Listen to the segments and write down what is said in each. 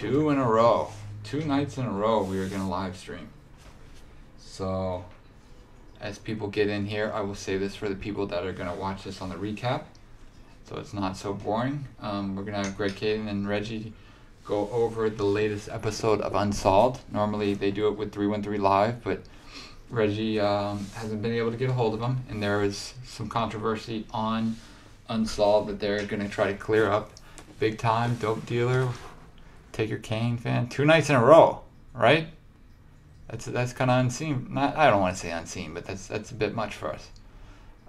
2 in a row. 2 nights in a row we are going to live stream. So, as people get in here, I will say this for the people that are going to watch this on the recap, so it's not so boring. We're going to have Greg, Kanding, and Reggie go over the latest episode of Unsolved. Normally they do it with 313 Live, but Reggie hasn't been able to get a hold of him, and there is some controversy on Unsolved that they're going to try to clear up. Big time, dope dealer, Taker Kane fan. 2 nights in a row, right? That's kind of unseen. Not, I don't want to say unseen, but that's a bit much for us.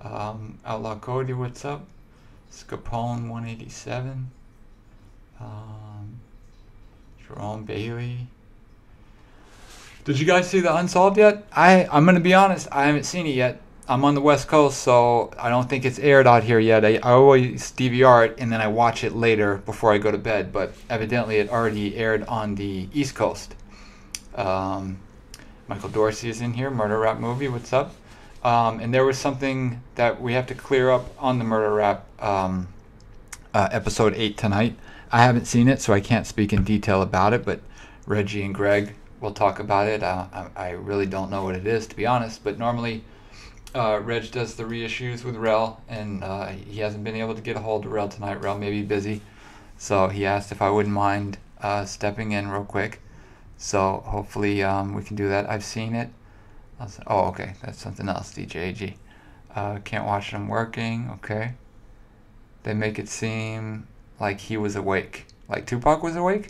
Outlaw Cody, what's up? Scapone 187. Jerome Bailey. Did you guys see the Unsolved yet? I'm going to be honest, I haven't seen it yet. I'm on the West Coast, so I don't think it's aired out here yet. I always DVR it, and then I watch it later before I go to bed, but evidently it already aired on the East Coast. Michael Dorsey is in here, Murder Rap Movie, what's up? And there was something that we have to clear up on the Murder Rap episode 8 tonight. I haven't seen it, so I can't speak in detail about it, but Reggie and Greg will talk about it. I really don't know what it is, to be honest, but normally Reg does the reissues with Rel, and he hasn't been able to get a hold of Rel tonight. Rel may be busy, so he asked if I wouldn't mind stepping in real quick. So hopefully we can do that. I've seen it. Oh, okay, that's something else, DJAG. Can't watch them working, okay. They make it seem like he was awake. Like Tupac was awake?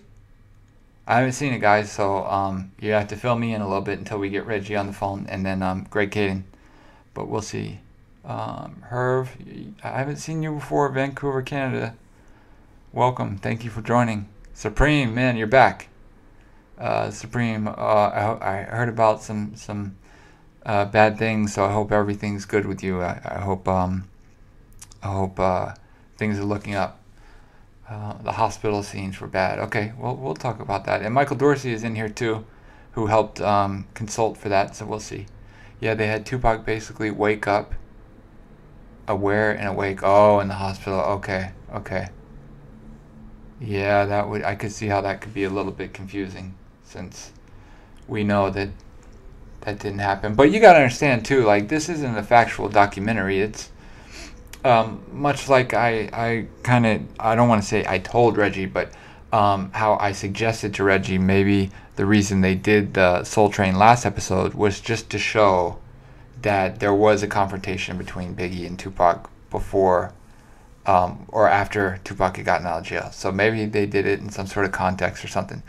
I haven't seen it, guys, so you have to fill me in a little bit until we get Reggie on the phone, and then Greg Kanding. But we'll see. Herv, I haven't seen you before, Vancouver, Canada. Welcome. Thank you for joining. Supreme, man, you're back. Supreme, I heard about some bad things, so I hope everything's good with you. I hope things are looking up. The hospital scenes were bad. Okay, well, we'll talk about that. And Michael Dorsey is in here too, who helped consult for that, so we'll see. Yeah, they had Tupac basically wake up, aware and awake. Oh, in the hospital. Okay. Yeah, I could see how that could be a little bit confusing, since we know that didn't happen. But you gotta understand too, like, this isn't a factual documentary. It's much like I don't want to say I told Reggie, but how I suggested to Reggie maybe the reason they did the Soul Train last episode was just to show that there was a confrontation between Biggie and Tupac before or after Tupac had gotten out of jail. So maybe they did it in some sort of context or something.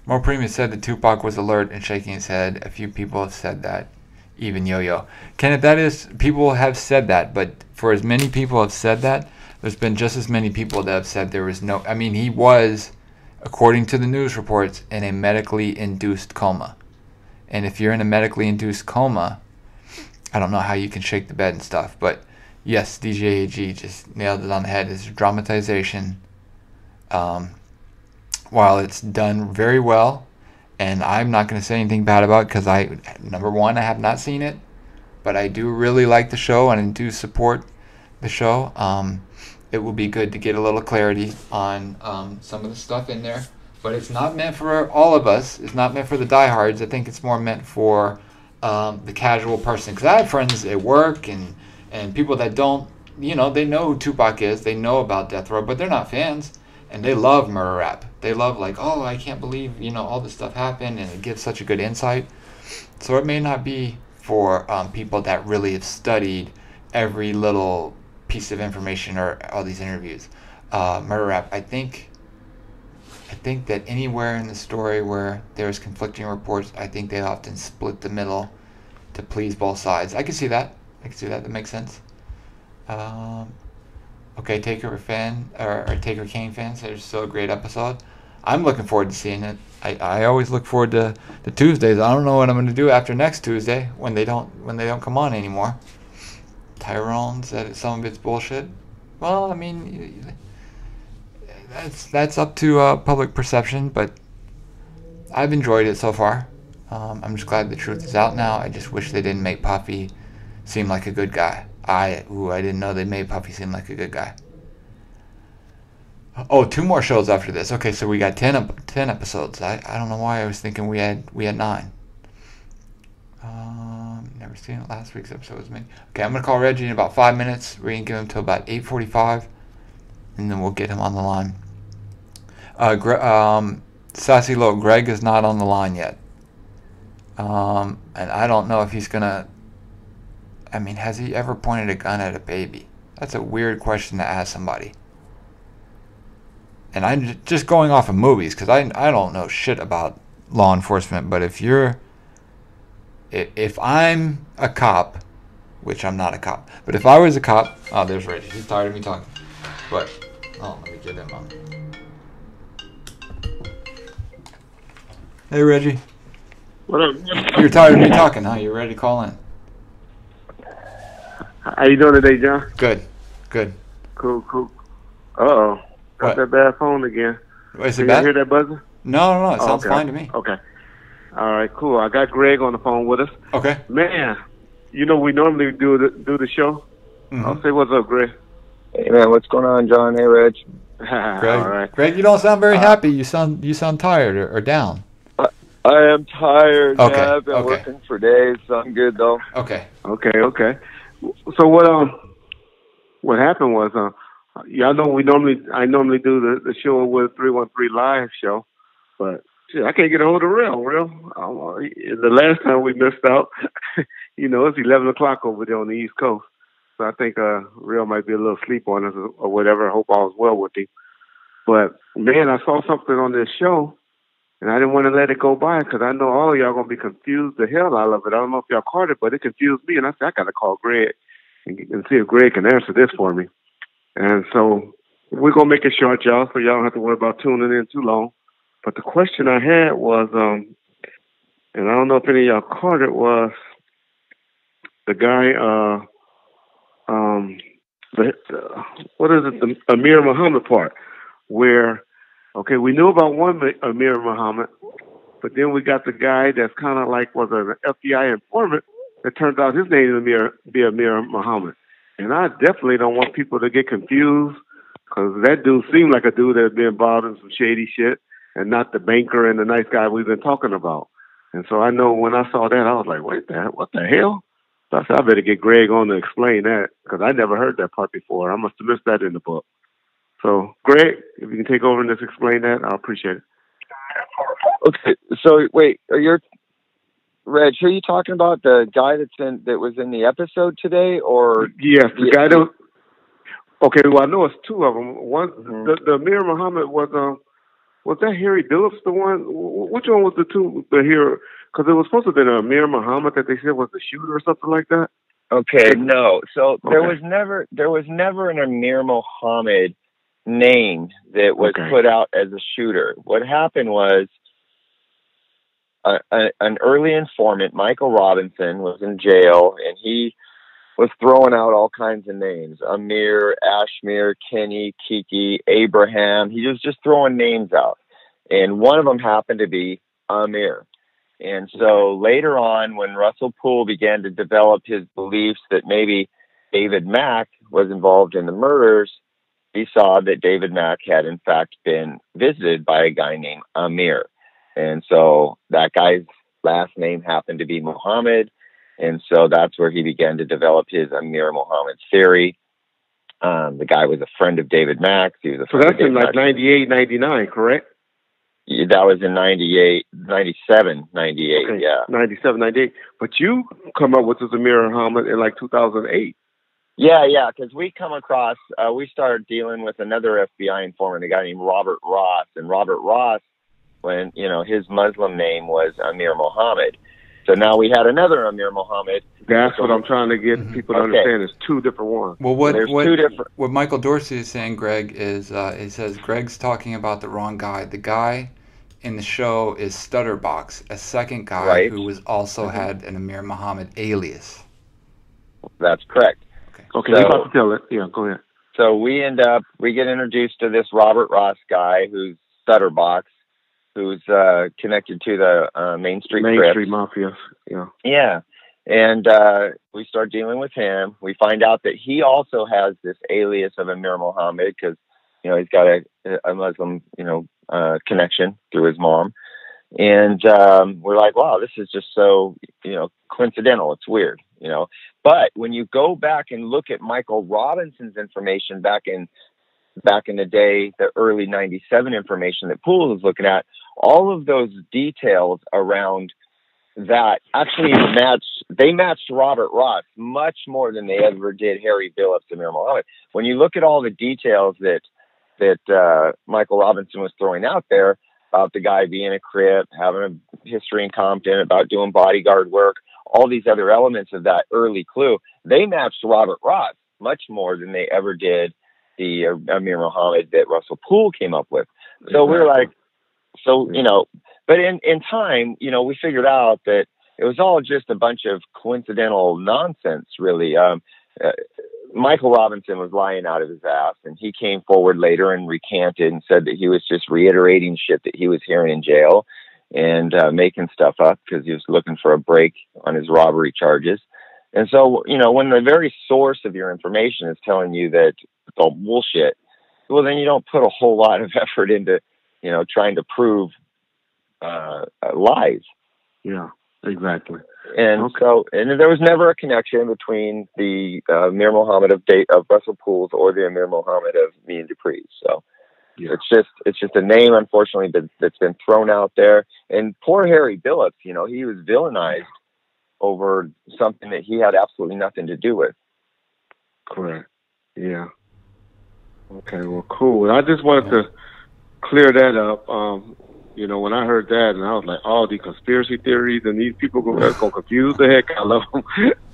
Mo Premium said that Tupac was alert and shaking his head. A few people have said that, even Yo-Yo. Kenneth, that is, people have said that, but for as many people have said that, there's been just as many people that have said there was no... I mean, he was, according to the news reports, in a medically induced coma. And if you're in a medically induced coma, I don't know how you can shake the bed and stuff, but yes, DJ AG just nailed it on the head. It's dramatization. While it's done very well, and I'm not going to say anything bad about it because number one, I have not seen it, but I do really like the show and I do support the show. It will be good to get a little clarity on some of the stuff in there, but it's not meant for all of us. It's not meant for the diehards. I think it's more meant for the casual person, because I have friends at work and people that don't, they know who Tupac is, they know about Death Row, but they're not fans, and they love murder rap. They love, like, oh, I can't believe, all this stuff happened, and it gives such a good insight. So it may not be for people that really have studied every little piece of information or all these interviews. Murder rap, I think that anywhere in the story where there's conflicting reports, I think they often split the middle to please both sides. I can see that. That makes sense. Okay, Taker fan or Taker Kane fans, it's still a great episode. I'm looking forward to seeing it. I always look forward to the Tuesdays. I don't know what I'm going to do after next Tuesday when they don't come on anymore. Tyrone said some of it's bullshit. Well, I mean, that's up to public perception, but I've enjoyed it so far. I'm just glad the truth is out now. I just wish they didn't make Puffy seem like a good guy. I didn't know they made Puffy seem like a good guy. Oh, 2 more shows after this. Okay, so we got 10 episodes. I don't know why I was thinking we had 9. Never seen it. Last week's episode was me. Okay, I'm gonna call Reggie in about 5 minutes. We're gonna give him till about 8:45, and then we'll get him on the line. Sassy Low, Greg is not on the line yet. And I don't know if he's gonna. I mean, has he ever pointed a gun at a baby? That's a weird question to ask somebody. And I'm just going off of movies because I don't know shit about law enforcement. But if I'm a cop, which I'm not a cop, but if I was a cop, oh, there's Reggie. He's tired of me talking. But let me get him on. Hey, Reggie. What up? You're tired of me talking, huh? You're ready to call in? How you doing today, John? Good. Cool. Uh-oh. Got that bad phone again. Is it bad? You hear that buzzer? No. It sounds fine to me. Okay. All right, cool. I got Greg on the phone with us. Okay. Man, we normally do the show. Mm-hmm. I'll say what's up, Greg. Hey man, what's going on, John? Hey, Reg. Greg, all right. Greg, you don't sound very happy. You sound tired or down. I am tired. Okay. I've been working for days, so I'm good though. Okay. So what happened was, y'all know I normally do the show with 313 Live show, but shit, I can't get a hold of Real. The last time we missed out, it's 11 o'clock over there on the East Coast. So I think Real might be a little asleep on us or whatever. I hope all's well with him. But man, I saw something on this show, and I didn't want to let it go by because I know all of y'all gonna be confused the hell out of it. I don't know if y'all caught it, but it confused me, and I said I gotta call Greg and see if Greg can answer this for me. And so we're gonna make it short, y'all, so y'all don't have to worry about tuning in too long. But the question I had was, and I don't know if any of y'all caught it, was the guy, the Amir Muhammad part, where, okay, we knew about one Amir Muhammad, but then we got the guy that's kind of like was an FBI informant. It turns out his name is Amir Muhammad. And I definitely don't want people to get confused because that dude seemed like a dude that had been involved in some shady shit and not the banker and the nice guy we've been talking about. And so I know when I saw that, I was like, wait, what the hell? So I said, I better get Greg on to explain that because I never heard that part before. I must have missed that in the book. So, Greg, if you can take over and just explain that, I'll appreciate it. Okay, so wait, Reg, are you talking about the guy that was in the episode today, or? Yes, the guy that. Okay, well I know it's two of them. One, the Amir Muhammad was that Harry Billups the one? Which one was the hero? Because it was supposed to have been Amir Muhammad that they said was the shooter or something like that. Okay, no. So there was never an Amir Muhammad name that was put out as a shooter. What happened was an early informant, Michael Robinson, was in jail, and he was throwing out all kinds of names: Amir, Ashmir, Kenny, Kiki, Abraham. He was just throwing names out, and one of them happened to be Amir. And so later on, when Russell Poole began to develop his beliefs that maybe David Mack was involved in the murders, he saw that David Mack had in fact been visited by a guy named Amir. And so that guy's last name happened to be Muhammad. And so that's where he began to develop his Amir Muhammad theory. The guy was a friend of David Mack's. He was a so that's in like 98, 99, correct? Yeah, that was in 98, 97, 98, okay. Yeah. 97, 98. But you come up with this Amir Muhammad in like 2008. Yeah, because we come across, we started dealing with another FBI informant, a guy named Robert Ross. And Robert Ross, when, his Muslim name was Amir Muhammad. So now we had another Amir Muhammad. That's what I'm trying to get people to understand. There's two different ones. Well, what Michael Dorsey is saying, Greg, is he says Greg's talking about the wrong guy. The guy in the show is Stutterbox, a second guy who was also had an Amir Muhammad alias. That's correct. Okay, so, you're about to tell it. Yeah, go ahead. So we get introduced to this Robert Ross guy who's Stutterbox, who's connected to the Main Street Mafia. Yeah. Yeah. And we start dealing with him. We find out that he also has this alias of Amir Muhammad because, he's got a Muslim, connection through his mom. And we're like, wow, this is just so, coincidental. It's weird, But when you go back and look at Michael Robinson's information back in the day, the early 97 information that Poole was looking at, all of those details around that actually matched Robert Ross much more than they ever did Harry Billups and Amir Muhammad. When you look at all the details that Michael Robinson was throwing out there about the guy being a Crip, having a history in Compton, about doing bodyguard work, all these other elements of that early clue, they matched Robert Ross much more than they ever did the Amir Muhammad that Russell Poole came up with. So we're like, but in time, we figured out that it was all just a bunch of coincidental nonsense, really. Michael Robinson was lying out of his ass, and he came forward later and recanted and said that he was just reiterating shit that he was hearing in jail and making stuff up because he was looking for a break on his robbery charges. And so, when the very source of your information is telling you that it's all bullshit, well, then you don't put a whole lot of effort into, trying to prove lies. Yeah, exactly. And so there was never a connection between the Amir Muhammad of Russell Poole's or the Amir Muhammad of me and Dupree's. So it's just a name, unfortunately, that's been thrown out there. And poor Harry Billups, he was villainized over something that he had absolutely nothing to do with. Correct. Yeah. Okay. Well, cool. I just wanted to clear that up. When I heard that, and I was like, "Oh, the conspiracy theories and these people going to confuse the heck out of them."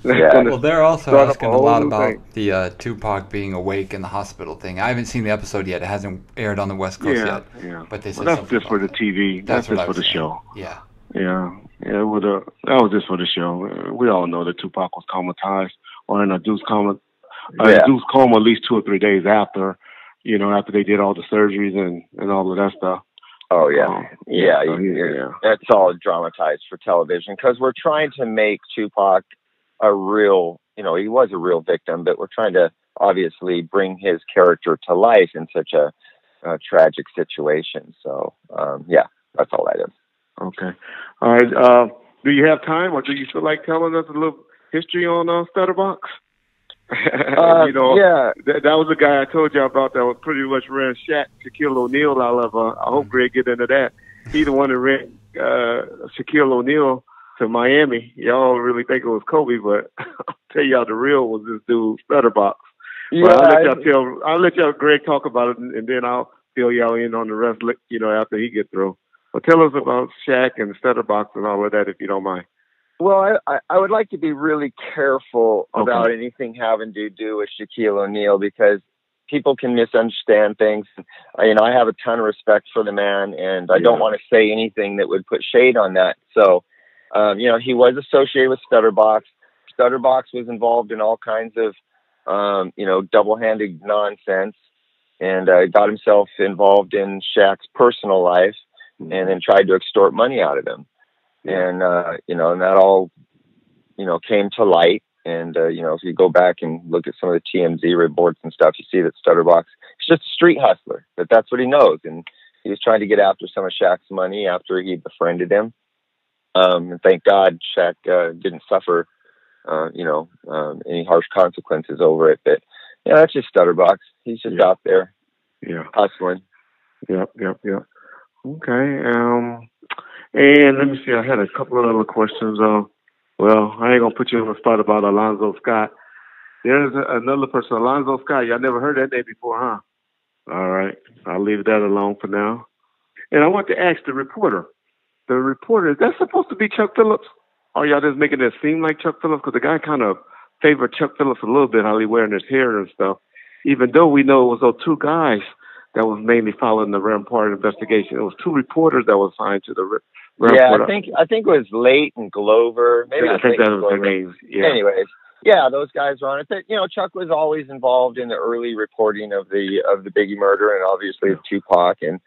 Well, they're also asking a lot about the Tupac being awake in the hospital thing. I haven't seen the episode yet; it hasn't aired on the West Coast yet. Yeah. But they said that's just for the TV. That's just for the show. Yeah. Yeah. Yeah. That was just for the show. We all know that Tupac was traumatized or in a induced coma. Induced coma at least 2 or 3 days after, after they did all the surgeries and all of that stuff. Oh, yeah. That's all dramatized for television because we're trying to make Tupac a real, he was a real victim, but we're trying to obviously bring his character to life in such a tragic situation. So, that's all that is. Okay. All right. Do you have time or do you feel like telling us a little history on Stutterbox? That was the guy I told you about that was pretty much ran Shaquille O'Neal out of. I hope Greg get into that. He's the one that ran Shaquille O'Neal to Miami. Y'all really think it was Kobe, but I'll tell y'all the real was this dude Stutterbox. Yeah, but I'll let y'all Greg talk about it, and then I'll fill y'all in on the rest. After he gets through. But tell us about Shaq and Stutterbox and all of that, if you don't mind. Well, I would like to be really careful about anything having to do with Shaquille O'Neal because people can misunderstand things. I have a ton of respect for the man, and I don't want to say anything that would put shade on that. So, he was associated with Stutterbox. Stutterbox was involved in all kinds of, double-handed nonsense, and got himself involved in Shaq's personal life, and then tried to extort money out of him. And, and that all, came to light. And, if you go back and look at some of the TMZ reports and stuff, you see that Stutterbox is just a street hustler, but that's what he knows. And he was trying to get after some of Shaq's money after he befriended him. And thank God Shaq didn't suffer, any harsh consequences over it. But, that's just Stutterbox. He's just out there hustling. Yep. Okay. And let me see, I had a couple of other questions. Well, I ain't going to put you on the spot about Alonzo Scott. There's another person, Alonzo Scott. Y'all never heard that name before, huh? All right. I'll leave that alone for now. And I want to ask the reporter. The reporter, is that supposed to be Chuck Phillips? Or y'all just making it seem like Chuck Phillips? Because the guy kind of favored Chuck Phillips a little bit, how he wearing his hair and stuff. Even though we know it was those two guys that was mainly following the Rampart investigation. It was two reporters that were assigned to the Rampart. I think it was Late and Glover. Maybe I think that was their names. Yeah. Anyways, those guys were on it. But, Chuck was always involved in the early reporting of the Biggie murder and obviously of Tupac, and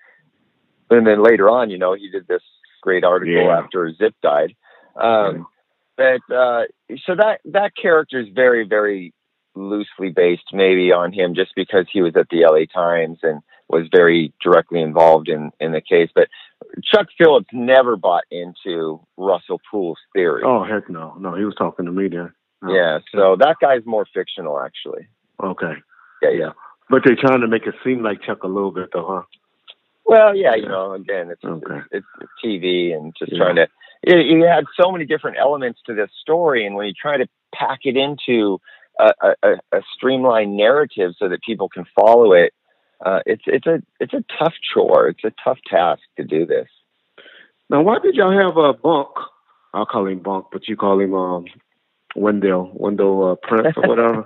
then later on, he did this great article after Zip died. But so that character is very, very loosely based maybe on him just because he was at the LA Times and was very directly involved in the case. But Chuck Phillips never bought into Russell Poole's theory. Oh, heck no. No, he was talking to me then. No. Yeah, so that guy's more fictional, actually. Okay. Yeah. But they're trying to make it seem like Chuck a little bit, though, huh? Well, yeah, you know, again, it's TV and just trying to. You had so many different elements to this story, and when you try to pack it into a streamlined narrative so that people can follow it, it's a tough chore. It's a tough task to do this. Now, why did y'all have a Bunk? I'll call him Bunk, but you call him Wendell Prince or whatever.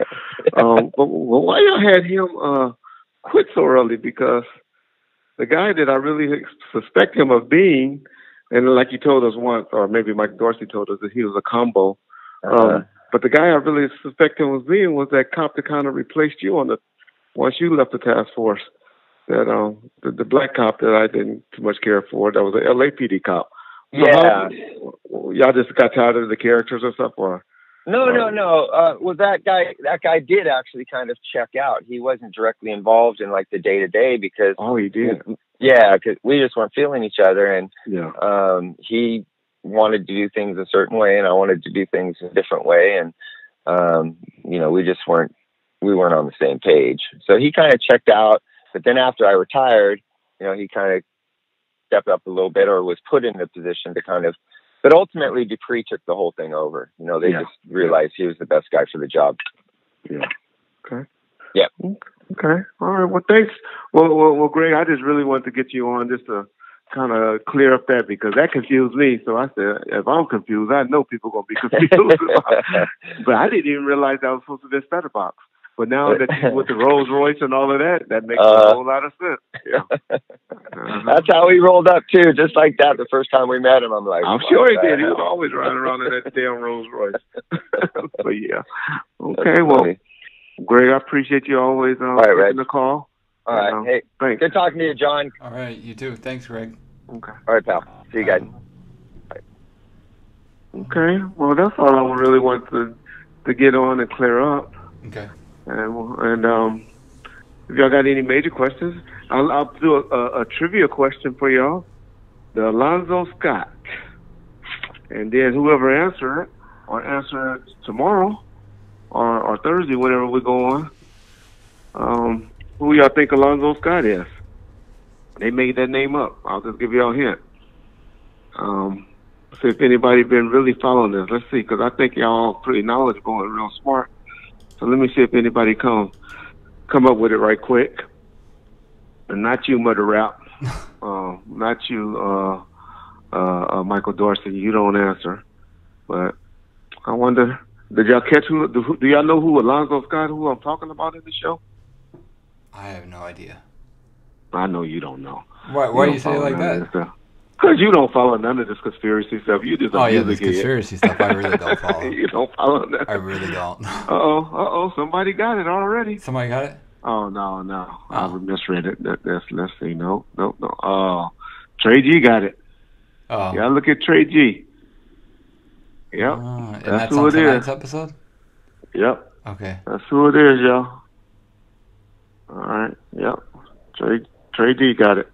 But why y'all had him quit so early? Because the guy that I really suspect him of being, and like you told us once, or maybe Mike Dorsey told us that he was a combo. But the guy I really suspect him of being was that cop that kind of replaced you once you left the task force. That the black cop that I didn't too much care for. That was an LAPD cop. So y'all just got tired of the characters or stuff, or? No. Well, that guy did actually kind of check out. He wasn't directly involved in like the day to day because. Oh, he did. Yeah, because we just weren't feeling each other, and he wanted to do things a certain way, and I wanted to do things a different way, and you know, we weren't on the same page. So he kind of checked out. But then after I retired, you know, he kind of stepped up a little bit, or was put in a position to kind of. But ultimately, Dupree took the whole thing over. You know, they just realized he was the best guy for the job. Yeah. Okay. Yeah. Okay. All right. Well, thanks. Well, Greg, I just really wanted to get you on just to kind of clear up that, because that confused me. So I said, if I'm confused, I know people are going to be confused. But I didn't even realize I was supposed to be a Stutterbox. But now that you with the Rolls Royce and all of that, that makes a whole lot of sense. Yeah. That's how he rolled up too, just like that. The first time we met him, I'm like, I'm sure he did. He was always riding around in that damn Rolls Royce. But yeah. Okay. Well, Greg, I appreciate you always taking the call. All right. Hey, thanks. Good talking to you, John. All right. You too. Thanks, Greg. Okay. All right, pal. See you guys. Bye. Okay. Well, that's all I really want to get on and clear up. Okay. And if y'all got any major questions, I'll do a trivia question for y'all. The Alonzo Scott. And then whoever answer it tomorrow or Thursday, whenever we go on, who y'all think Alonzo Scott is? They made that name up. I'll just give y'all a hint. See if anybody been really following this. Let's see, because I think y'all pretty knowledgeable and real smart. So let me see if anybody come up with it right quick. And not you, Mother Rap. Not you, Michael Dorsey. You don't answer. But I wonder, did y'all catch do y'all know who Alonzo Scott, who I'm talking about in the show? I have no idea. I know you don't know. Why you say it like that? Because you don't follow none of this conspiracy stuff. You just this conspiracy stuff I really don't follow. You don't follow that. I really don't. Uh-oh, somebody got it already. Somebody got it? Oh, no. I misread it. Let's see. No. Trey G got it. Oh. Yeah, look at Trey G. Yep. And that's who on tonight's episode? Yep. Okay. That's who it is, y'all. All right. Yep. Trey G got it.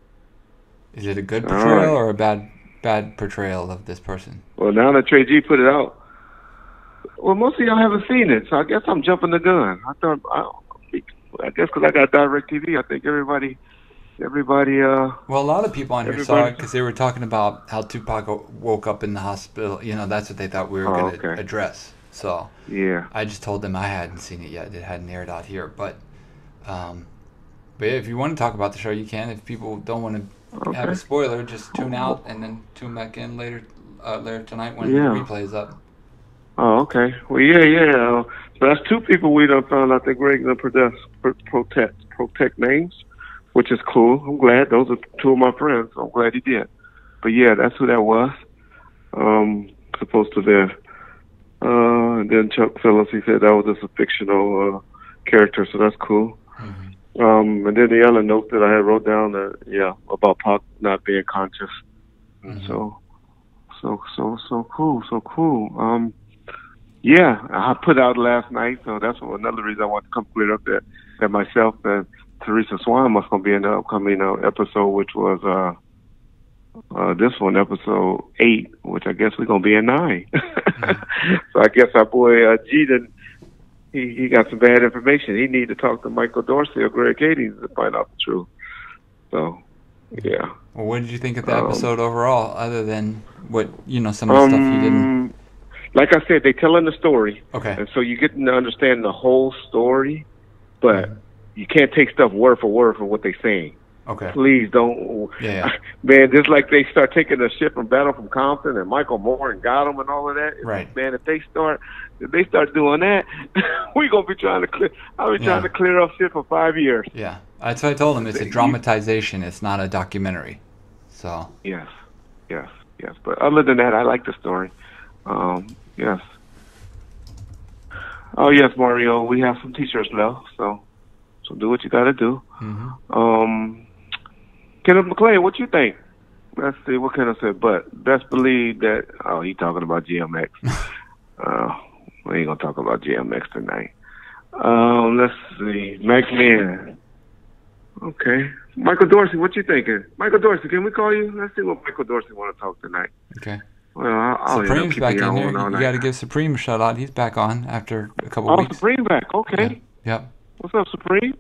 Is it a good portrayal or a bad portrayal of this person? Well, now that Trey G put it out, well, most of y'all haven't seen it, so I guess I'm jumping the gun. I guess because I got DirecTV, I think everybody. Well, a lot of people on here saw it because they were talking about how Tupac woke up in the hospital. You know, that's what they thought we were going to address. So yeah, I just told them I hadn't seen it yet. It hadn't aired out here, but if you want to talk about the show, you can. If people don't want to have a spoiler, just tune out and then tune back in later tonight when the replay is up. Oh, okay. Well, yeah. So that's two people we done found out that Greg gonna protect names, which is cool. I'm glad. Those are two of my friends. I'm glad he did. But yeah, that's who that was. Supposed to be. And then Chuck Phillips, he said that was just a fictional character, so that's cool. Mm-hmm. And then the other note that I had wrote down about Pac not being conscious. Mm-hmm. So cool. Yeah, I put out last night, so that's another reason I want to come clear up that myself and Teresa Swan must gonna be in the upcoming episode, which was this one, episode 8, which I guess we're gonna be in 9. So I guess our boy G didn't. He got some bad information. He need to talk to Michael Dorsey or Greg Cadillac to find out the truth. So, yeah. Well, what did you think of the episode overall, other than what, some of the stuff you didn't... Like I said, they telling the story. Okay. And so you get to understand the whole story, but you can't take stuff word for word from what they're saying. Okay. Please don't. Yeah. Man, just like they start taking the shit from Battle from Compton and Michael Moore and got him and all of that. Right. Man, if they start doing that, we're gonna be trying to clear. I'll be trying to clear up shit for 5 years. Yeah. That's what I told him. It's a dramatization. It's not a documentary. So. Yes. But other than that, I like the story. Yes. Oh yes, Mario. We have some T-shirts left, so do what you got to do. Mm-hmm. Kenneth McLean, what you think? Let's see, what can I say? But best believe that. Oh, he talking about GMX. We ain't gonna talk about GMX tonight. Let's see, McMahon. Okay, Michael Dorsey, what you thinking? Michael Dorsey, can we call you? Let's see what Michael Dorsey want to talk tonight. Okay. Well, I'll Supreme's back in here. You night. got to give Supreme a shout out. He's back on after a couple weeks. Oh, Supreme back. Okay. Yep. What's up, Supreme?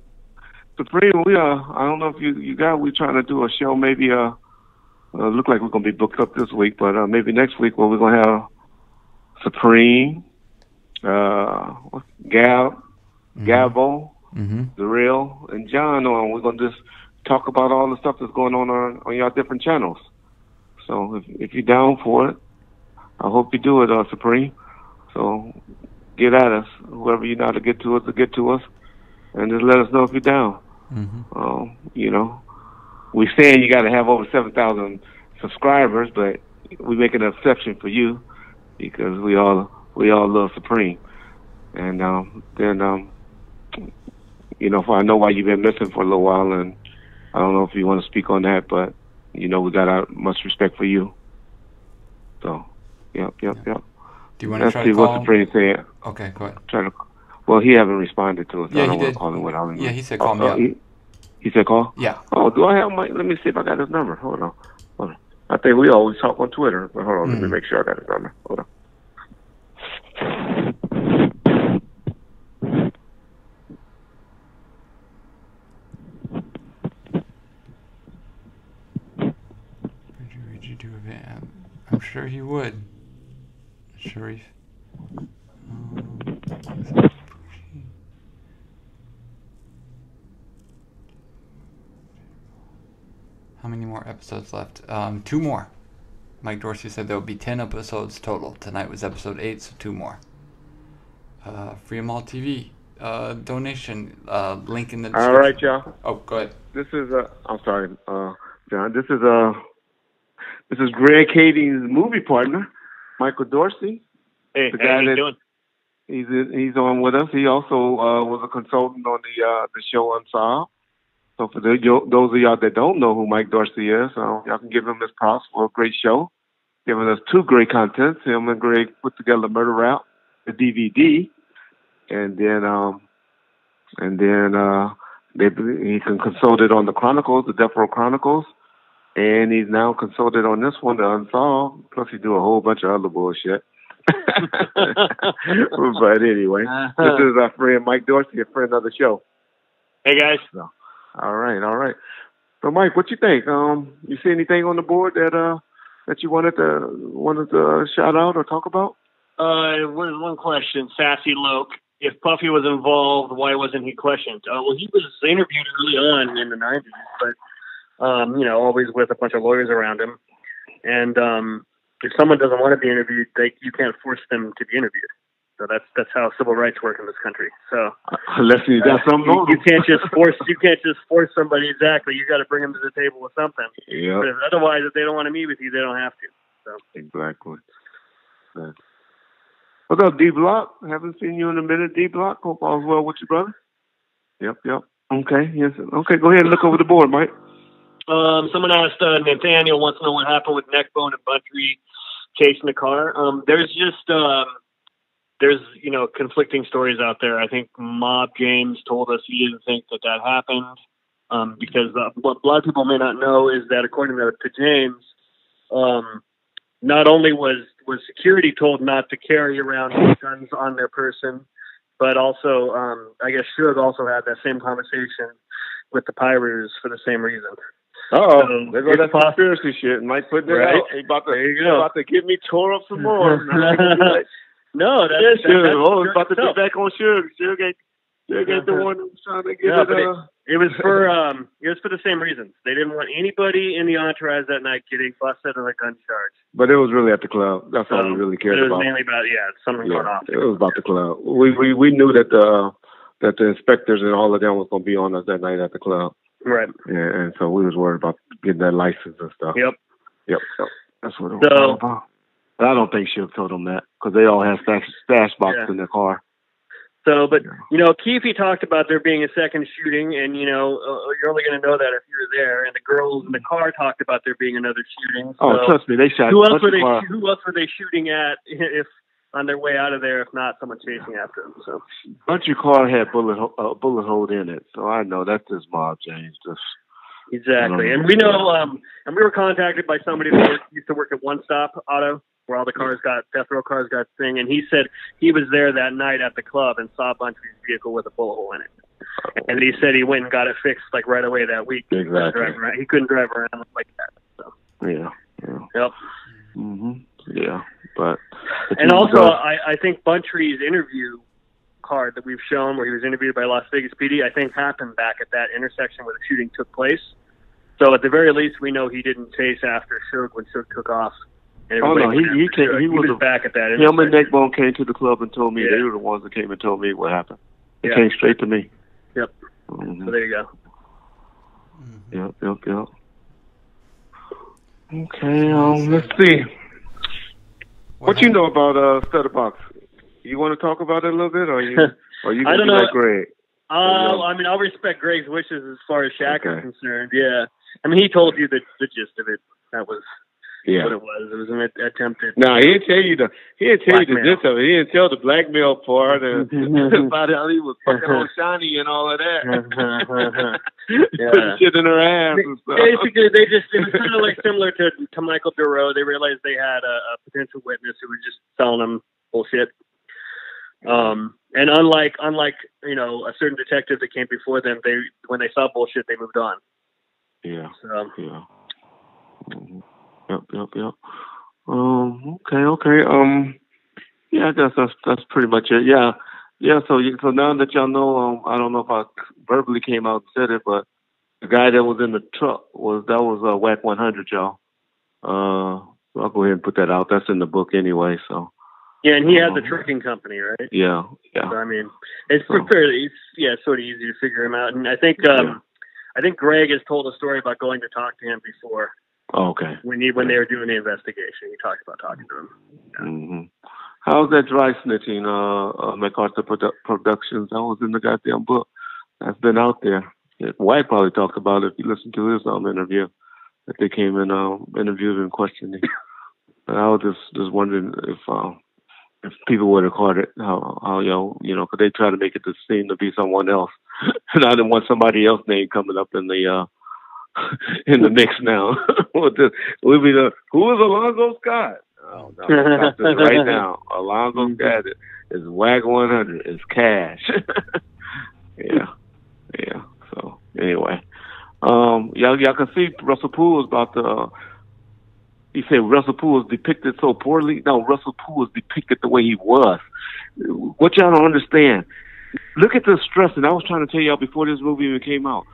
Supreme, we I don't know if we're trying to do a show. Maybe look like we're gonna be booked up this week, but maybe next week where we're gonna have Supreme, Gabo, The Real, and John on. We're gonna just talk about all the stuff that's going on your different channels. So if you're down for it, I hope you do it, Supreme. So get at us, whoever you know how to get to us, and just let us know if you're down. We saying you got to have over 7,000 subscribers, but we make an exception for you because we all love Supreme. And then if I know why you've been missing for a little while, and I don't know if you want to speak on that, but we got much respect for you. So, yep. Do you want to try to see call what Supreme said? Okay, go ahead. Well, he haven't responded to us. Yeah, I don't he want did. to call him without him. Yeah, he said call me up. He said call? Yeah. Oh, do I have my... Let me see if I got his number. Hold on. I think we always talk on Twitter, but hold on. Let me make sure I got his number. Hold on. Would you do a bit? I'm sure he would. Sharif. How many more episodes left? 2 more. Mike Dorsey said there will be 10 episodes total. Tonight was episode 8, so 2 more. Free 'em all TV. Donation. Link in the description. All right, y'all. Oh, go ahead. This is I'm sorry, John. This is Greg Cadilla's movie partner, Michael Dorsey. Hey, how you doing? He's on with us. He also was a consultant on the show Unsolved. So for those of y'all that don't know who Mike Dorsey is, y'all can give him his props for a great show. Giving us 2 great contents. Him and Greg put together Murder Rap, the DVD, and then he consulted on the Chronicles, the Death Row Chronicles, and he's now consulted on this one, the Unsolved. Plus, he do a whole bunch of other bullshit. But anyway, this is our friend Mike Dorsey, a friend of the show. Hey guys. So, all right. So, Mike, what you think? You see anything on the board that you wanted to shout out or talk about? One question, Sassy Loke. If Puffy was involved, why wasn't he questioned? Well, he was interviewed early on in the 90s, but always with a bunch of lawyers around him. And if someone doesn't want to be interviewed, you can't force them to be interviewed. So that's how civil rights work in this country. So unless you got something on, you can't just force somebody. Exactly, you got to bring them to the table with something. Yeah. Otherwise, if they don't want to meet with you, they don't have to. So exactly. Yeah. What's up, D Block? Haven't seen you in a minute, D Block. Hope all's well with you, brother. Yep. Okay. Yes. Okay. Go ahead and look over the board, Mike. Someone asked Nathaniel wants to know what happened with Neckbone and Buntree chasing the car. There's just there's, conflicting stories out there. I think Mob James told us he didn't think that happened, because what a lot of people may not know is that according to James, not only was security told not to carry around guns on their person, but also, I guess Suge also had that same conversation with the Pirates for the same reason. Oh, So, there goes that conspiracy shit. Mike putting it out. He about to get me tore up some more. No, that's it's about to be back on Suge. Suge ain't the one who's trying to get it. It was for the same reasons. They didn't want anybody in the entourage that night getting busted on a gun charge. But it was really at the club. That's all we really cared about. It was mainly about something going off. It was about the club. We knew that the inspectors and all of them was gonna be on us that night at the club. Right. Yeah, and so we was worried about getting that license and stuff. Yep. That's what it was all about. But I don't think Suge told them that because they all had stash boxes in their car. So, but, Keefe talked about there being a second shooting, and, you're only going to know that if you're there. And the girls in the car talked about there being another shooting. So trust me, they shot. Who else were they shooting at if on their way out of there, if not someone chasing after them? So, Bunch of car had bullet hole in it. So I know that's just Mob James. Exactly. And we know, and we were contacted by somebody that used to work at One Stop Auto, where all the death row cars got thing. And he said he was there that night at the club and saw a bunch of his vehicle with a bullet hole in it. And he said he went and got it fixed right away that week. Exactly. He couldn't drive around like that. So. Yeah. Yep. Mm-hmm. Yeah. But and also, I think Buntry's interview card that we've shown where he was interviewed by Las Vegas PD, I think happened back at that intersection where the shooting took place. So at the very least, we know he didn't chase after Suge when Suge took off. He was back at that. Him and Neckbone came to the club and told me they were the ones that came and told me what happened. They came straight to me. Yep. Mm-hmm. So there you go. Yep. Okay. Let's see. What you know about Stutterbox? You want to talk about it a little bit, or you I don't know. Like Greg? I mean, I'll respect Greg's wishes as far as Shaq is concerned. Yeah. I mean, he told you the gist of it. That was what it was. It was an attempted. No, he didn't tell you the gist of it. He didn't tell the blackmail part and about how he was fucking on Shiny and all of that. Putting shit in her ass and stuff. Basically, it was kind of like similar to Michael Duro. They realized they had a potential witness who was just telling them bullshit. And unlike a certain detective that came before them, when they saw bullshit, they moved on. Yeah. So. Yeah. Mm-hmm. Yep. Okay. Yeah, I guess that's pretty much it. Yeah. So now that y'all know, I don't know if I verbally came out and said it, but the guy that was in the truck was Whack 100, y'all. So I'll go ahead and put that out. That's in the book anyway. So. Yeah, and he had the trucking company, right? Yeah. So, I mean, it's sort of easy to figure him out. And I think Greg has told a story about going to talk to him before. Oh, okay. When they were doing the investigation, he talked about talking to him. Yeah. Mm-hmm. How's that dry snitching? MacArthur Productions. That was in the goddamn book. That's been out there. White probably talked about it if you listen to his interview that they came and interviewed and questioned him. But I was just wondering if people would have caught it, how because they try to make it seem to be someone else, and I didn't want somebody else's name coming up in the mix now. Who is Alonzo Scott? Oh, no, right now, Alonzo Scott is WAG 100. It's cash. Yeah. So anyway, y'all can see Russell Poole is about to. He said Russell Poole was depicted so poorly. No, Russell Poole was depicted the way he was. What y'all don't understand, look at the stress, and I was trying to tell y'all before this movie even came out,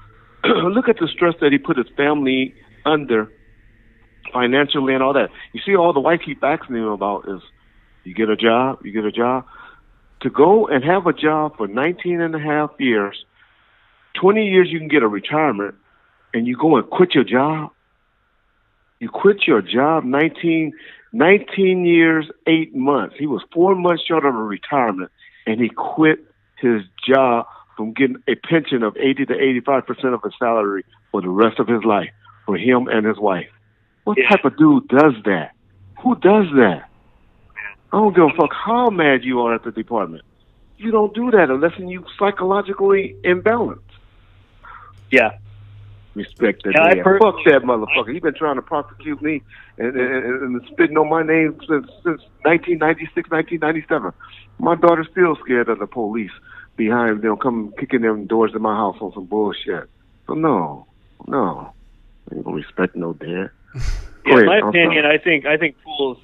look at the stress that he put his family under financially and all that. You see, all the white keep asking him about is, you get a job? To go and have a job for 19 and a half years, 20 years you can get a retirement, and you go and quit your job? You quit your job 19 years, 8 months. He was 4 months short of a retirement, and he quit his job from getting a pension of 80 to 85% of his salary for the rest of his life for him and his wife. What type of dude does that? Who does that? I don't give a fuck how mad you are at the department. You don't do that unless you psychologically imbalanced. Yeah. Respect that man. Fuck that motherfucker. He been trying to prosecute me and spitting on my name since 1996, 1997. My daughter's still scared of the police behind them, come kicking them doors in my house on some bullshit. So no. I ain't gonna respect no dad. Yeah, in my opinion, I think Poole's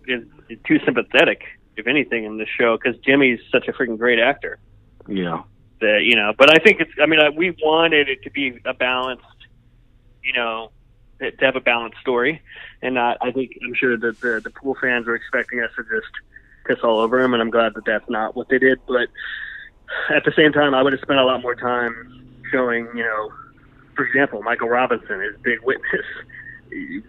is too sympathetic, if anything, in this show, because Jimmy's such a freaking great actor. Yeah. But I think we wanted it to be a balanced, to have a balanced story, and not. I'm sure that the Poole fans were expecting us to just piss all over him, and I'm glad that that's not what they did. But at the same time, I would have spent a lot more time showing, for example, Michael Robinson, his big witness,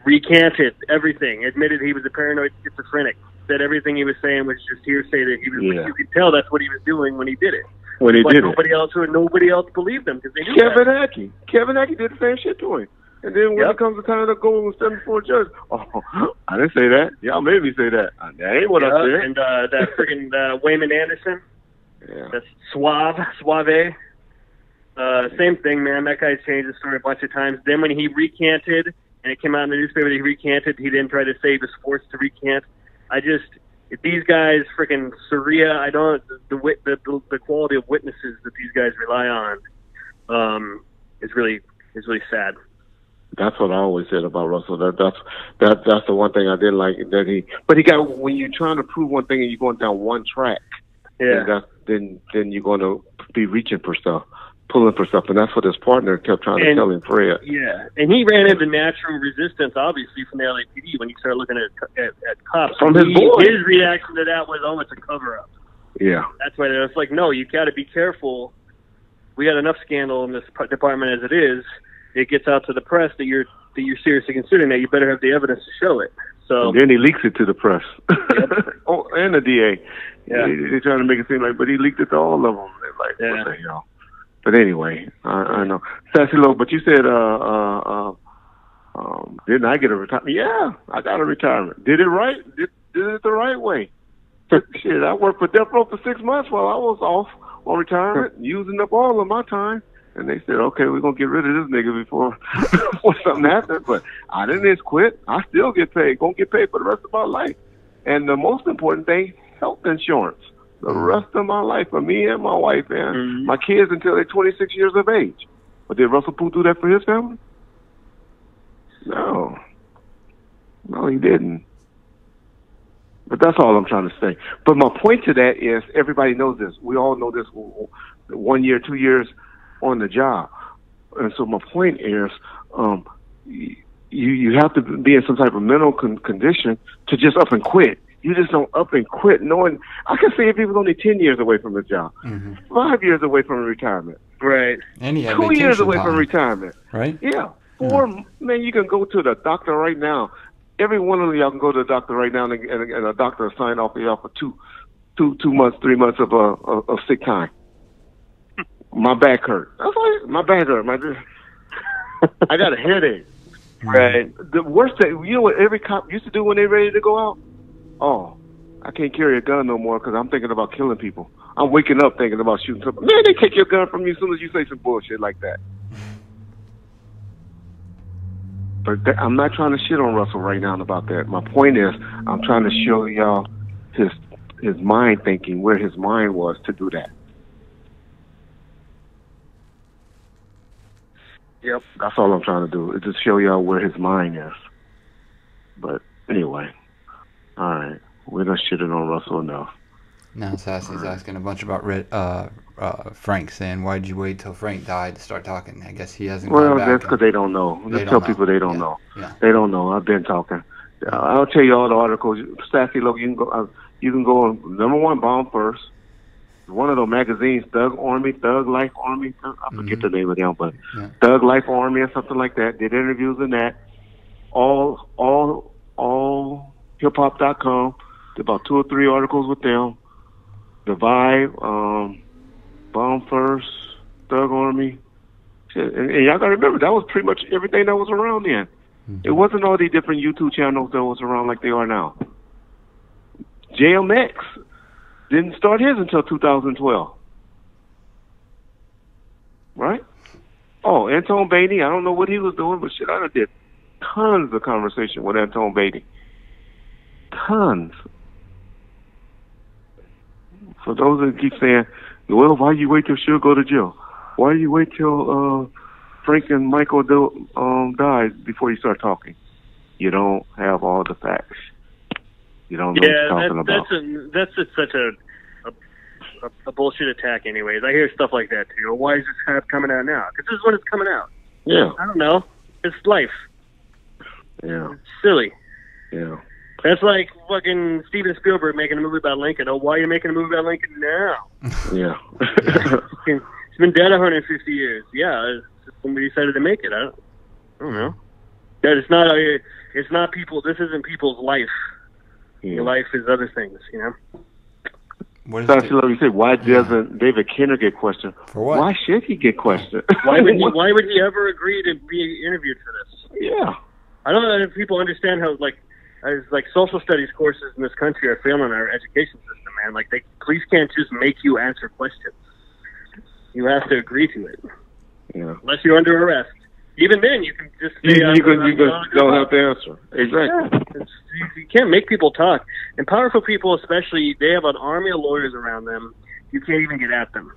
recanted everything, admitted he was a paranoid schizophrenic, said everything he was saying was just hearsay, that he was. You could tell that's what he was doing when he did it. Nobody else believed him because they knew Kevin Ackey did the same shit to him. And then when it comes to time to go with 74 judges, I didn't say that. Y'all made me say that. That ain't what I said. And that freaking Wayman Anderson, that's Suave. Same thing, man. That guy's changed the story a bunch of times. Then when he recanted, and it came out in the newspaper that he recanted, he didn't try to say he was forced to recant. If these guys, freaking Saria, the quality of witnesses that these guys rely on, is really sad. That's what I always said about Russell. That's the one thing I didn't like, but he got, when you're trying to prove one thing and you're going down one track, then you're going to be reaching for stuff, pulling for stuff, and that's what his partner kept trying to tell him, Fred. Yeah, and he ran into natural resistance, obviously, from the LAPD when you start looking at cops. From his boy. His reaction to that was, it's a cover-up. Yeah. That's why it's like, no, you got to be careful. We got enough scandal in this department as it is. It gets out to the press that you're seriously considering that. You better have the evidence to show it. So and then he leaks it to the press. Yep. And the DA. Yeah. They're trying to make it seem like, but he leaked it to all of them. They're like, what the hell? But anyway, I know. Sassy Low, but you said, didn't I get a retirement? Yeah, I got a retirement. Did it right? Did it the right way? Shit, I worked for Death Row for 6 months while I was off on retirement, using up all of my time. And they said, okay, we're going to get rid of this nigga before something happens. But I didn't just quit. I still get paid. Going to get paid for the rest of my life. And the most important thing, health insurance. The rest of my life for me and my wife and my kids until they're 26 years of age. But did Russell Poole do that for his family? No, he didn't. But that's all I'm trying to say. But my point to that is everybody knows this. We all know this 1 year, 2 years on the job. And so my point is you have to be in some type of mental condition to just up and quit. You just don't up and quit knowing. I can say if he was only 10 years away from the job, 5 years away from retirement. Right. And he had 2 years away from retirement. Right? Yeah. 4, man, you can go to the doctor right now. Every one of y'all can go to the doctor right now and a doctor will sign off y'all for 2 months, 3 months of sick time. My back hurt. That's why my back hurt. I got a headache. Right. The worst thing, you know what every cop used to do when they're ready to go out? Oh, I can't carry a gun no more because I'm thinking about killing people. I'm waking up thinking about shooting something. Man, they take your gun from you as soon as you say some bullshit like that. But I'm not trying to shit on Russell right now about that. My point is, I'm trying to show y'all his mind thinking, where his mind was to do that. Yep. That's all I'm trying to do, is just show y'all where his mind is. But anyway, all right. We're not shitting on Russell enough. Now Sassy's asking a bunch about Frank, saying, why'd you wait till Frank died to start talking? I guess he hasn't gone back. That's because they don't know. Just tell people they don't know. Yeah. They don't know. I've been talking. I'll tell you all the articles. Sassy, look, you can go on #1 Bomb1st. One of those magazines, Thug Army, Thug Life Army. I forget the name of them, but Thug Life Army or something like that. Did interviews in that. All hiphop.com. Did about 2 or 3 articles with them. The Vibe, Bomb1st, Thug Army. Shit. And y'all gotta remember, that was pretty much everything that was around then. It wasn't all these different YouTube channels that was around like they are now. JMX didn't start his until 2012. Right? Oh, Antone Beatty, I don't know what he was doing, but shit, I done did tons of conversation with Antone Beatty. Tons. For those that keep saying, well, why you wait till she'll go to jail? Why you wait till Frank and Michael died before you start talking? You don't have all the facts. You don't know what you're talking about. That's such a bullshit attack anyways. I hear stuff like that too. Why is this crap coming out now? Because this is when it's coming out. Yeah. I don't know. It's life. Yeah. It's silly. Yeah. That's like fucking Steven Spielberg making a movie about Lincoln. Oh, why are you making a movie about Lincoln now? Yeah. He's been dead 150 years. Yeah, somebody decided to make it. I don't know. That it's not people. This isn't people's life. Yeah. Your life is other things, you know. You say, why doesn't David Kenner get questioned? For what? Why should he get questioned? Why would he ever agree to be interviewed for this? Yeah. I don't know if people understand how like social studies courses in this country are failing our education system, man. Like police can't just make you answer questions. You have to agree to it. Yeah. Unless you're under arrest. Even then, you can just you don't have to answer. Exactly. Yeah, you can't make people talk. And powerful people, especially, they have an army of lawyers around them. You can't even get at them.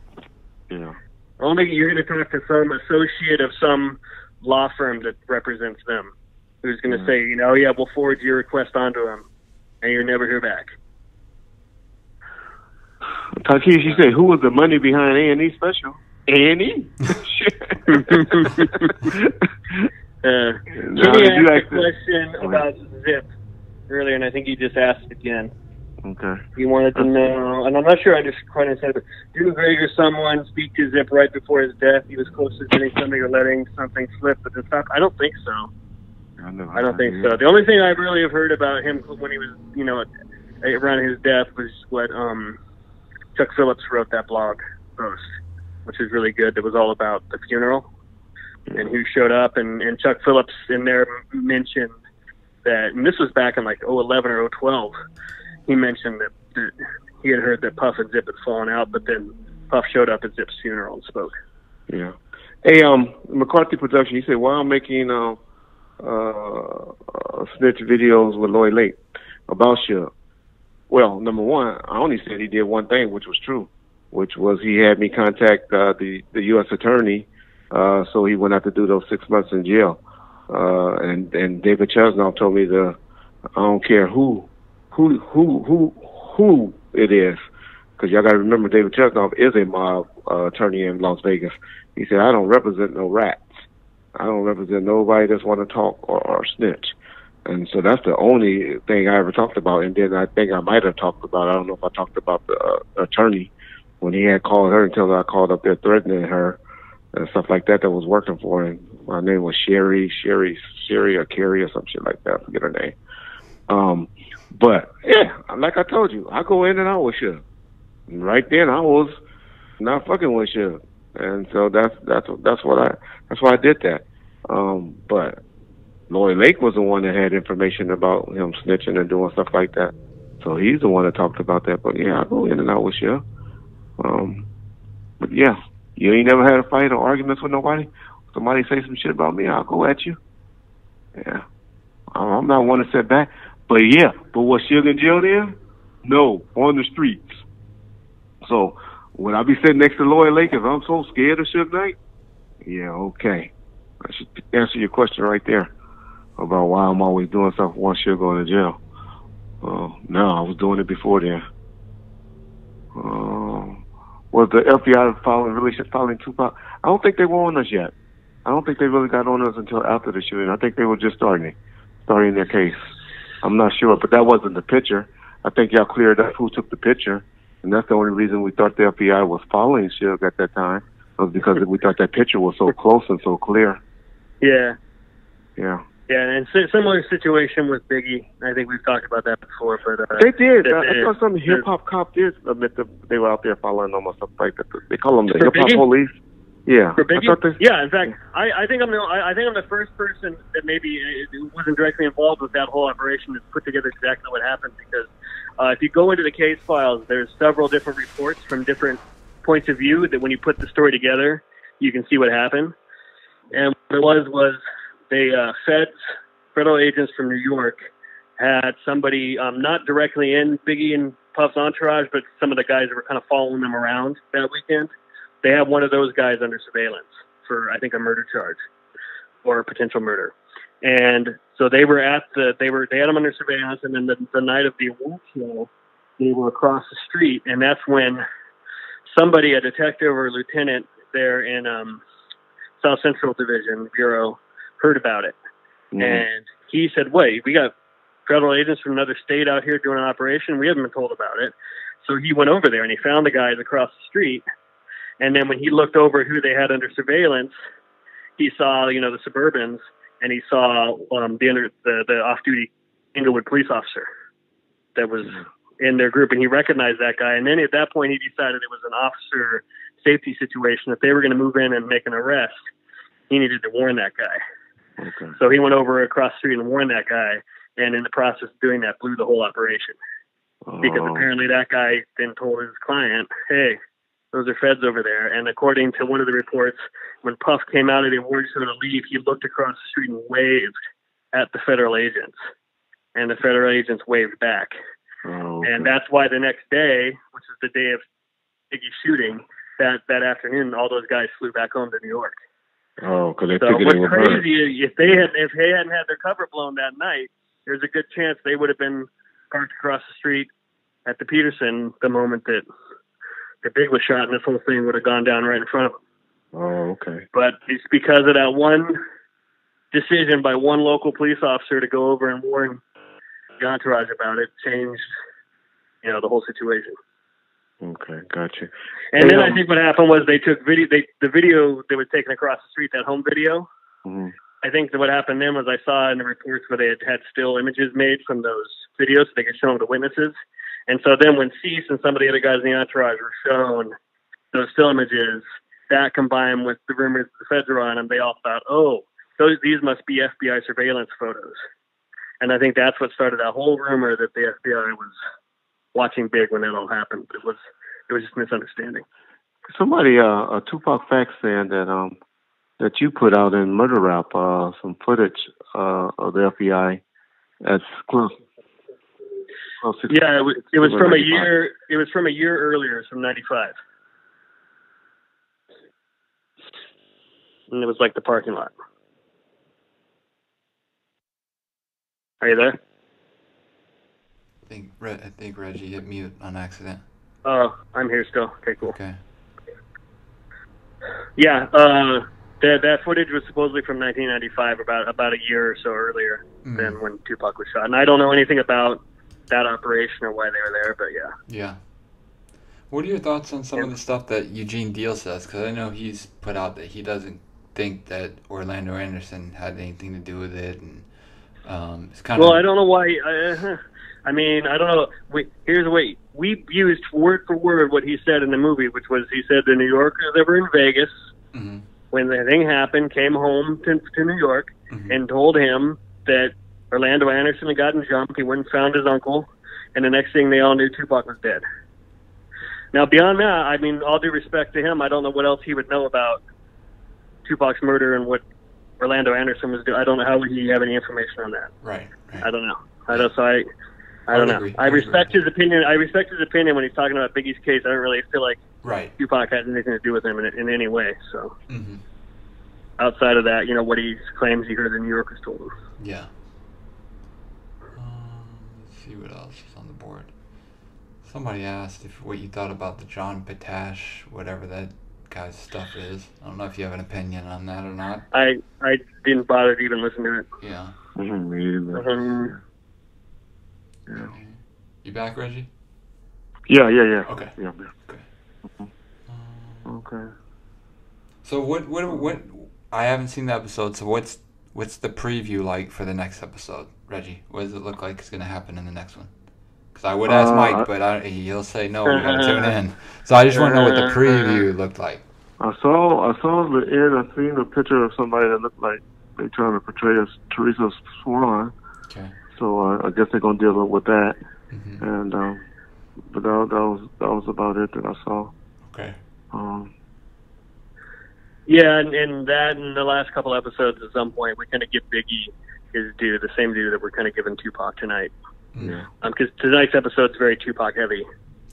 Yeah. Only you're going to talk to some associate of some law firm that represents them, who's going to say, yeah, we'll forward your request onto them, and you'll never hear back. Takeshi, you said, who was the money behind A&E special? A&E? Jimmy asked a question about Zip earlier, and I think you just asked it again. Okay. He wanted to know, and I'm not sure I just quite understand, but didn't Greg or someone speak to Zip right before his death? He was close to getting something or letting something slip, but then stopped. I don't think so. I don't think so. The only thing I really have heard about him when he was, around his death was what Chuck Phillips wrote that blog post, which is really good. It was all about the funeral and who showed up. And Chuck Phillips in there mentioned that, and this was back in like 2011 or 2012, he mentioned that he had heard that Puff and Zip had fallen out, but then Puff showed up at Zip's funeral and spoke. Yeah. Hey, McCarthy Production, he said, why I'm making snitch videos with Lloyd Lake about Suge? Well, number one, I only said he did one thing, which was true, which was he had me contact the U.S. attorney, so he wouldn't have to do those 6 months in jail. And David Chesnoff told me I don't care who it is, because y'all got to remember David Chesnoff is a mob attorney in Las Vegas. He said, I don't represent no rats. I don't represent nobody that's want to talk or snitch. And so that's the only thing I ever talked about. And then I think I might have talked about, I don't know if I talked about the attorney when he had called her until I called up there threatening her and stuff like that was working for him. My name was Sherry or Carrie or some shit like that. I forget her name. But yeah, like I told you, I go in and out with Suge. And right then I was not fucking with Suge. And so that's why I did that. But Lloyd Lake was the one that had information about him snitching and doing stuff like that. So he's the one that talked about that. But yeah, I go in and out with Suge. But yeah, you ain't never had a fight or arguments with nobody? Somebody say some shit about me, I'll go at you. Yeah. I'm not one to sit back. But yeah, but was Suge in jail then? No, on the streets. So when I be sitting next to Lloyd Lake, if I'm so scared of Suge Knight, yeah, okay. I should answer your question right there about why I'm always doing stuff once Suge going to jail. No, I was doing it before then. Was the FBI following Tupac? I don't think they were on us yet. I don't think they really got on us until after the shooting. I think they were just starting their case. I'm not sure, but that wasn't the picture. I think y'all cleared up who took the picture, and that's the only reason we thought the FBI was following Suge at that time, was because we thought that picture was so close and so clear. Yeah. Yeah. Yeah, and similar situation with Biggie. I think we've talked about that before. But they did. I saw some hip hop cop did admit that they were out there following them or something like that. They call them the hip hop police. Yeah. For Biggie? Yeah. In fact, I think I'm the first person that maybe wasn't directly involved with that whole operation to put together exactly what happened, because If you go into the case files, there's several different reports from different points of view that when you put the story together, you can see what happened. And what it was they federal agents from New York had somebody not directly in Biggie and Puff's entourage, but some of the guys that were kind of following them around that weekend. They had one of those guys under surveillance for, I think, a murder charge or a potential murder. And so they had them under surveillance, and then the night of the award show, they were across the street, and that's when somebody, a detective or a lieutenant there in South Central Division Bureau, heard about it. Mm-hmm. And he said, wait, we got federal agents from another state out here doing an operation. We haven't been told about it. So he went over there, and he found the guys across the street. And then when he looked over who they had under surveillance, he saw, the Suburbans, and he saw the off-duty Inglewood police officer that was in their group, and he recognized that guy. And then at that point, he decided it was an officer safety situation. If they were going to move in and make an arrest, he needed to warn that guy. Okay. So he went over across the street and warned that guy, and in the process of doing that, blew the whole operation. Oh. Because apparently that guy then told his client, hey, those are feds over there. And according to one of the reports, when Puff came out of the award show to leave, he looked across the street and waved at the federal agents. And the federal agents waved back. Oh, okay. And that's why the next day, which is the day of Biggie's shooting, that afternoon, all those guys flew back home to New York. Oh, because they figured it was crazy, if they hadn't had their cover blown that night, there's a good chance they would have been parked across the street at the Petersen the moment that the Big was shot, and this whole thing would have gone down right in front of them. Oh, okay. But it's because of that one decision by one local police officer to go over and warn the entourage about it changed, the whole situation. Okay, gotcha. And then I think what happened was they took the video that was taken across the street, that home video. Mm-hmm. I think that what happened then was I saw in the reports where they had still images made from those videos so they could show them to witnesses. And so then when Cease and some of the other guys in the entourage were shown those still images, that combined with the rumors the feds were on them, they all thought, these must be FBI surveillance photos. And I think that's what started that whole rumor that the FBI was watching Big when that all happened. But it was just a misunderstanding. Somebody, a Tupac fact saying that you put out in Murder Rap some footage of the FBI as close. Yeah, it was from a year. It was from a year earlier. It was from '95, and it was like the parking lot. Are you there? I think Reggie hit mute on accident. Oh, I'm here still. Okay, cool. Okay. Yeah, that footage was supposedly from 1995, about a year or so earlier than when Tupac was shot. And I don't know anything about that operation or why they were there, but yeah. Yeah. What are your thoughts on some of the stuff that Eugene Deal says? Because I know he's put out that he doesn't think that Orlando Anderson had anything to do with it, and it's kind of. Well, I don't know why. I don't know. Here's the way we used word for word what he said in the movie, which was he said the New Yorkers that were in Vegas when the thing happened came home to New York and told him that Orlando Anderson had gotten jumped. He went and found his uncle, and the next thing they all knew, Tupac was dead. Now, beyond that, all due respect to him, I don't know what else he would know about Tupac's murder and what Orlando Anderson was doing. I don't know how would he have any information on that. Right. I don't know. I don't know. I respect his opinion. I respect his opinion when he's talking about Biggie's case. I don't really feel like Tupac has anything to do with him in any way. So, outside of that, what he claims he heard the New Yorkers told him. Yeah. Let's see what else is on the board. Somebody asked what you thought about the John Patash, whatever that guy's stuff is. I don't know if you have an opinion on that or not. I didn't bother to even listen to it. Yeah. Yeah. You back, Reggie? Yeah. Okay. Yeah. Okay. Okay. So what? I haven't seen the episode. So what's the preview like for the next episode, Reggie? What does it look like is going to happen in the next one? Because I would ask Mike, but he'll say no. We got to tune in. So I just want to know what the preview looked like. I saw the end. I seen a picture of somebody that looked like they trying to portray as Teresa Swan. Okay. So I guess they're gonna deal with that. and but that was about it that I saw. Okay. Yeah, and that in the last couple episodes, at some point, we kind of give Biggie his due, the same due that we're kind of giving Tupac tonight. Yeah. Because tonight's episode's very Tupac heavy.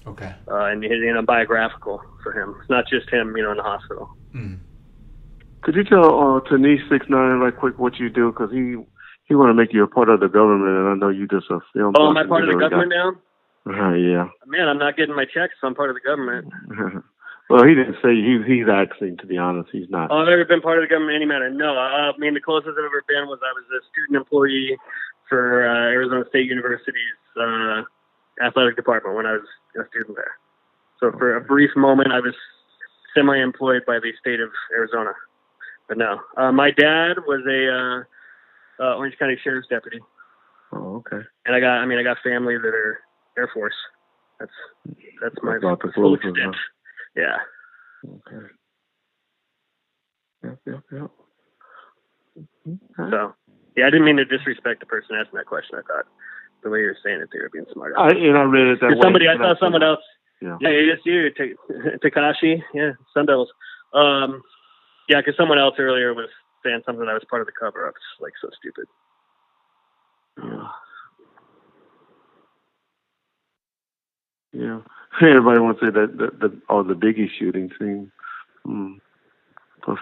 Okay. And biographical for him. It's not just him, in the hospital. Mm. Could you tell Tanish 6ix9ine right quick what you do? Because he want to make you a part of the government, and I know you just a film. Oh, am I part of the government now? Yeah. Man, I'm not getting my checks, so I'm part of the government. Well, he didn't say he's acting, to be honest. He's not. Oh, I've never been part of the government in any manner. No, the closest I've ever been was I was a student employee for Arizona State University's athletic department when I was a student there. So for a brief moment, I was semi-employed by the state of Arizona. But no, my dad was a Orange County Sheriff's deputy. Oh, okay. And I got family that are Air Force. That's my full extent. Huh? Yeah. Okay. Yep. Okay. So, yeah, I didn't mean to disrespect the person asking that question. I thought the way you were saying it, they were being smart. I read it that way. I saw someone else. Yeah. Yeah, it's you, Takashi. Yeah, Sun Devils. Yeah, because someone else earlier was saying something that was part of the cover-up. It's like so stupid. Yeah. Yeah. Everybody wants to say that the Biggie shooting scene. Plus,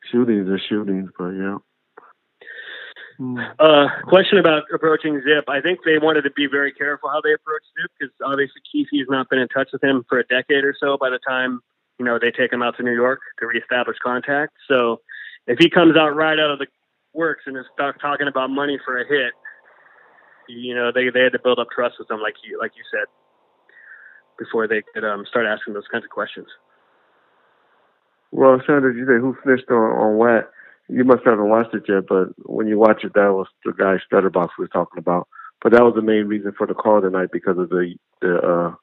shootings are shootings, but yeah. Question about approaching Zip. I think they wanted to be very careful how they approach Zip because obviously Keefe has not been in touch with him for a decade or so by the time, they take him out to New York to reestablish contact. So if he comes out right out of the works and is talking about money for a hit, they had to build up trust with him, like you said, before they could start asking those kinds of questions. Well, Sandra, you say who snitched on what? You must haven't watched it yet, but when you watch it, that was the guy Stutterbox we were talking about. But that was the main reason for the call tonight because of the two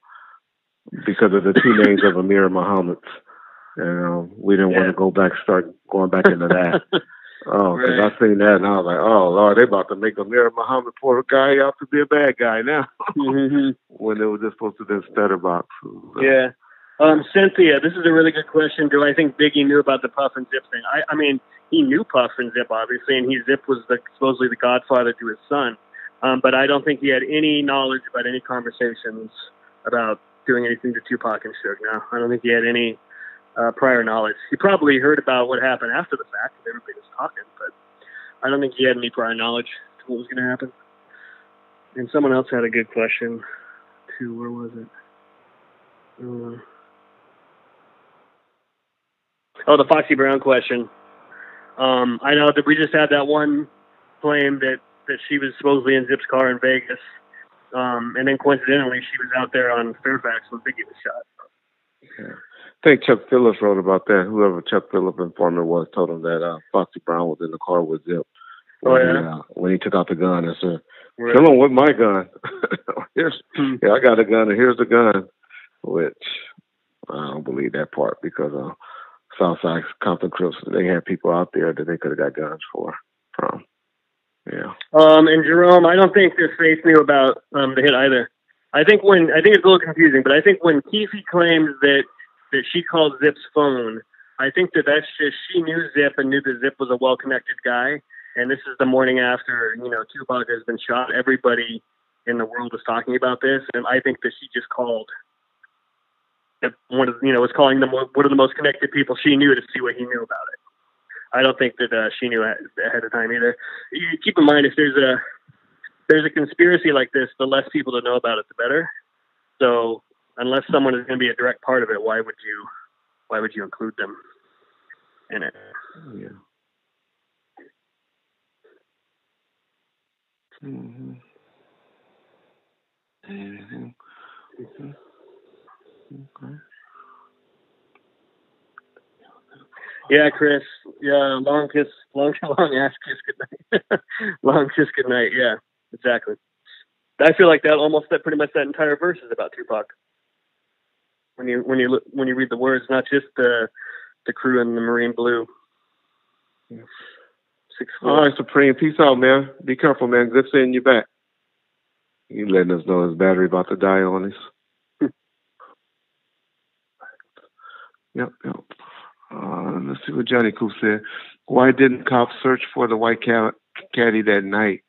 names of Amir Muhammad. And we didn't want to start going back into that. Oh, because I seen that and I was like, oh Lord, they about to make Amir Muhammad poor guy out to be a bad guy now. When they were just supposed to do Stutterbox. Yeah. Cynthia, this is a really good question. Do I think Biggie knew about the Puff and Zip thing? I mean, he knew Puff and Zip, obviously, and Zip was supposedly the godfather to his son. But I don't think he had any knowledge about any conversations about doing anything to Tupac and Suge. No, I don't think he had any prior knowledge. He probably heard about what happened after the fact, and everybody was talking, but I don't think he had any prior knowledge to what was going to happen. And someone else had a good question, too. Where was it? The Foxy Brown question. I know that we just had that one claim that she was supposedly in Zip's car in Vegas, and then coincidentally she was out there on Fairfax when Biggie was shot. Yeah. I think Chuck Phillips wrote about that. Whoever Chuck Phillips informant was told him that Foxy Brown was in the car with Zip. When he took out the gun and said, "Come on with my gun." I got a gun and here's the gun. Which I don't believe that part because Southside Compton Crips, they had people out there that they could have got guns from. Yeah. And Jerome, I don't think that Faith knew about the hit either. I think it's a little confusing, but I think when Keefe claims that she called Zip's phone, I think that's just she knew Zip and knew that Zip was a well-connected guy. And this is the morning after, Tupac has been shot. Everybody in the world was talking about this, and I think that she just called. Was calling them one of the most connected people she knew to see what he knew about it. I don't think that she knew ahead of time either. You keep in mind, if there's a conspiracy like this, the less people to know about it, the better. So unless someone is going to be a direct part of it, why would you include them in it? Yeah. Mm-hmm. Mm-hmm. Okay. Yeah, Chris. Yeah, long ass kiss goodnight. Long kiss goodnight. Yeah, exactly. I feel like that pretty much that entire verse is about Tupac. When you read the words, not just the crew in the marine blue. Yeah. All right, Supreme. Peace out, man. Be careful, man. Good seeing you back. He letting us know his battery about to die on us. Yep. Let's see what Johnny Coop said. Why didn't cops search for the white caddy that night?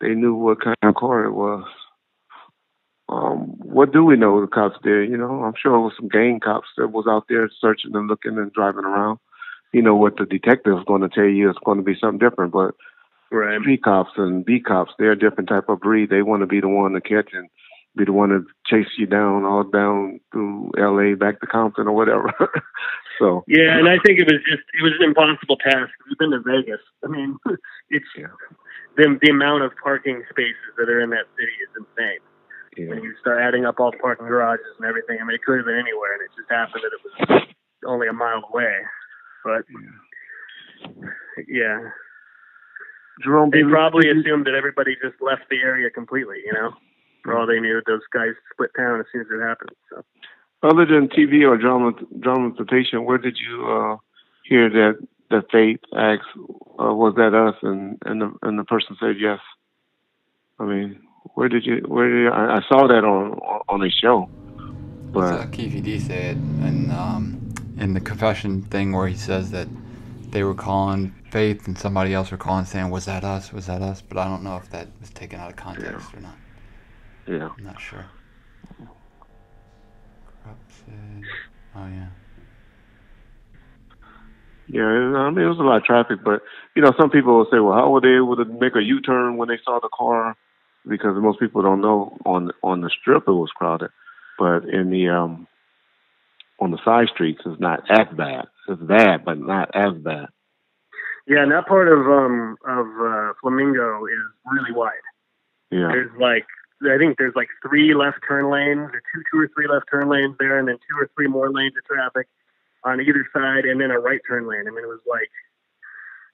They knew what kind of car it was. What do we know the cops did? You know, I'm sure it was some gang cops that was out there searching and looking and driving around. You know what the detective's going to tell you is going to be something different, but Right. street cops and B cops, they're a different type of breed. They want to be the one to catch and be the one to chase you down all down through L.A. back to Compton or whatever. So yeah, and I think it was an impossible task. We've been to Vegas. I mean, it's the amount of parking spaces that are in that city is insane. Yeah. When you start adding up all the parking garages and everything, I mean, it could have been anywhere, and it just happened that it was only a mile away. But yeah. Jerome, they probably assumed that everybody just left the area completely, you know. For all they knew, those guys split town as soon as it happened. So, other than TV or dramatization, where did you hear that Faith asked, "Was that us?" and the person said yes? I mean, where did I saw that on a show, but Keefy D said in the confession thing where he says that they were calling Faith and somebody else were calling saying, "Was that us? Was that us?" But I don't know if that was taken out of context or not. Yeah. I'm not sure. Oh, yeah. Yeah, I mean, there was a lot of traffic, but, you know, some people will say, well, how were they able to make a U-turn when they saw the car? Because most people don't know on the strip it was crowded. But in the, on the side streets, it's not as bad. It's bad, but not as bad. Yeah, and that part of Flamingo is really wide. Yeah. I think there's like 3 left turn lanes, or two or three left turn lanes there, and then 2 or 3 more lanes of traffic on either side, and then a right turn lane. I mean, it was like,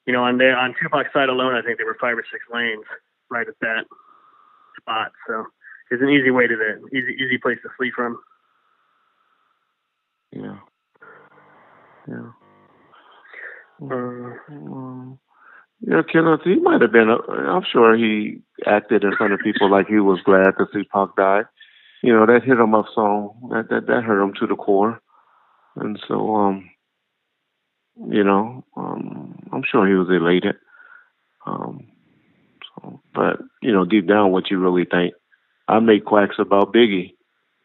you know, on Tupac's side alone, I think there were 5 or 6 lanes right at that spot. So it's an easy way to easy place to flee from. Yeah. Yeah, Kenneth, he might have been. I'm sure he acted in front of people like he was glad to see Pac die. You know, that hit him up song. That hurt him to the core. And so, you know, I'm sure he was elated. But you know, deep down, what you really think? I make quacks about Biggie,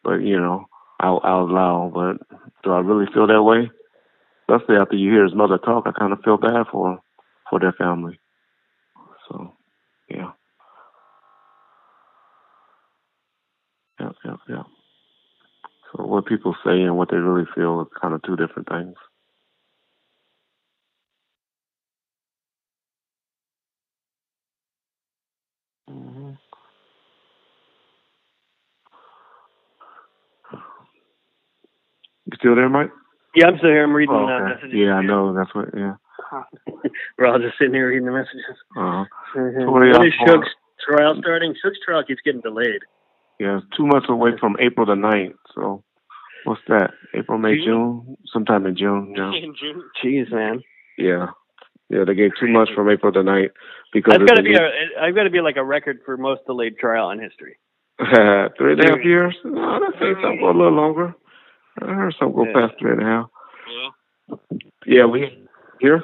but you know, out loud. But do I really feel that way? Especially after you hear his mother talk, I kind of feel bad for their family. So, yeah. So what people say and what they really feel is kind of 2 different things. Mm-hmm. You still there, Mike? Yeah, I'm still here. I'm reading messages. Yeah, I know. That's what, yeah. We're all just sitting here reading the messages. Uh-huh. When is Suge's trial starting? Suge's trial keeps getting delayed. Yeah, it's 2 months away from April the 9th. So, what's that? April, May, June? Sometime in June, yeah. In June? Jeez, man. Yeah. Yeah, they gave 2 months from April the 9th. Because I've got to be like a record for most delayed trial in history. 3.5 years? No, I'd say something go a little longer. I heard something go past 3.5. Yeah, we here?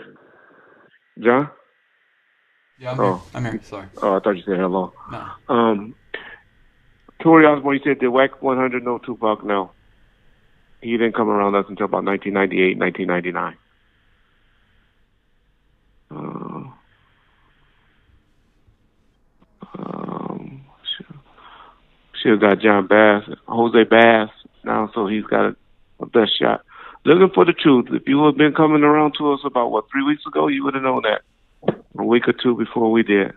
John? Yeah, I'm here. Sorry. Oh, I thought you said hello. No. Tori Osborne, he said, did WAC 100 know Tupac? No. He didn't come around us until about 1998, 1999. Should have got John Bass, Jose Bass now, so he's got a best shot. Looking for the truth. If you had been coming around to us about, 3 weeks ago, you would have known that. A week or 2 before we did.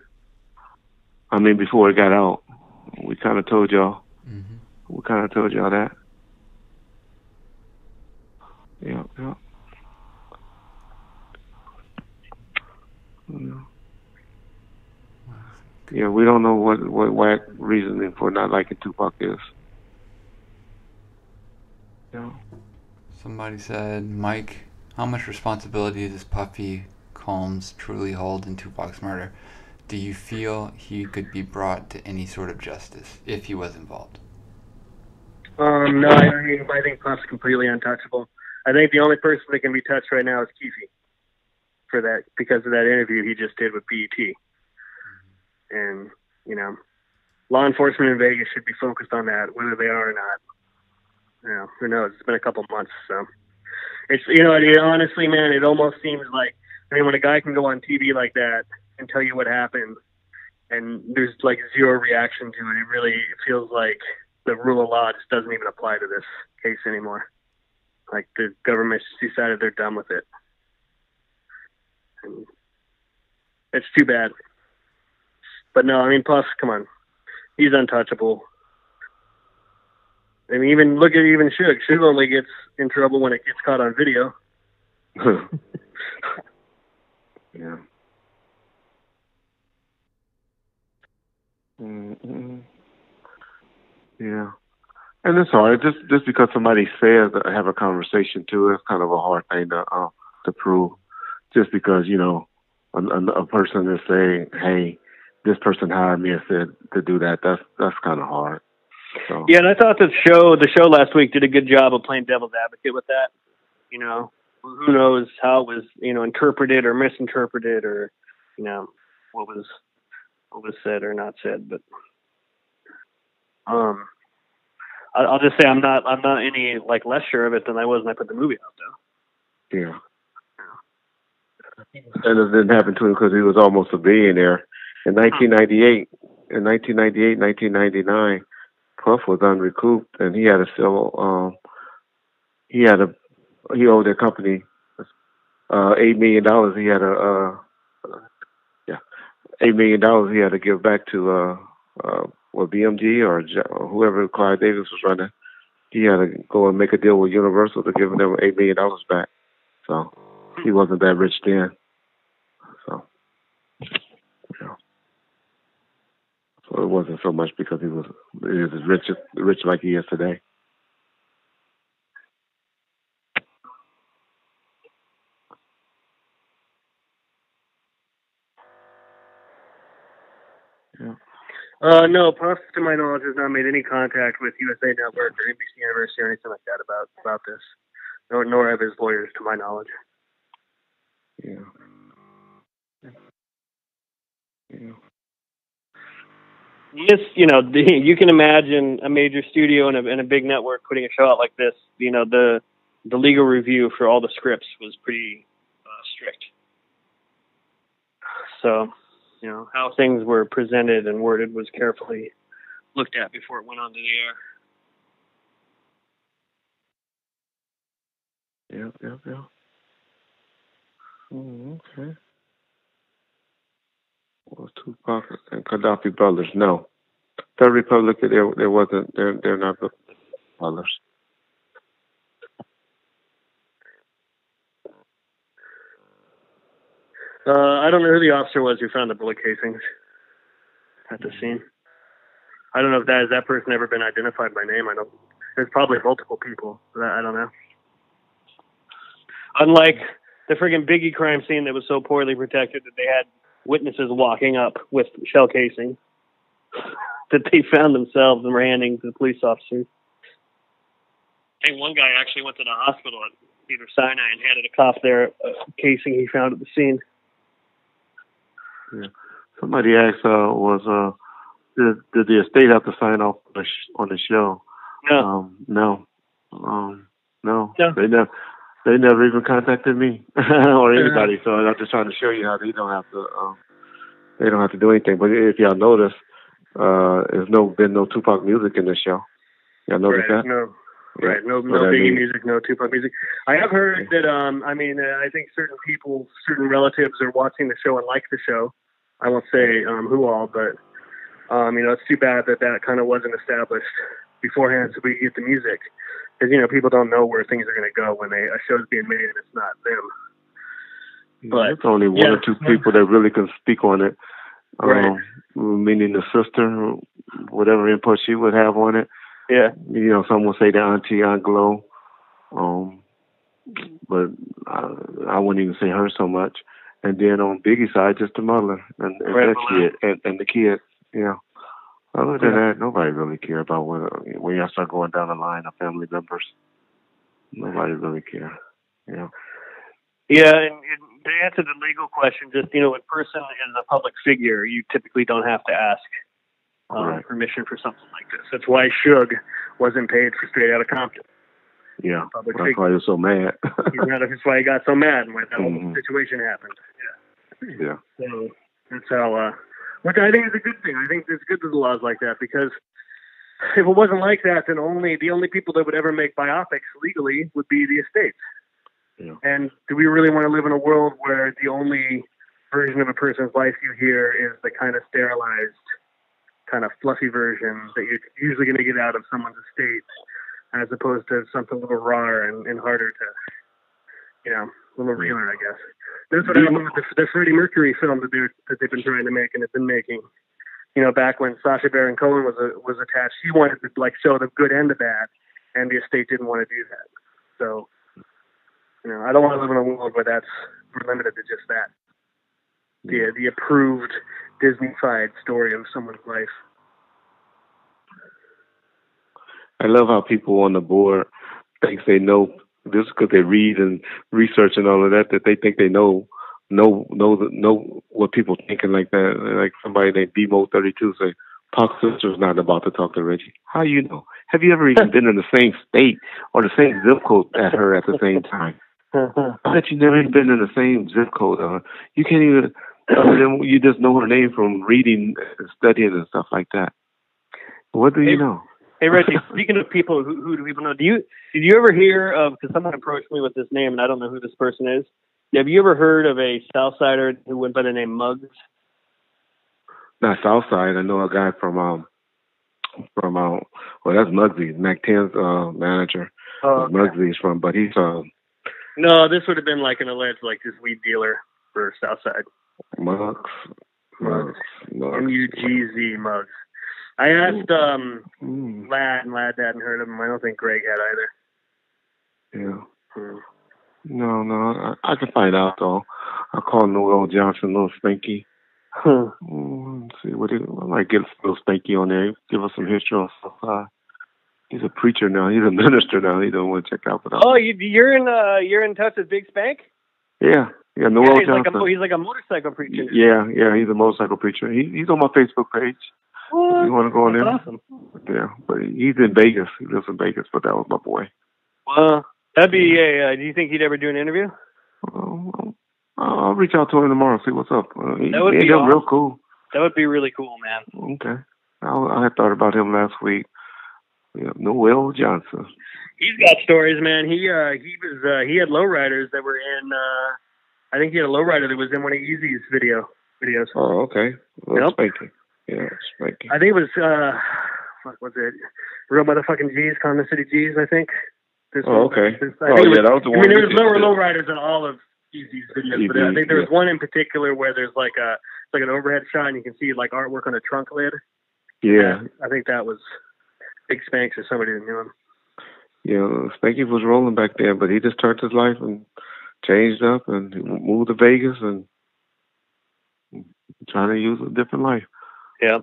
I mean, before it got out. We kind of told y'all. Mm-hmm. We kind of told y'all that. Yeah. Yeah, we don't know what whack reasoning for not liking Tupac is. Yeah. Somebody said, Mike, how much responsibility does Puffy Combs truly hold in Tupac's murder? do you feel he could be brought to any sort of justice if he was involved? No, I think Puff's completely untouchable. I think the only person that can be touched right now is Keefe for that, because of that interview he just did with BET. And, you know, law enforcement in Vegas should be focused on that, whether they are or not. You know, who knows? It's been a couple months, so it's, you know, honestly, man, it almost seems like, I mean, when a guy can go on TV like that and tell you what happened, and there's like zero reaction to it, it feels like the rule of law just doesn't even apply to this case anymore. Like the government just decided they're done with it. And it's too bad. But no, I mean, Puff, come on, he's untouchable. I mean, even look at Suge. Suge only gets in trouble when it gets caught on video. Yeah. Mm-hmm. Yeah. And it's hard. Just because somebody says that I have a conversation too, it's kind of a hard thing to prove. Just because, you know, a person is saying, hey, this person hired me and said to do that, that's kind of hard. So. Yeah, and I thought the show last week did a good job of playing devil's advocate with that. You know, who knows how it was, you know, interpreted or misinterpreted, or, you know, what was said or not said. But I'll just say I'm not any like less sure of it than I was when I put the movie out, though. Yeah. And it didn't happen to him because he was almost a billionaire. In 1998, 1999, Puff was unrecouped, and he had to sell. He owed their company $8 million. He had $8 million. He had to give back to BMG or whoever Clive Davis was running. He had to go and make a deal with Universal to give them $8 million back. So he wasn't that rich then. So yeah. So it wasn't so much because he was as rich like he is today. Yeah. No, Puff, to my knowledge, has not made any contact with USA Network or NBC University or anything like that about this. Nor have his lawyers, to my knowledge. Yeah. Yeah. Yes, you know, you can imagine a major studio and a big network putting a show out like this. You know, the legal review for all the scripts was pretty strict. So, you know, how things were presented and worded was carefully looked at before it went onto the Yeah. air. Okay. Well, Tupac and Gaddafi brothers, no. Third Republic, there wasn't. They're not brothers. I don't know who the officer was who found the bullet casings at the scene. I don't know if that person ever been identified by name. I know there's probably multiple people. I don't know. Unlike the friggin' Biggie crime scene that was so poorly protected that they had witnesses walking up with shell casing that they found themselves and were handing to the police officers. I think one guy actually went to the hospital at Petersen and handed a cop there a casing he found at the scene. Yeah. Somebody asked, did the estate have to sign off on the show? No. No. They never even contacted me or anybody. So I'm just trying to show you how they don't have to do anything. But if y'all notice, there's been no Tupac music in the show. Y'all notice that? No. Right, no Biggie music, no Tupac music. I have heard that, I think certain people, certain relatives are watching the show and like the show. I won't say who all, but, it's too bad that kind of wasn't established beforehand so we could get the music. Because, people don't know where things are going to go when a show's being made and it's not them. But it's only one or two people that really can speak on it. Right. Meaning the sister, whatever input she would have on it. Yeah. Some will say the auntie, Aunt Glow. But I wouldn't even say her so much. And then on Biggie's side, just the mother and that kid and the kids. Yeah. Other than that, nobody really care about when y'all start going down the line of family members. Nobody really care. Yeah. Yeah, and to answer the legal question, just, when a person is a public figure, you typically don't have to ask permission for something like this. That's why Suge wasn't paid for Straight Outta Compton. Yeah, that's why he was so mad. That's why he got so mad when that whole situation happened. Yeah. So that's how, which I think is a good thing. I think it's good that the laws like that, because if it wasn't like that, then the only people that would ever make biopics legally would be the estates. Yeah. And do we really want to live in a world where the only version of a person's life you hear is the kind of sterilized, kind of fluffy version that you're usually going to get out of someone's estate, as opposed to something a little rawer and harder to, a little realer, I guess. That's what happened with the Freddie Mercury film that they've been trying to make and have been making. Back when Sacha Baron Cohen was attached, he wanted to show the good and the bad, and the estate didn't want to do that. So, I don't want to live in a world where we're limited to just that. The approved Disney-fied story of someone's life. I love how people on the board think they know this because they read and research and all of that they think they know what people thinking like that. Like somebody named BMO32 say, Pac's sister's not about to talk to Reggie. How you know? Have you ever even been in the same state or the same zip code as her at the same time? I bet you never even been in the same zip code. You can't even, other than you just know her name from reading and studying and stuff like that. What do you know? Hey, Reggie, speaking of people, who do people know? Did you ever hear of, because someone approached me with this name and I don't know who this person is. Have you ever heard of a Southsider who went by the name Muggs? Not Southside. I know a guy from that's Muggsy, Mac 10's manager. Okay. Muggsy's from, but he's No, this would have been like an alleged this weed dealer for Southside. Muggs. M-U-G-Z, Muggs. I asked Lad, and Lad hadn't heard of him. I don't think Greg had either. Yeah. No, I can find out though. I'll call Noel Johnson, Little Spanky. Let's see I might get Little Spanky on there. Give us some history on Southside. He's a preacher now. He's a minister now. He don't want to check out for that. Oh, you're in touch with Big Spank? Yeah, Noel Johnson. He's like a motorcycle preacher. Yeah, he's a motorcycle preacher. He's on my Facebook page. What? You want to go on there? That's awesome. Yeah, but he's in Vegas. He lives in Vegas, but that was my boy. Well, that'd be do you think he'd ever do an interview? I'll reach out to him tomorrow, see what's up. That would be awesome. Real cool. That would be really cool, man. Okay. I had thought about him last week. Yeah, Noel Johnson. He's got stories, man. He had lowriders that were in. I think he had a lowrider that was in one of Eazy's videos. Oh, okay. Yep. Spanky. Yeah, Spanky. I think it was what was it? Real motherfucking G's, Common City G's, I think. Okay. That was the one. There was lowriders in all of Eazy's videos, but I think there was one in particular where there's an overhead shot and you can see artwork on a trunk lid. Yeah. I think that was Big Spanks or somebody that knew him. Yeah, Spanky was rolling back then, but he just turned his life and changed up and moved to Vegas and trying to use a different life. Yeah.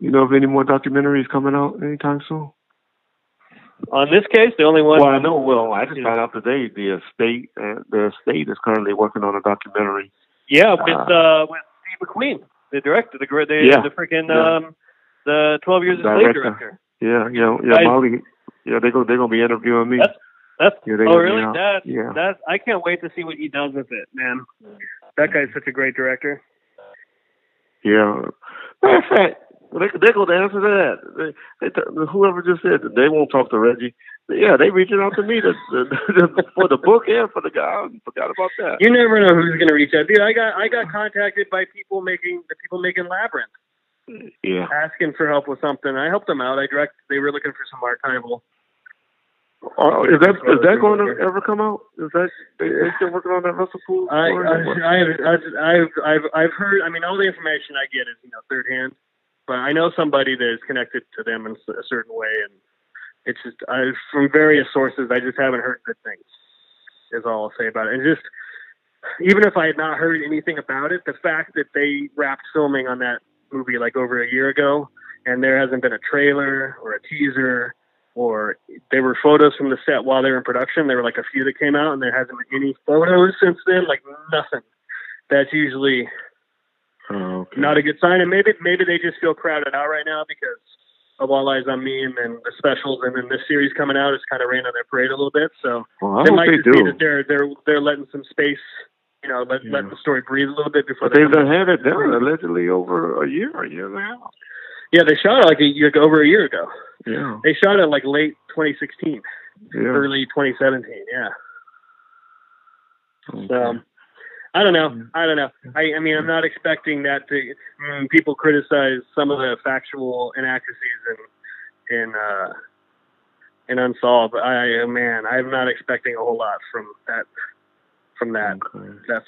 You know of any more documentaries coming out anytime soon? On this case, the only one. Well, I know. Well, I just found out today the estate is currently working on a documentary. Yeah, with Steve McQueen, the director, the freaking the 12 Years a Slave director. Yeah, Molly. Yeah, they're gonna be interviewing me. Really? That's I can't wait to see what he does with it, man. That guy's such a great director. Yeah. Matter of fact, they're going to answer that. Whoever just said that they won't talk to Reggie. Yeah, they reaching out to me for the book and for the guy. I forgot about that. You never know who's going to reach out, dude. I got contacted by people making Labyrinth. Yeah. Asking for help with something. I helped them out. They were looking for some archival. Is that going to ever come out? Is that they still working on that Russell Poole story? I've heard. I mean, all the information I get is third hand, but I know somebody that is connected to them in a certain way, and it's just from various sources. I just haven't heard good things. is all I'll say about it. And just, even if I had not heard anything about it, the fact that they wrapped filming on that movie like over a year ago, and there hasn't been a trailer or a teaser, or there were photos from the set while they were in production. There were like a few that came out, and there hasn't been any photos since then, like nothing. That's usually not a good sign. And maybe they just feel crowded out right now because of All Eyes on Me and then the specials, and then this series coming out is kind of rain on their parade a little bit. So it might just be that they're letting some space, letting the story breathe a little bit before. But they've had it done allegedly over a year and a half. Yeah, they shot it like over a year ago. Yeah, they shot it like late 2016, early 2017. Yeah. Okay. So I don't know. I mean, I'm not expecting that to. People criticize some of the factual inaccuracies in Unsolved. I'm not expecting a whole lot from that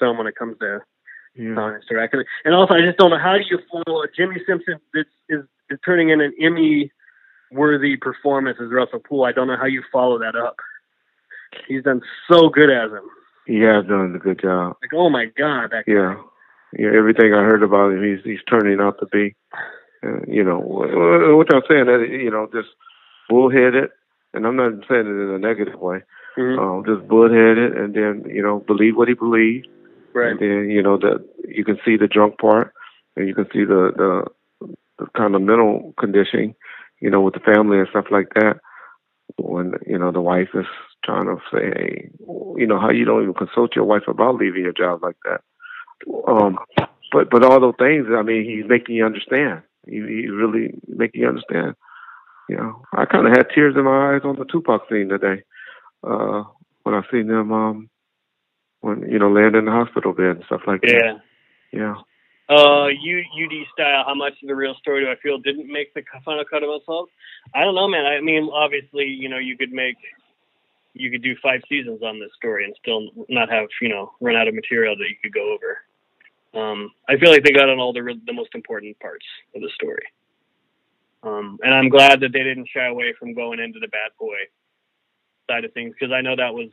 film when it comes to honest directly. And also, I just don't know, how do you follow Jimmy Simpson is turning in an Emmy-worthy performance as Russell Poole? I don't know how you follow that up. He's done so good as him. He has done a good job. Like, oh my God, that guy. Yeah. Everything I heard about him, he's turning out to be. What I'm saying is, just bullheaded, and I'm not saying it in a negative way. Just bullheaded, and then believe what he believes. Right. And then that you can see the drunk part, and you can see the kind of mental conditioning, with the family and stuff like that. When the wife is trying to say, hey, how you don't even consult your wife about leaving your job like that. But all those things, I mean, he's making you understand. He's really making you understand. I kind of had tears in my eyes on the Tupac scene today when I seen them when laying in the hospital bed and stuff like that. Yeah. UD style, how much of the real story do I feel didn't make the final cut of Unsolved? I don't know, man. I mean, obviously, you could do 5 seasons on this story and still not have, run out of material that you could go over. I feel like they got on all the most important parts of the story. And I'm glad that they didn't shy away from going into the bad boy side of things, because I know that was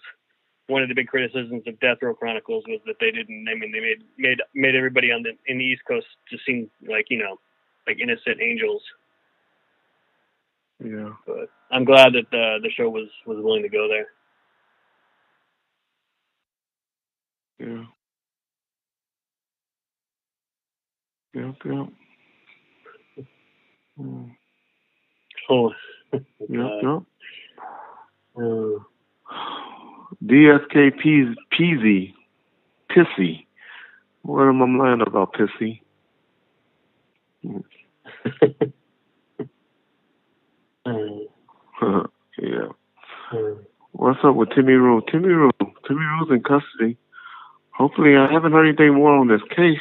one of the big criticisms of Death Row Chronicles, was that they didn't. I mean, they made everybody in the East Coast just seem like like innocent angels. Yeah. But I'm glad that the show was willing to go there. Yeah. Yep. Oh. Yep. DSK Peasy. Pissy. What am I lying about, Pissy? Yeah. What's up with Timmy Rue? Timmy Rue's in custody. Hopefully, I haven't heard anything more on this case.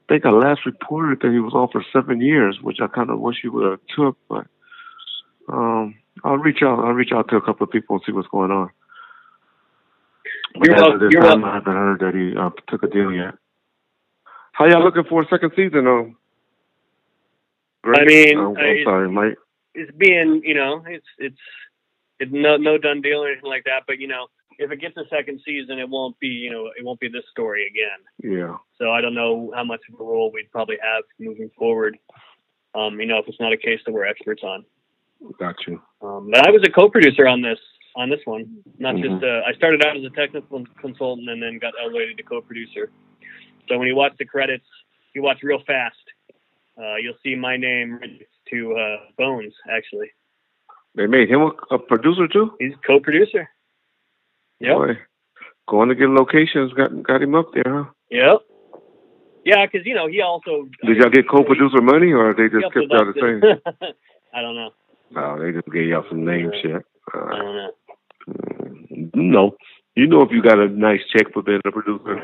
I think I last reported that he was off for 7 years, which I kind of wish he would have took. But I'll reach out to a couple of people and see what's going on. But I haven't heard that he took a deal yet. How y'all looking for a second season? I mean, I'm sorry, Mike. It's being, it's no done deal or anything like that. But if it gets a second season, it won't be this story again. Yeah. So I don't know how much of a role we'd probably have moving forward. If it's not a case that we're experts on. Got you. But I was a co-producer on this one, not just. I started out as a technical consultant and then got elevated to co-producer. So when you watch the credits, you watch real fast. You'll see my name to Bones, actually. They made him a producer too? He's a co-producer. Yep. Boy, going to get locations got him up there, huh? Yep. Yeah, because he also. Did y'all get co-producer money, or they just kept y'all the same? I don't know. No, they just gave y'all some name shit. I don't know. No. If you got a nice check for being a producer.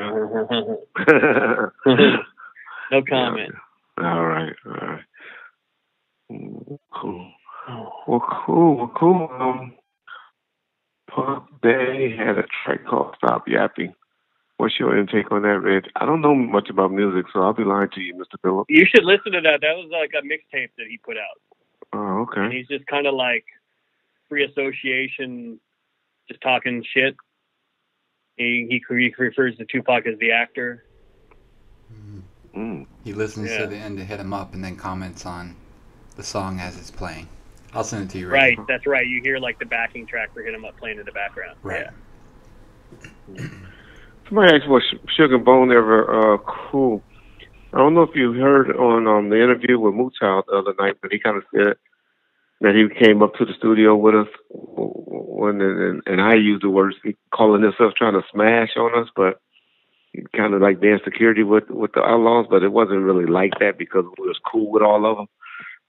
No comment. Yeah. All right. Cool. Well, cool. Puff Daddy had a track called Stop Yapping. What's your intake on that, Reg? I don't know much about music, so I'll be lying to you, Mr. Phillip. You should listen to that. That was like a mixtape that he put out. Oh, okay. And he's just kind of like free association, just talking shit. He refers to Tupac as the actor. He listens to the end to Hit 'Em Up and then comments on the song as it's playing. I'll send it to you. Right, that's right. You hear like the backing track for Hit 'Em Up playing in the background. Right. Yeah. Somebody asked was Sugar Bone ever cool. I don't know if you heard on the interview with Mootown the other night, but he kind of said that he came up to the studio with us when, and I used the words, calling himself trying to smash on us, but kind of like being security with the Outlaws, but it wasn't really like that because we was cool with all of them.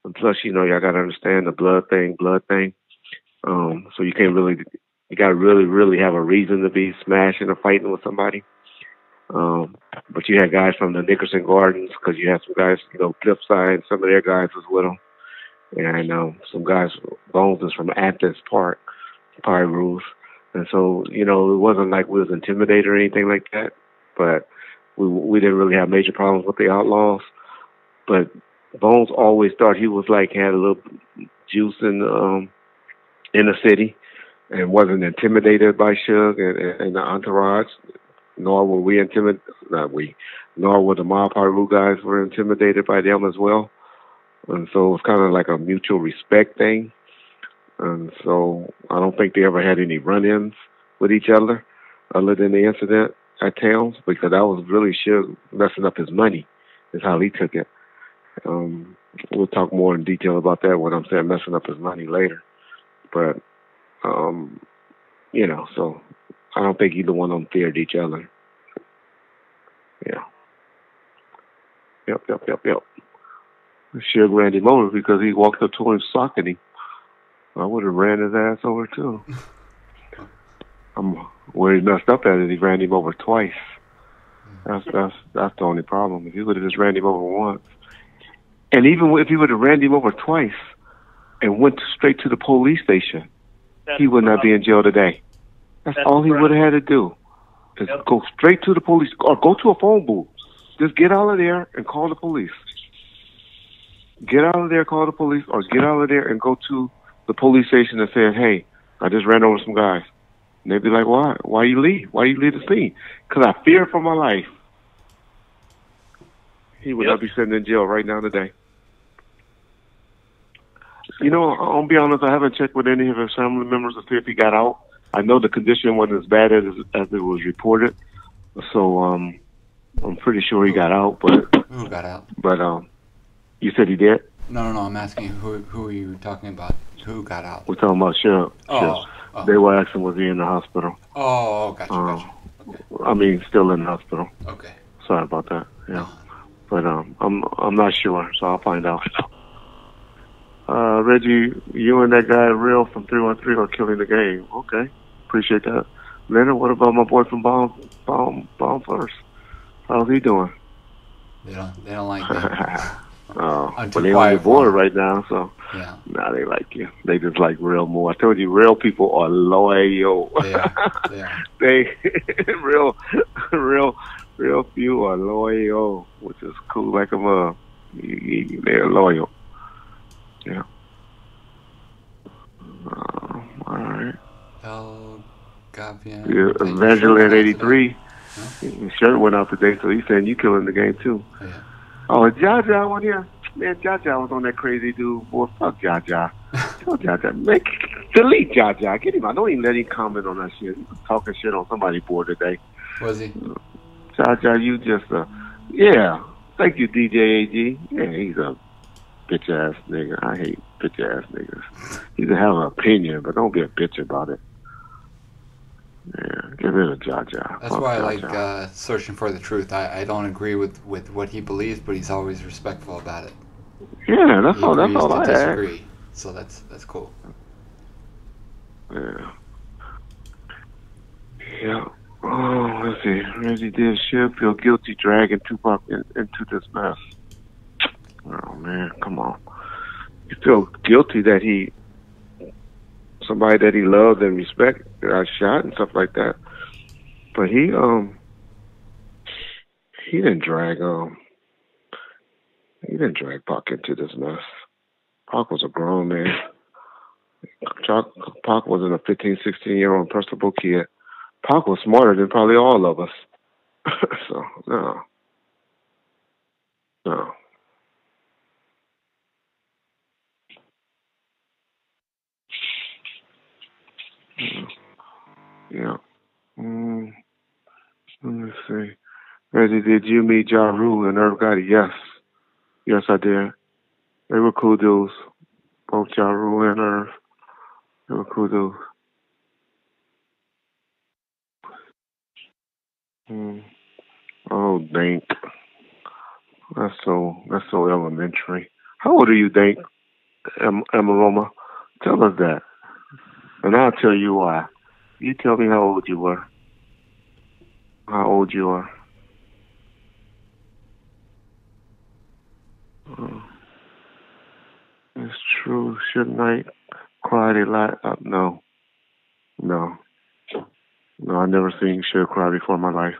And plus, you know, y'all got to understand the blood thing. So you can't really, you got to really have a reason to be smashing or fighting with somebody. But you had guys from the Nickerson Gardens, because you had some guys, you know, Flipside, some of their guys was with them. And some guys, Bones is from Athens Park, Rules. And so, you know, it wasn't like we was intimidated or anything like that. But we didn't really have major problems with the Outlaws. But Bones always thought he was like, had a little juice in the city and wasn't intimidated by Suge and the entourage, nor were we nor were the Mob Piru guys were intimidated by them as well. And so it was kind of like a mutual respect thing. And so I don't think they ever had any run-ins with each other than the incident at Towns, because that was really Suge messing up his money, is how he took it. We'll talk more in detail about that when I'm saying messing up his money later. But, you know, so I don't think either one of them feared each other. Yeah. Yep. Suge ran him over because he walked up to him socking him. I would have ran his ass over too. Where he messed up at it, he ran him over twice. That's the only problem. If he would have just ran him over once, and even if he would have ran him over twice and went straight to the police station, he would not be in jail today. That's all he would have had to do, is go straight to the police or go to a phone booth. Just get out of there and call the police. Get out of there, call the police, or get out of there and go to the police station and say, "Hey, I just ran over some guys." And they'd be like, "Why? Why you leave? Why you leave the scene?" Because I fear for my life. He would not be sitting in jail right now today. You know, I'll be honest, I haven't checked with any of his family members to see if he got out. I know the condition wasn't as bad as it was reported. So I'm pretty sure he got out. But who got out? But you said he did? No. I'm asking who are you talking about? Who got out? We're talking about Shug. Oh. They were asking, was he in the hospital? Oh, gotcha. Okay. I mean, still in the hospital. Okay. Sorry about that. Yeah. But I'm not sure, so I'll find out. Reggie, you and that guy Real from 313 are killing the game. Okay, appreciate that. Leonard, what about my boy from Bomb1st? How's he doing? They don't like me. But they on your board right now, so yeah. Now they like you. They just like Real more. I told you, Real people are loyal. Yeah. They real few are loyal, which is cool like a mug. They're loyal. Yeah. All right. El Gavian. Yeah, Evangeline 83. His shirt went out today, so he's saying you killing the game too. Yeah. Oh, Jaja on here. Man, Jaja was on that crazy dude. Boy, fuck Jaja. Tell Jaja. Make delete Jaja. Get him. I don't even let him comment on that shit. He was talking shit on somebody's board today. Was he? Jaja, you just yeah. Thank you, DJ AG. Yeah, he's a bitch ass nigga. I hate bitch ass niggas. You can have an opinion, but don't be a bitch about it. Yeah, get rid of Jaja. That's why I like searching for the truth. I don't agree with what he believes, but he's always respectful about it. Yeah, that's all I disagree. Ask. So that's cool. Yeah. Yeah. Oh, let's see. Reggie did should feel guilty dragging Tupac into this mess. Oh man, come on. You feel guilty that somebody that he loved and respected got shot and stuff like that. But he didn't drag Pac into this mess. Pac was a grown man. Pac wasn't a 15, 16-year-old impressionable kid Pac was smarter than probably all of us. So no. Yeah. Let me see. Reggie, did you meet Ja Rule and Irv Gotti? Yes. Yes, I did. They were cool dudes. Both Ja Rule and Irv. They were cool dudes. Oh, Dank. That's so elementary. How old are you, Dank? Amaroma? Tell us that. And I'll tell you why. You tell me how old you were. How old you are. It's true. Shouldn't I cry a lot? No. No, I never seen Suge cry before in my life.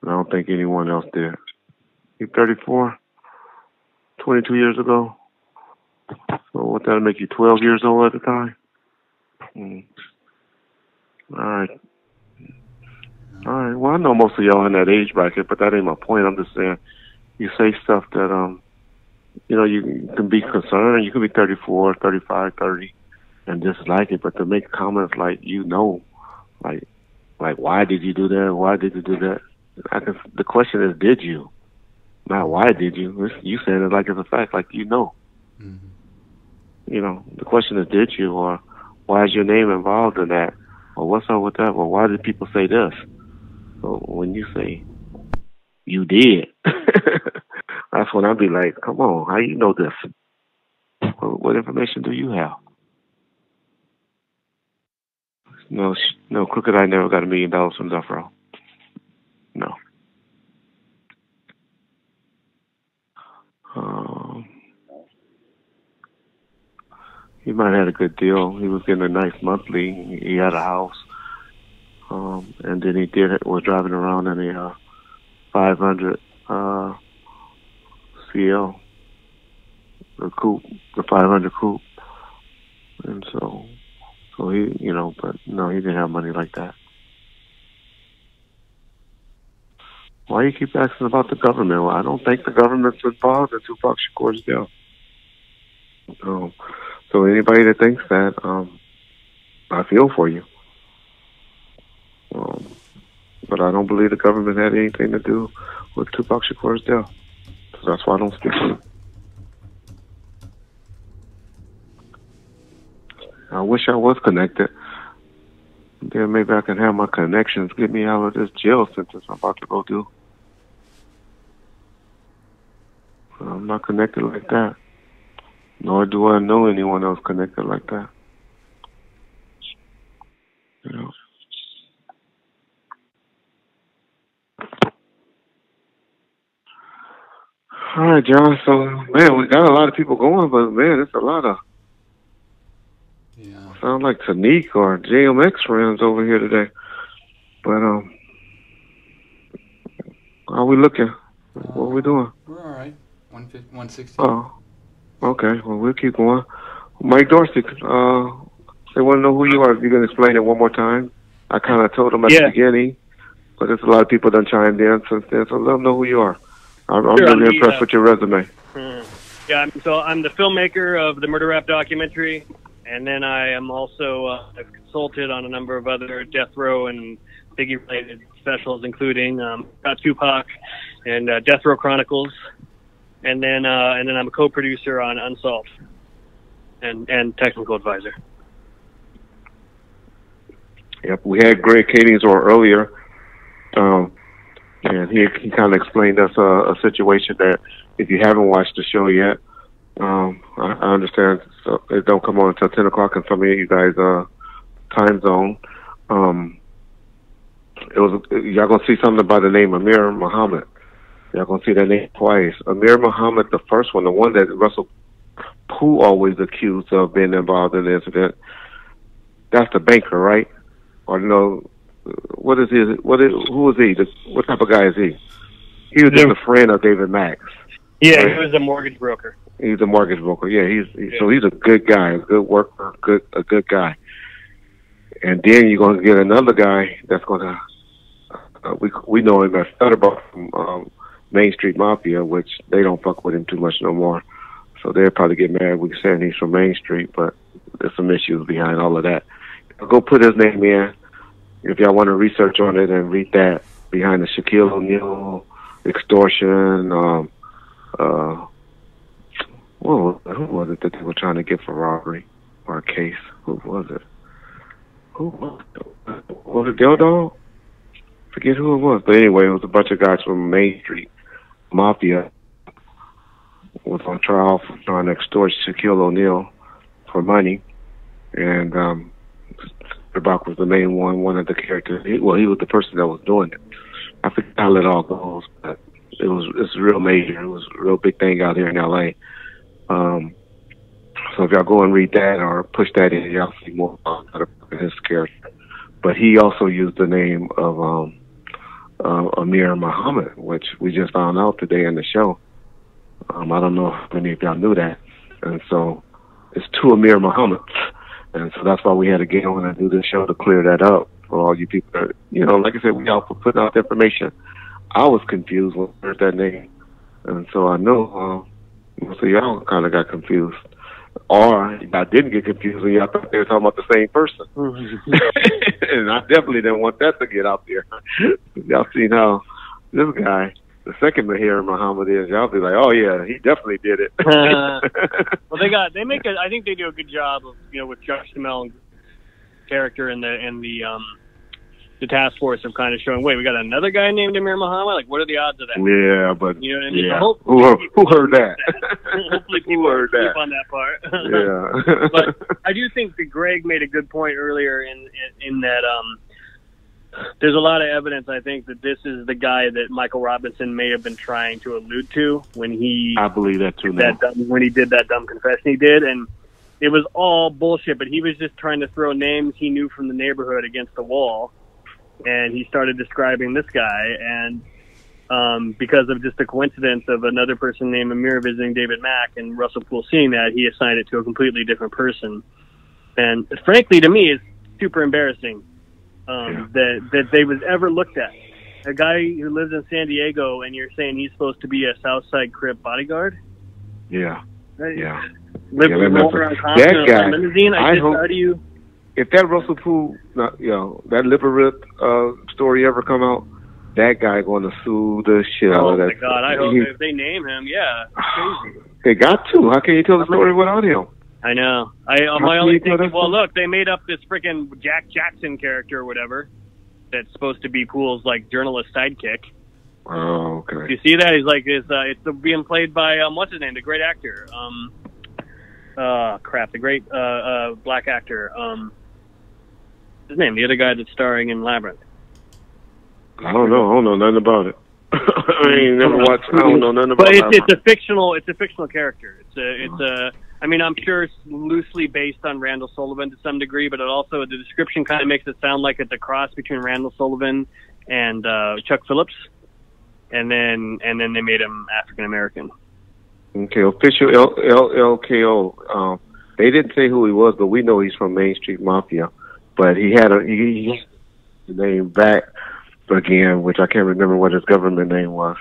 And I don't think anyone else did. You're 34, 22 years ago. So what, that'll make you 12 years old at the time? All right. Well, I know most of y'all in that age bracket, but that ain't my point. I'm just saying, you say stuff that, you can be concerned. You can be 34, 35, 30, and dislike it, but to make comments like, like, why did you do that? Why did you do that? The question is, did you? Not why did you? You saying it like it's a fact, like you know. Mm-hmm. The question is, did you? Or why is your name involved in that? Or what's up with that? Or why did people say this? So when you say, you did, that's when I'd be like, come on, how you know this? What information do you have? No, Crooked I never got $1 million from Duff Row. No. He might have had a good deal. He was getting a nice monthly. He had a house. And then he was driving around in a 500 CL, the coupe, the 500 coupe. And so he, but no, he didn't have money like that. Why you keep asking about the government? Well, I don't think the government's involved in Tupac Shakur's death. So anybody that thinks that, I feel for you. But I don't believe the government had anything to do with Tupac Shakur's death. So that's why I don't speak to it. I wish I was connected. Then maybe I can have my connections get me out of this jail sentence I'm about to go do. I'm not connected like that. Nor do I know anyone else connected like that. All right, John. So, man, we got a lot of people going, but, man, it's a lot of... Yeah. Sound like Tanique or JMX friends over here today. But, how are we looking? What are we doing? We're all right. 160. Oh, okay. Well, we'll keep going. Mike Dorsey, they want to know who you are. If you can explain it one more time. I kind of told them at the beginning, but there's a lot of people done chimed in since then, so let them know who you are. I'm really impressed with your resume. Yeah, so I'm the filmmaker of the Murder Rap documentary, and then I am also I've consulted on a number of other death row and Biggie-related specials, including Got Tupac and Death Row Chronicles, and then I'm a co-producer on Unsolved and technical advisor. Yep, we had Greg Cadillac on earlier, and he kind of explained us a situation that if you haven't watched the show yet, I understand so it don't come on until 10 o'clock in some of you guys' time zone. Y'all gonna see something about the name Amir Muhammad. Y'all gonna see that name twice. Amir Muhammad, the first one, the one that Russell Poole always accused of being involved in the incident. That's the banker, right? Or no? What is he? Who is he? What type of guy is he? He was just a friend of David Max. Yeah, right? He was a mortgage broker. He's a mortgage broker. Yeah, so he's a good guy, a good worker, a good guy. And then you're going to get another guy that's going to, we know him as Stutterbox from Main Street Mafia, which they don't fuck with him too much no more. So they'll probably get mad we saying he's from Main Street, but there's some issues behind all of that. Go put his name in if y'all want to research on it and read that behind the Shaquille O'Neal extortion. Who was it that they were trying to get for robbery or a case? Who was it? Was it Del Dog? Forget who it was. But anyway, it was a bunch of guys from Main Street Mafia was on trial for trying to extort Shaquille O'Neal for money. And Stutterbox was the main one of the characters. He was the person that was doing it. I forget how it all goes, but it's real major. It was a real big thing out here in L.A. So if y'all go and read that or push that in, y'all see more about his character. But he also used the name of Amir Muhammad, which we just found out today in the show. I don't know how many of y'all knew that. And so it's two Amir Muhammads. And so that's why we had to get on and do this show to clear that up for all you people that, like I said, we all putting out the information. I was confused when I heard that name. And so I know, so y'all kind of got confused. Or I didn't get confused and y'all thought they were talking about the same person. And I definitely didn't want that to get out there. Y'all seen how this guy, the second Amir Muhammad is, y'all be like, oh yeah, he definitely did it. Well, I think they do a good job of, with Josh Duhamel character and the task force of kind of showing, wait, we got another guy named Amir Muhammad? Like, what are the odds of that? Yeah, but you know what I mean? Yeah. Who heard that? Hopefully people heard that on that part. Yeah. But I do think that Greg made a good point earlier in that there's a lot of evidence, I think, that this is the guy that Michael Robinson may have been trying to allude to when I believe that too. When he did that dumb confession he did, and it was all bullshit, but he was just trying to throw names he knew from the neighborhood against the wall. And he started describing this guy, and because of just a coincidence of another person named Amir visiting David Mack and Russell Poole seeing that, he assigned it to a completely different person. And frankly, to me, it's super embarrassing that they was ever looked at. A guy who lives in San Diego, and you're saying he's supposed to be a Southside Crip bodyguard? Yeah. Yeah. That guy, limousine. How do you... If that Russell Poole, that liver rip story ever come out, that guy going to sue the shit out of that. Oh my God! I hope if they name him, yeah, crazy. They got to. How can you tell the story without him? I know. My only thing. Well, look, they made up this freaking Jack Jackson character or whatever that's supposed to be Poole's journalist sidekick. Oh, okay. You see that? He's like this. It's being played by what's his name? The great actor. The great black actor. His name, the other guy that's starring in Labyrinth. I don't know nothing about it. I ain't never watched. I don't know nothing about it. But it's a fictional character. I'm sure it's loosely based on Randall Sullivan to some degree, but the description kind of makes it sound like it's a cross between Randall Sullivan and Chuck Phillips, and then they made him African American. Okay, official LKO. They didn't say who he was, but we know he's from Main Street Mafia. But he had his name back again, which I can't remember what his government name was.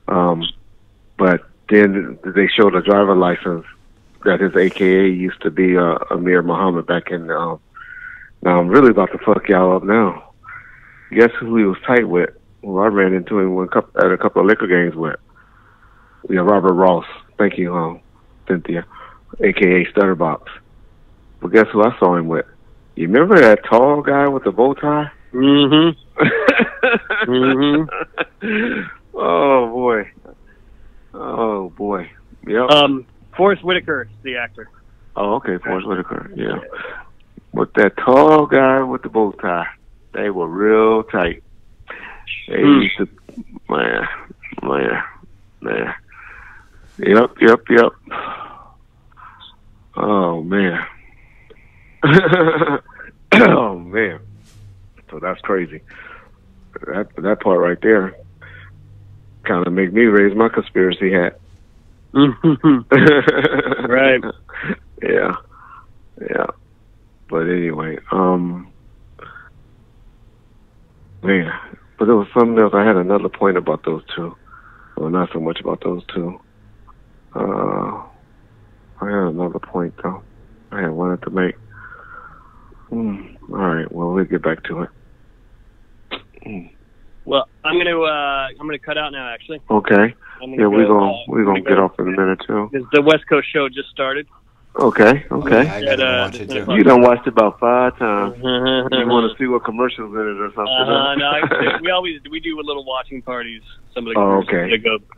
But then they showed a driver license that his AKA used to be Amir Muhammad back in. Now I'm really about to fuck y'all up now. Guess who he was tight with? Well, I ran into him at a couple of liquor games with. Yeah, Robert Ross. Thank you, Cynthia, AKA Stutterbox. But guess who I saw him with? You remember that tall guy with the bow tie? Mm-hmm. Mm-hmm. Oh boy. Yep. Forrest Whitaker, the actor. Oh, okay, Forrest Whitaker. Yeah. With that tall guy with the bow tie, they were real tight. They used to, man. Yep. Oh man. Oh man. So that's crazy. That part right there kind of make me raise my conspiracy hat. Right. Yeah. But anyway, Man, but there was something else. I had another point about those two. Well, not so much about those two. I had another point though. I had wanted to make. All right. Well, we'll get back to it. Well, I'm gonna cut out now. Actually. Okay. Yeah, we're gonna get off in a minute too. The West Coast show just started. Okay. Okay. I gotta watch it too. You done watched it about 5 times. You want to see what commercials in it or something? No, we do little watching parties. Some of the girls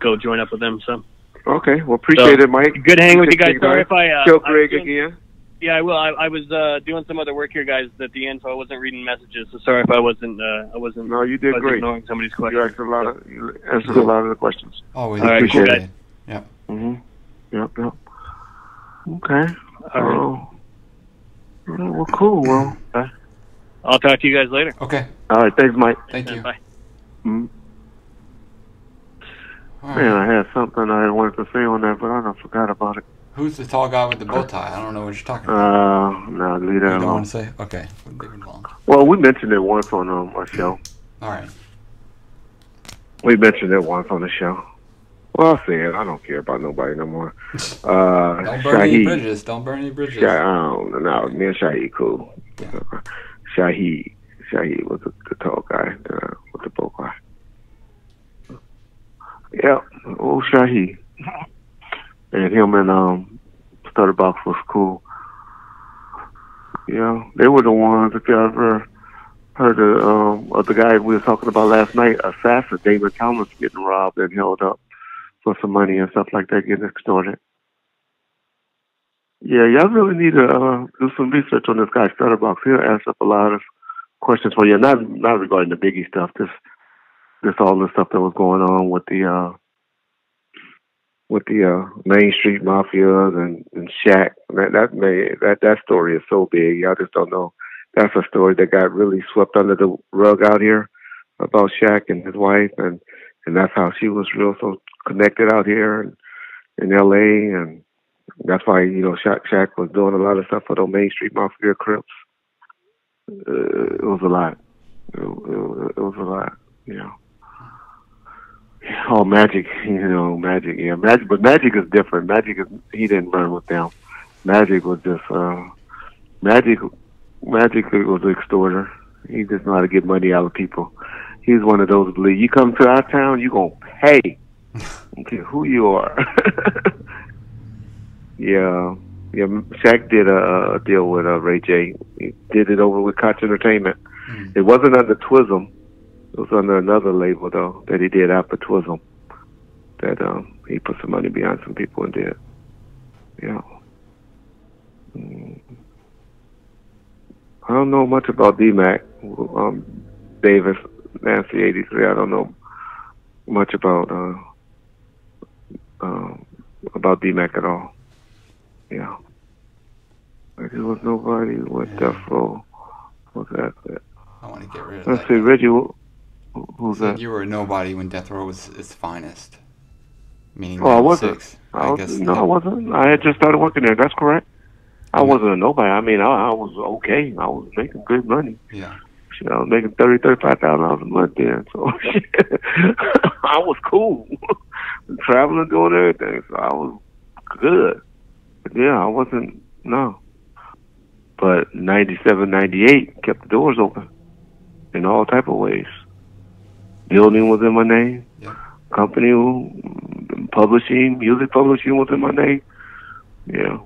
go join up with them. So. Okay. Well, appreciate it, Mike. Good hanging with you guys. Sorry if I kill Greg again. Yeah, I will. I was doing some other work here, guys, at the end, so I wasn't reading messages. So sorry if I wasn't. No, you did great. Ignoring somebody's questions. You answered a lot of the questions. Always appreciate it. Yep. Yep. Okay. All right. Well, cool. Well, I'll talk to you guys later. Okay. All right. Thanks, Mike. Thank you. Bye. Man, I had something I wanted to say on that, but I forgot about it. Who's the tall guy with the bow tie? I don't know what you're talking about. No, leave that alone. You don't want to say? Okay. We'll leave it alone. Well, we mentioned it once on our show. All right. We mentioned it once on the show. Well, I'll say it. I don't care about nobody no more. Don't burn any bridges. Don't burn any bridges. No, me and Shaheed cool. Yeah. Shaheed was the tall guy with the bow guy. Yeah, old Shaheed. And him and Stutterbox was cool. Yeah, they were the ones, if you ever heard of the guy we were talking about last night, Assassin, David Thomas, getting robbed and held up for some money and stuff like that, getting extorted. Yeah, y'all really need to do some research on this guy, Stutterbox. He'll answer up a lot of questions for you, not regarding the Biggie stuff, just all the stuff that was going on with the Main Street Mafias and Shaq. That story is so big. Y'all just don't know. That's a story that got really swept under the rug out here about Shaq and his wife, and that's how she was real so connected out here in L.A. And that's why Shaq was doing a lot of stuff for those Main Street Mafia Crips. It was a lot. It was a lot. Oh, Magic, Magic, yeah. But Magic is different. He didn't run with them. Magic was just, Magic was an extorter. He just know how to get money out of people. He's one of those, you come to our town, you gonna pay. Okay, who you are. Yeah, Shaq did a deal with Ray J. He did it over with Koch Entertainment. It wasn't under Twism. It was under another label, though, that he did after Twism. That he put some money behind some people and did. Yeah. I don't know much about D-Mac. Davis, Nancy 83. I don't know much about D-Mac at all. Yeah. There was nobody with Death Row. What's that? I want to get rid of Let's that. see, Reggie. Who's that? You were a nobody when Death Row was its finest. Meaning I wasn't. I guess. No, I wasn't. I had just started working there. That's correct. I wasn't a nobody. I mean, I was okay. I was making good money. Yeah. I was making $35,000 a month then. So I was cool. Traveling, doing everything. So I was good. But yeah, I wasn't, no. But 97, 98 kept the doors open in all type of ways. Building was in my name. Yeah. Company, publishing, music publishing was in my name. Yeah.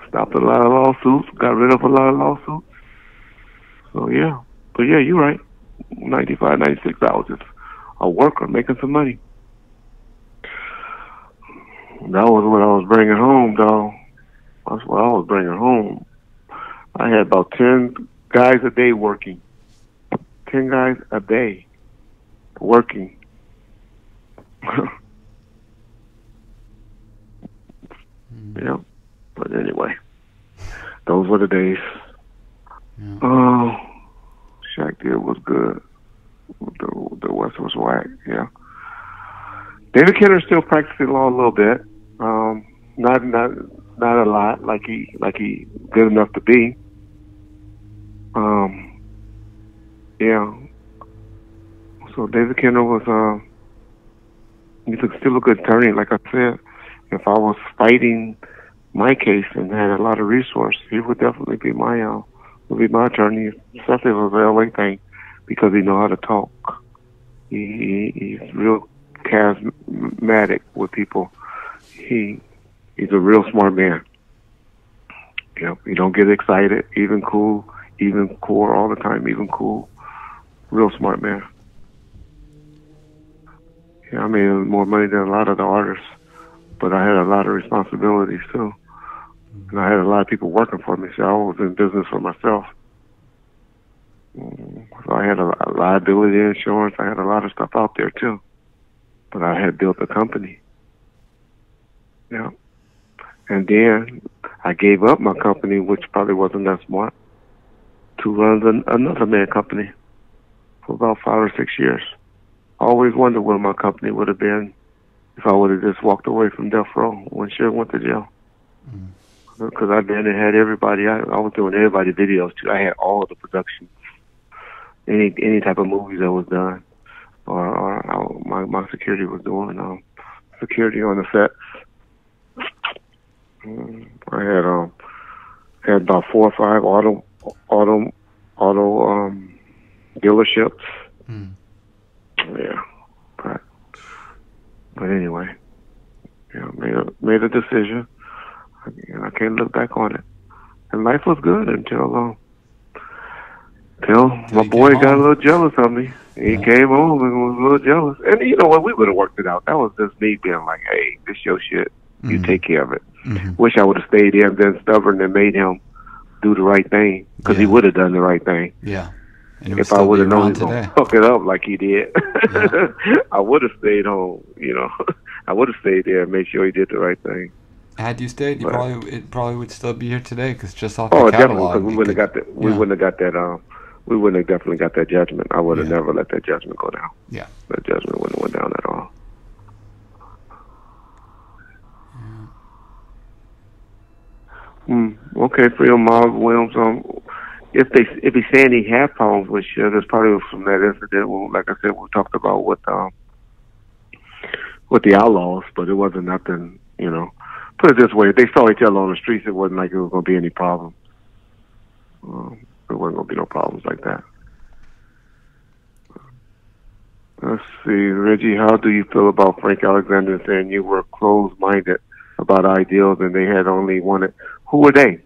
Stopped a lot of lawsuits. Got rid of a lot of lawsuits. So yeah. But yeah, you're right. 95, 96, I was just a worker making some money. That was what I was bringing home, dog. That's what I was bringing home. I had about 10 guys a day working. 10 guys a day working. Yeah. But anyway, those were the days. Yeah. Oh, Shaq did was good. The West was whack. Yeah. David Kenner still practicing law a little bit. Not a lot, like he good enough to be. Yeah. So David Kendall was he's still a good attorney. Like I said, if I was fighting my case and had a lot of resource, he would definitely be my attorney, especially if it was an LA thing, because he know how to talk. He's real charismatic with people. He's a real smart man. You know, he don't get excited, even cool all the time, even cool. Real smart man. Yeah, I made more money than a lot of the artists, but I had a lot of responsibilities too. And I had a lot of people working for me, so I was in business for myself. So I had a liability insurance. I had a lot of stuff out there too. But I had built a company. Yeah. And then I gave up my company, which probably wasn't that smart, to run another man company for about 5 or 6 years. I always wondered where my company would have been if I would have just walked away from death row when Suge went to jail. Because I then had everybody. I was doing everybody videos too. I had all of the production, any type of movies that was done, or my security was doing security on the sets. I had about 4 or 5 auto dealerships. Yeah, but anyway, made a decision, and I can't look back on it. And life was good until my boy got a little jealous of me. He came home and was a little jealous. And you know what? We would have worked it out. That was just me being like, "Hey, this your shit. You take care of it." Wish I would have stayed there and been stubborn and made him do the right thing, because he would have done the right thing. Yeah. If I would have known he was going to fuck it up like he did, I would have stayed home, you know. I would have stayed there and made sure he did the right thing. Had you stayed, it probably would still be here today, because just off the catalog. Definitely, because we wouldn't have got that. We wouldn't have got that. We wouldn't have definitely got that judgment. I would have never let that judgment go down. Yeah, that judgment wouldn't have went down at all. Okay, Freedom Miles Williams. If he's saying he had problems with Suge, it's probably from that incident. Well, like I said, we talked about with the Outlaws, but it wasn't nothing. You know, put it this way: if they saw each other on the streets, it wasn't like it was going to be any problem. There wasn't going to be no problems like that. Let's see, Reggie, how do you feel about Frank Alexander saying you were closed-minded about ideals and they had only wanted? Who were they?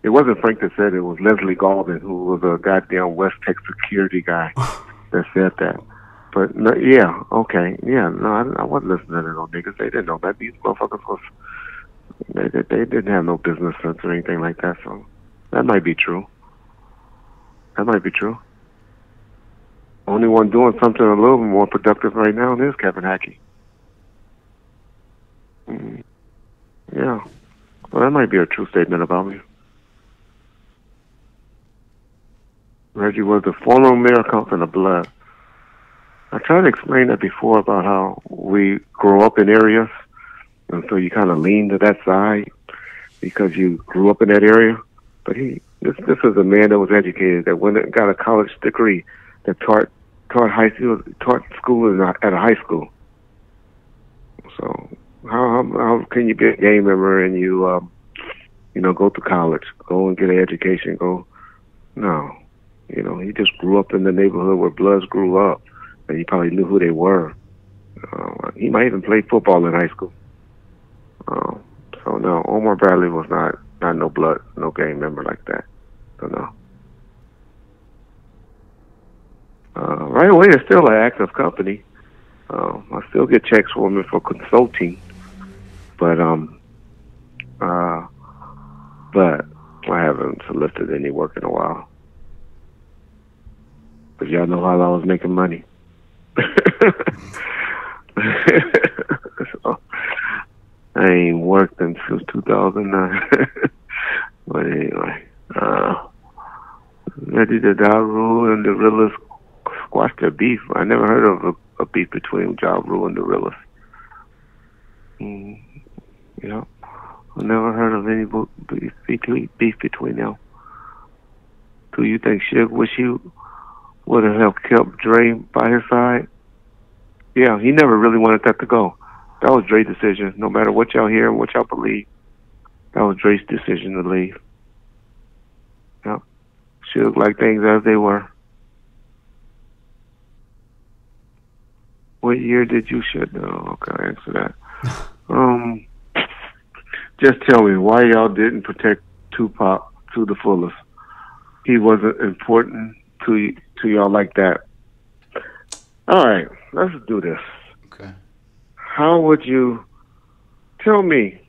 It wasn't Frank that said it. It was Leslie Galvin, who was a goddamn West Tech security guy that said that. But, no, yeah, okay. Yeah, no, I wasn't listening to those niggas. They didn't know that. These motherfuckers was, they didn't have no business sense or anything like that, so that might be true. That might be true. Only one doing something a little more productive right now is Kevin Hackey. Yeah. Well, that might be a true statement about me. Reggie was the former mayor from the blood. I tried to explain that before about how we grow up in areas, and so you kind of lean to that side because you grew up in that area. But this is a man that was educated, that went and got a college degree, that taught school at a high school. So how can you be a gang member and you go to college, go and get an education? No. You know, he just grew up in the neighborhood where Bloods grew up, and he probably knew who they were. He might even play football in high school. So no, Omar Bradley was not no blood, no gang member like that. So no. Right away, it's still an active company. I still get checks from him for consulting, but I haven't solicited any work in a while. But y'all know how I was making money. So, I ain't worked since 2009. But anyway, Reggie the Daru and the Realist squashed their beef. I never heard of a beef between Ja Rule and the Realist. Yeah, I never heard of any beef between them. Do you think Suge wish he would have kept Dre by his side. Yeah, he never really wanted that to go. That was Dre's decision. No matter what y'all hear and what y'all believe, that was Dre's decision to leave. Yep. Should like things as they were. What year did you should know? Okay, I'll answer that. Just tell me why y'all didn't protect Tupac to the fullest. He wasn't important to y'all like that. All right, let's do this. Okay. How would you tell me?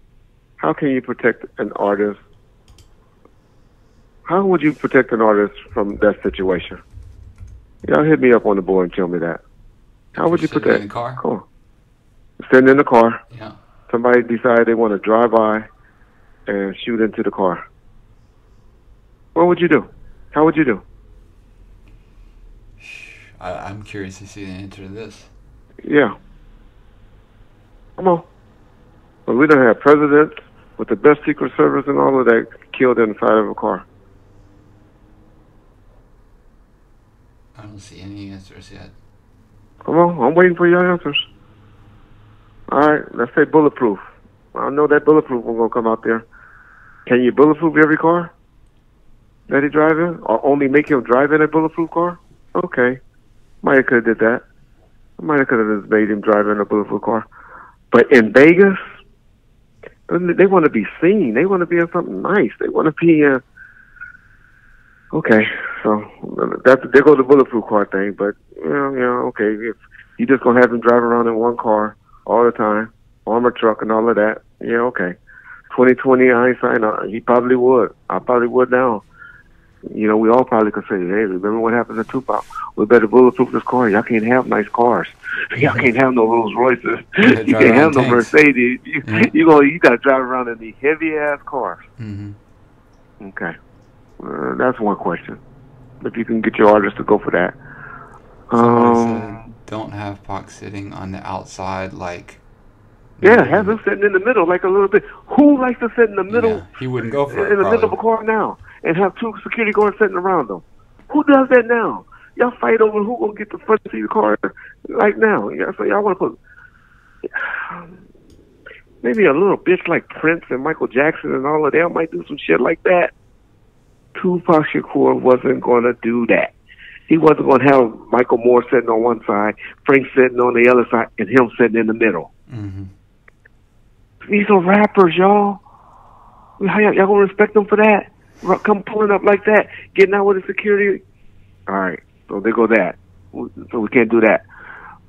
How can you protect an artist? How would you protect an artist from that situation? Y'all hit me up on the board and tell me that. How would you protect? In the car? Cool. Sitting in the car. Yeah. Somebody decide they want to drive by and shoot into the car. What would you do? How would you do? I'm curious to see the answer to this. Yeah. Come on. But we don't have presidents with the best Secret Service and all of that killed inside of a car. I don't see any answers yet. Come on, I'm waiting for your answers. All right, let's say bulletproof. I know that bulletproof one gonna come out there. Can you bulletproof every car that he drive in, or only make him drive in a bulletproof car? Okay, might have could have did that. I might have could have just made him drive in a bulletproof car. But in Vegas, they want to be seen. They want to be in something nice. They want to be in. Okay, so there goes the bulletproof car thing. But okay, if you just gonna have him drive around in one car all the time, armored truck and all of that, yeah, okay. 2020 hindsight, he probably would. I probably would now. We all probably could say, hey, remember what happened to Tupac? We better bulletproof this car. Y'all can't have nice cars. Y'all can't have no Rolls Royces. You can't have no Mercedes. You got to drive around in these heavy ass cars. Mm-hmm. Okay, that's one question. If you can get your artist to go for that. Somebody said, don't have Pac sitting on the outside like. Yeah, have him sitting in the middle like a little bit. Who likes to sit in the middle? Yeah, he wouldn't go for it. In the middle of a car now, and have two security guards sitting around them. Who does that now? Y'all fight over who gonna get the front seat of the car like now. Yeah, so y'all want to put maybe a little bitch like Prince and Michael Jackson and all of them might do some shit like that. Tupac Shakur wasn't gonna do that. He wasn't gonna have Michael Moore sitting on one side, Frank sitting on the other side, and him sitting in the middle. Mm-hmm. These are rappers, y'all. Y'all gonna respect them for that? Come pulling up like that, getting out with the security. All right, so there go that. So we can't do that.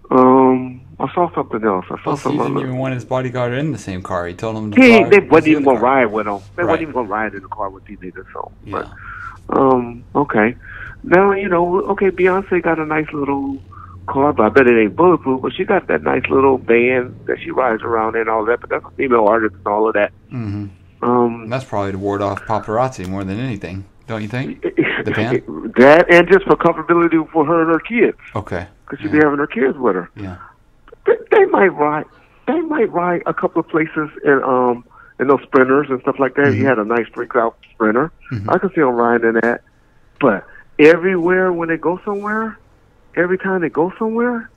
I saw something else. I saw something. He didn't even want his bodyguard in the same car. He told him to. They wasn't even gonna ride with him. They wasn't even gonna ride in the car with these niggas. So, yeah. But, okay. Now okay. Beyonce got a nice little car, but I bet it ain't bulletproof. But she got that nice little van that she rides around in, and all that. But that's a female artist and all of that. Mm-hmm. That's probably to ward off paparazzi more than anything, don't you think? The van? That, and just for comfortability for her and her kids. Okay. Because she'd be having her kids with her. Yeah. They might ride. They might ride a couple of places in those sprinters and stuff like that. Mm-hmm. You had a nice freak out sprinter. Mm-hmm. I could see them riding in that. But everywhere when they go somewhere, every time they go somewhere,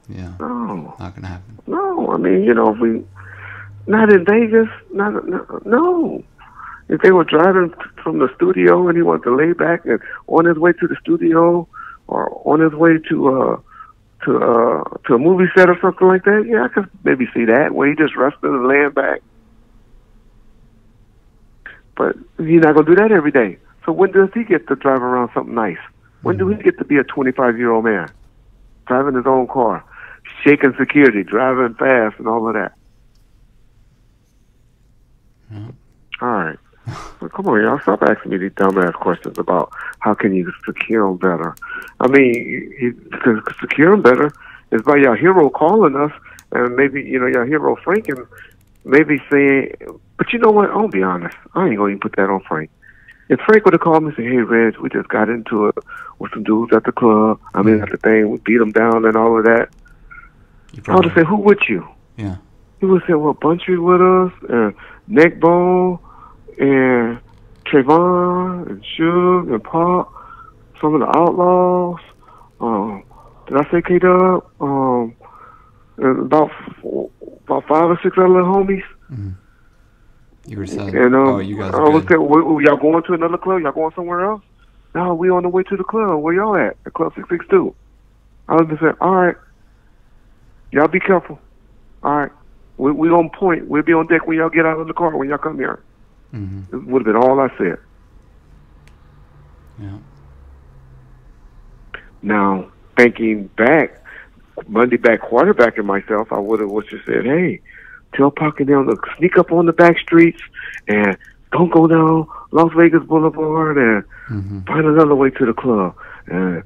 yeah, no, not gonna happen. No, I mean, if we not in Vegas, no. If they were driving from the studio and he wanted to lay back and on his way to the studio or on his way to a movie set or something like that, yeah, I could maybe see that where he just rested and laying back. But he's not gonna do that every day. So when does he get to drive around something nice? When do he get to be a 25-year-old man driving his own car, shaking security, driving fast, and all of that? Mm-hmm. All right. Well, come on, y'all. Stop asking me these dumbass questions about how can you secure them better. I mean, to secure them better is by your hero calling us, and maybe, your hero Frank, and maybe saying, but you know what? I'll be honest. I ain't going to even put that on Frank. If Frank would have called me and said, hey, Reg, we just got into it with some dudes at the club. I mean, at the thing, we beat them down and all of that. I would have said, who with you? Yeah. He would have said, well, Bunchy with us, and Neckbone, and Trayvon, and Suge, and Pop, some of the Outlaws, Did I say K-Dub? And about 5 or 6 other little homies. Mm-hmm. You were saying, and, you guys I are was good. saying, y'all going to another club? Y'all going somewhere else? No, we on the way to the club. Where y'all at? The Club 662. I was just saying, all right. Y'all be careful. All right. We on point. We'll be on deck when y'all get out of the car, when y'all come here. Mm-hmm. It would have been all I said. Yeah. Now, thinking back, Monday back quarterbacking myself, I would have just said, hey, tell Pac and them to sneak up on the back streets and don't go down Las Vegas Boulevard and find another way to the club. And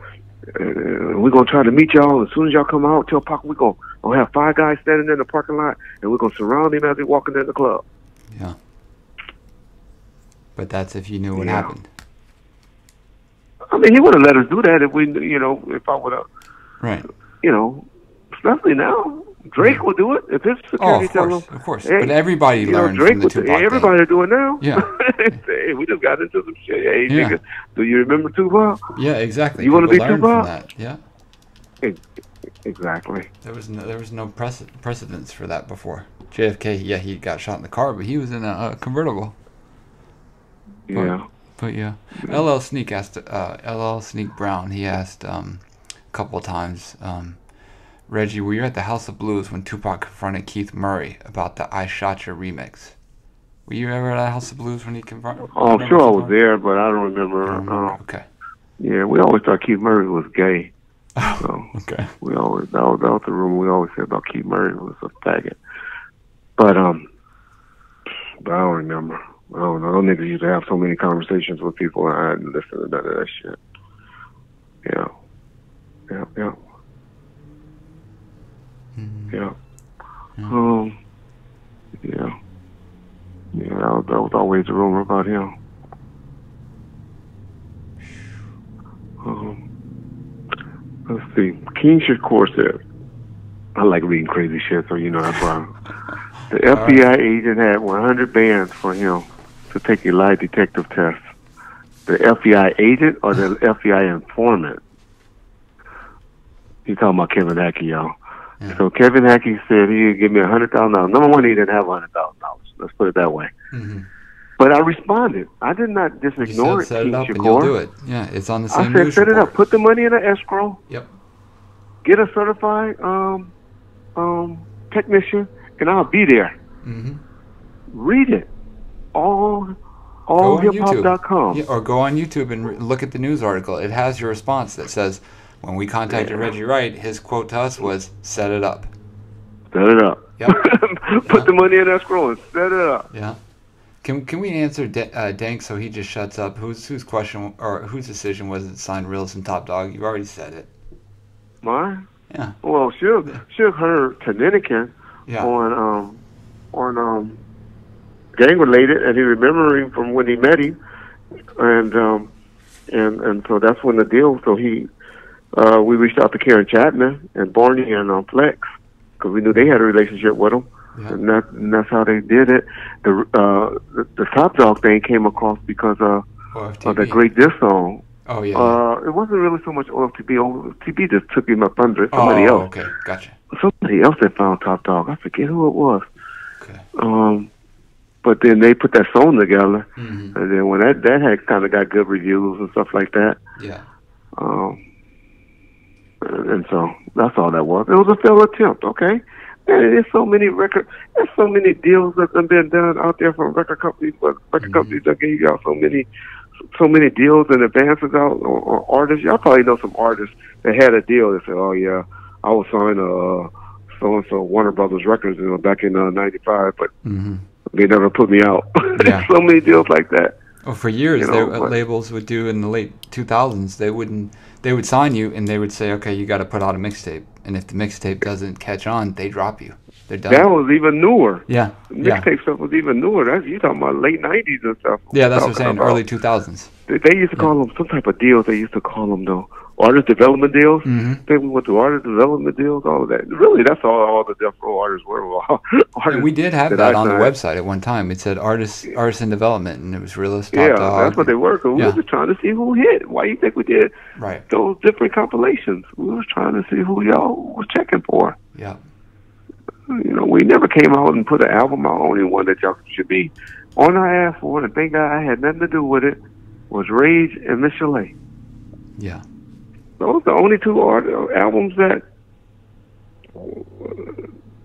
we're going to try to meet y'all. As soon as y'all come out, tell Pac we're going to have 5 guys standing in the parking lot and we're going to surround him as he's walking in the club. Yeah. But that's if you knew what happened. I mean, he would have let us do that if we, if I would have. Right. Especially now. Drake will do it if his security tell him. Of course. Hey, but everybody learned Drake from the Tupac thing. Everybody do it now. Yeah. Hey, we just got into some shit. Hey, nigga, do you remember Tupac? Yeah, exactly. You want to be Tupac? Tupac? From that. Yeah. Exactly. There was no precedence for that before. JFK, he got shot in the car, but he was in a convertible. Yeah. But yeah. LL Sneak Brown, he asked a couple of times, Reggie, were you at the House of Blues when Tupac confronted Keith Murray about the I Shot Your remix? Were you ever at the House of Blues when he confronted? Oh, I'm sure I was there, but I don't remember. Okay. Yeah, we always thought Keith Murray was gay. So okay. We always that was the rumor we always said about Keith Murray was a faggot. But I don't remember. I don't know. Those niggas used to have so many conversations with people, and I didn't listen to none of that shit. Yeah. Yeah. Yeah. That was always a rumor about him. Let's see. King Shakur said, I like reading crazy shit, so that's why. The FBI agent had 100 bands for him to take a lie detective test. The FBI agent or the FBI informant? He's talking about Kevin Hackey, y'all. Yeah. So Kevin Hackey said he'd give me $100,000. Number one, he didn't have $100,000. Let's put it that way. Mm-hmm. But I responded. I did not just ignore it. Set it up and you'll do it. Yeah, it's on the same. I said, set it up. Put the money in an escrow. Yep. Get a certified technician, and I'll be there. Mm-hmm. Read it. Allhiphop.com. Yeah, or go on YouTube and look at the news article. It has your response that says, when we contacted Reggie Wright, his quote to us was, set it up. Set it up. Yep. Put the money in escrow and set it up. Yeah. Can we answer Dank so he just shuts up? Whose question or whose decision was it to sign Reels and Top Dog? You already said it. Mine? Yeah. Well, Suge heard Cadillac on gang related, and he remembered him from when he met him, and so that's when the deal. So we reached out to Karen Chapman and Barney and Flex because we knew they had a relationship with him. Yeah. And that's how they did it. The Top Dog thing came across because of that great diss song. Oh yeah. It wasn't really so much OFTB. OFTB just took him up under it. Somebody else. Okay, gotcha. Somebody else that found Top Dog. I forget who it was. Okay. But then they put that song together, and then when that had kind of got good reviews and stuff like that. Yeah. And so that's all that was. It was a failed attempt. Okay. And there's so many deals that have been done out there from record companies, but record companies that gave y'all so many deals and advances out, or artists. Y'all probably know some artists that had a deal that said, "Oh yeah, I was signed so and so Warner Brothers Records back in '95, but they never put me out." Yeah. So many deals like that. Well, for years, labels would do in the late 2000s. They would sign you and they would say, "Okay, you got to put out a mixtape." And if the mixtape doesn't catch on, they drop you. They're done. That was even newer. Yeah. Mixtape stuff was even newer. You talking about late 90s and stuff. Yeah, that's what I'm saying. Early 2000s. They used to call them some type of deals. They used to call them though artist development deals. Mm-hmm. I think we went through artist development deals, all of that. Really, that's all the Death Row artists were. And we did have that on the website at one time. It said artists in development, and it was Realist, Top Dog. That's what they were. Cause we were just trying to see who hit. Why you think we did those different compilations? We was trying to see who y'all was checking for. Yeah. You know, we never came out and put an album out. Only one that y'all should be on our ass for, and thank God I had nothing to do with it, was Rage and Miss Chalet. Yeah. Those are the only two albums that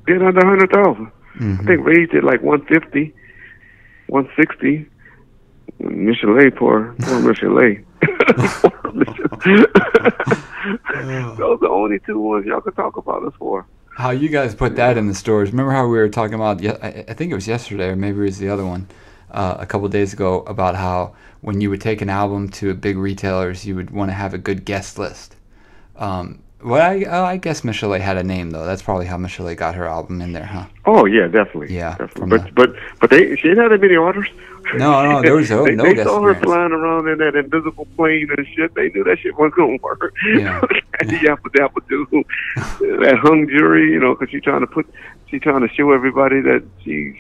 did under 100,000. I think Rage did like 150, 160. Miss Chalet, poor Miss Chalet. Those are the only two ones y'all could talk about us for. How you guys put that in the stores. Remember how we were talking about, I think it was yesterday, or maybe it was the other one, a couple days ago, about how when you would take an album to big retailers, you would want to have a good guest list. I guess Miss Chalet had a name, though. That's probably how Miss Chalet got her album in there, huh? Oh, yeah, definitely. Yeah. Definitely. But she didn't have that many orders. No, there was no guest They saw her flying around in that invisible plane and shit. They knew that shit wasn't going to work. Yeah. Yappa do. That hung jury, you know, because she's trying to show everybody that she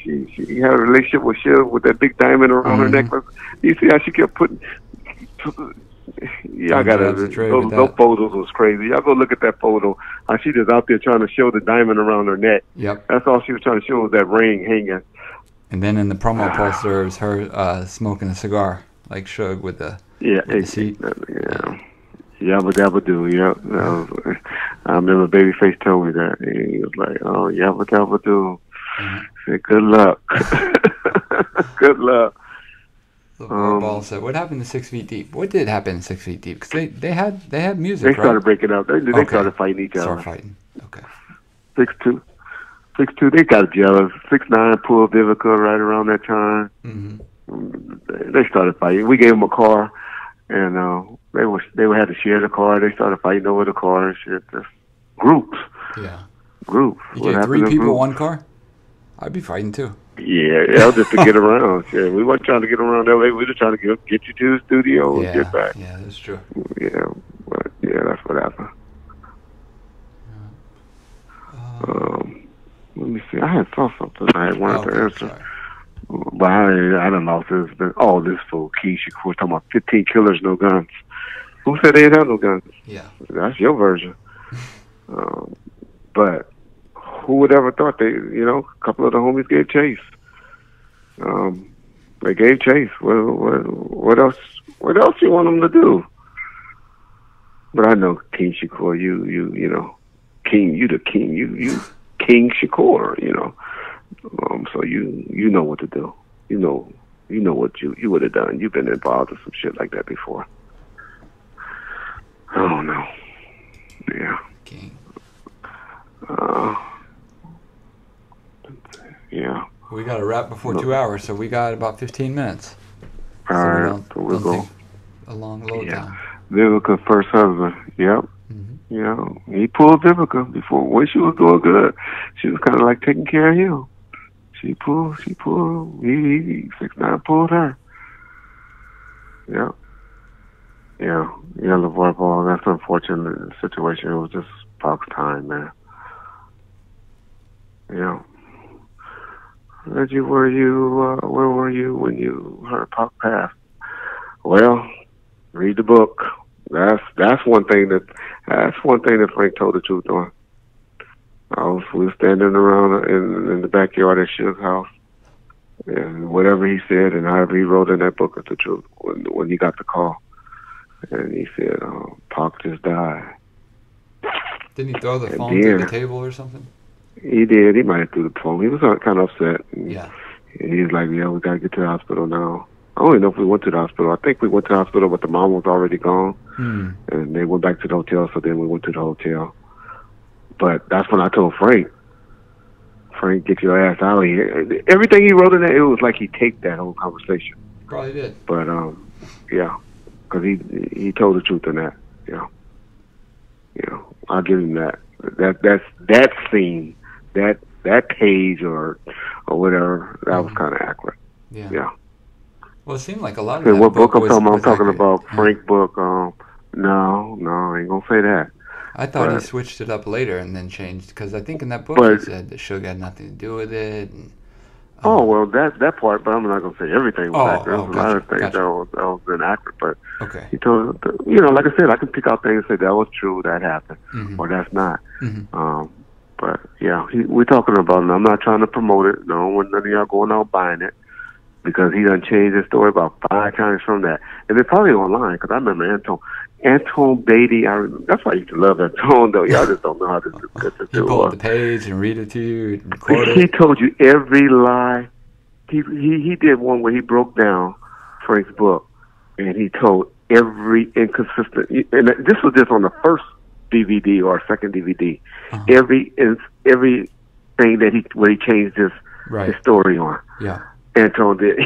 had a relationship with Shiv with that big diamond around her necklace. You see how she kept putting... Yeah, those photos was crazy. Y'all go look at that photo. How she just out there trying to show the diamond around her neck. Yep. That's all she was trying to show was that ring hanging. And then in the promo poster, it was her smoking a cigar, like Suge with the seat. Yabba dabba do. Yeah. I remember Babyface told me that. He was like, "Oh, yabba dabba do." Said, "Good luck." Good luck. Ball said, "What happened to 6 Feet Deep? What did happen in 6 Feet Deep? Because they had music. They started breaking up. They started fighting each other. Started fighting. Okay. 6'2". They got jealous. 6'9", Poole Vivica right around that time. Mm-hmm. They started fighting. We gave them a car, and they had to share the car. They started fighting over the car and shit. Just groups. Yeah. Groups. You gave 3 people one car? I'd be fighting too. Yeah, just to get around. Yeah, we weren't trying to get around LA. We were just trying to get you to the studio and get back. Yeah, that's true. Yeah, but that's what happened. Let me see. I had saw something. I had wanted to answer. Sorry. But I done lost this. This fool, Keisha, we're talking about 15 killers, no guns. Who said they didn't have no guns? Yeah. That's your version. But who would ever thought a couple of the homies gave chase. They gave chase. What else you want them to do? But I know King Shakur, you know, King, you the king, you King Shakur, you know. So you know what to do. You know what you would have done. You've been involved in some shit like that before. I don't know. Yeah. King. Yeah. We got to wrap before 2 hours, so we got about 15 minutes. All right. So we'll go. Take a long load time. Vivica's first husband. Yep. Mm-hmm. You know, he pulled Vivica before when she was doing good. She was kind of like taking care of him. She pulled. He 6'9" pulled her. Yeah. Yeah. LeVar Ball. That's an unfortunate situation. It was just Pac's time, man. Yeah. Reggie, where were you when you heard Pac pass? Well, read the book. That's one thing that Frank told the truth on. We were standing around in the backyard at Suge's house, and whatever he said and however he wrote in that book is the truth. When he got the call, and he said, Pac just died. Didn't he throw the phone through the table or something? He did. He might have threw the phone. He was kind of upset. Yeah. He was like, "Yeah, we gotta get to the hospital now." I don't even know if we went to the hospital. I think we went to the hospital, but the mom was already gone, and they went back to the hotel. So then we went to the hotel. But that's when I told Frank, "Get your ass out of here." Everything he wrote in there, it was like he taped that whole conversation. Probably did. But yeah, because he told the truth in that. Yeah. I'll give him that. That scene. That page or whatever, that was kind of accurate. Yeah. Well, it seemed like a lot of that what book I'm was talking about? I'm talking accurate. about Frank book, No, I ain't gonna say that. I thought he But switched it up later and then changed, because I think in that book he but said that Suge had nothing to do with it. And, oh well, that part. But I'm not gonna say everything was accurate. There was a lot of things gotcha. that was inaccurate. But Okay. he told, you know, like I said, I can pick out things and say that was true, that happened, or that's not. But yeah, we're talking about it. I'm not trying to promote it. No, when none of y'all going out buying it, because he done changed his story about 5 times from that. And they're probably online, because I remember Anton Beatty. That's why I used to love Anton, though. Y'all just don't know how to do He pull up the page and read it to you and quote He it. told you every lie. He did one where he broke down Frank's book, and he told every inconsistent. And this was just on the first DVD or second DVD. Everything that where he changed his story on. Yeah. Anton did.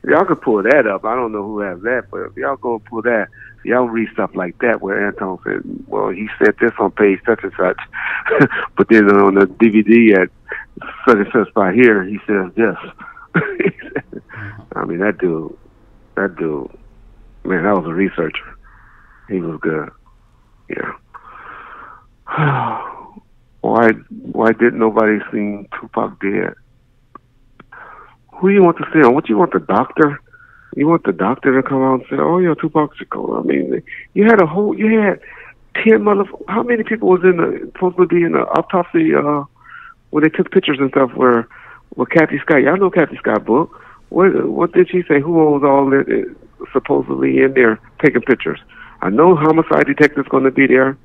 Y'all could pull that up. I don't know who has that, but if y'all go and pull that, y'all read stuff like that where Anton said, well, he said this on page such and such, but then on the DVD at such and such spot here, he says this. I mean, that dude, man, that was a researcher. He was good. Yeah. Why didn't nobody see Tupac dead? Who you want to see on? What you want, the doctor? You want the doctor to come out and say, "Oh yeah, Tupac should go"? I mean, you had 10 motherfuckers. How many people was supposed to be in the autopsy when they took pictures and stuff? Where Kathy Scott? Y'all know Kathy Scott book. What did she say? Who was all supposedly in there taking pictures? I know homicide detective's going to be there.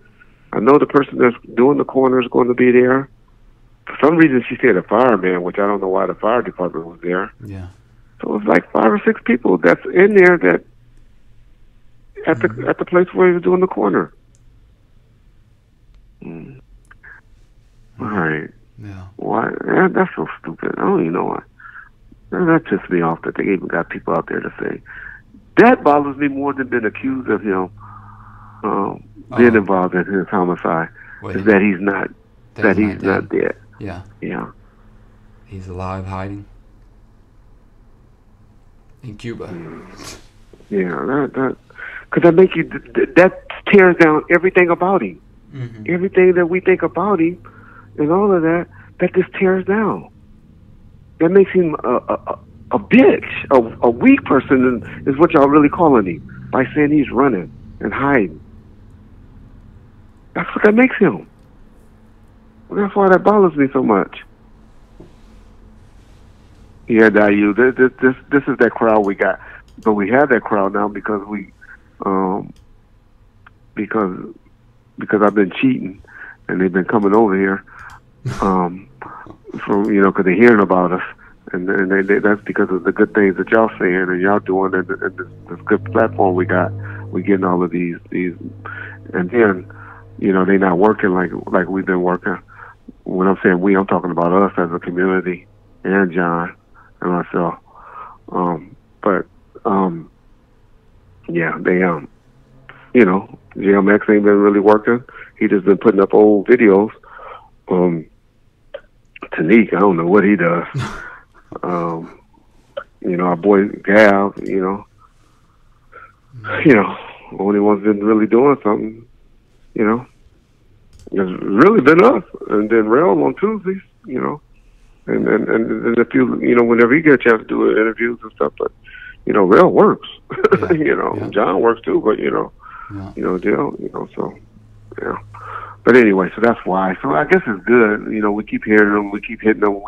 I know the person that's doing the coroner is going to be there. For some reason, she said a fireman, which I don't know why the fire department was there. Yeah. So it was like 5 or 6 people that's in there that at the place where he was doing the coroner. All right. Yeah. Why? That's so stupid. I don't even know why. That pissed me off that they even got people out there to say. That bothers me more than being accused of him being involved in his homicide. Is that he's not dead. Yeah. Yeah. He's alive, hiding in Cuba. Yeah, because that tears down everything about him. Everything that we think about him and all of that just tears down. That makes him a bitch, a weak person is what y'all really calling him by saying he's running and hiding. That's what that makes him. That's why that bothers me so much. Yeah, Dayu, this is that crowd we got, but we have that crowd now because because I've been cheating and they've been coming over here, from because they're hearing about us, and that's because of the good things that y'all saying and y'all doing, and this good platform we got. We getting all of these, and then they not working like we've been working. When I'm saying we, I'm talking about us as a community and John and myself. Yeah, they JMX ain't been really working. He just been putting up old videos. Tanique, I don't know what he does. Our boy Gav, only one's been really doing something, It's really been us, and then Rel on Tuesdays, and a few, whenever he get a chance to do interviews and stuff. But Rel works, Yeah. John works too, but Jill, so yeah. But anyway, so that's why. So I guess it's good. We keep hearing them, we keep hitting them,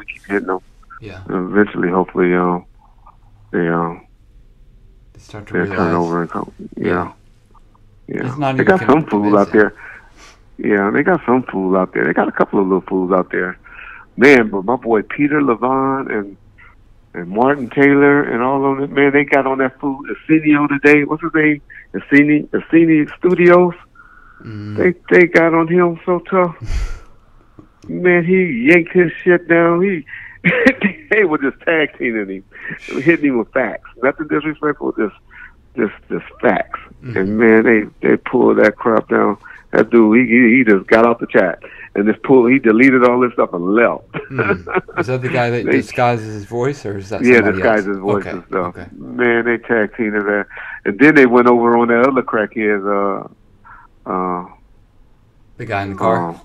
Yeah. And eventually, hopefully, they start to turn over and come. Yeah. It's not they even got some fool out there. Yeah, they got some fool out there. They got a couple of little fools out there. Man, but my boy Peter Levon and Martin Taylor and all of them, man, they got on that fool Arsenio today. What's his name? Arsenio Studios. They got on him so tough. Man, he yanked his shit down. They were just tag teaming him, hitting him with facts. Nothing disrespectful, just facts. And man, they pulled that crap down. That dude, he just got off the chat. And this Poole, he deleted all this stuff and left. Is that the guy that disguises his voice, or is that somebody else? Disguises his voice and stuff. Okay. Man, they tag teamed that. And then they went over on that other crackhead, the guy in the car?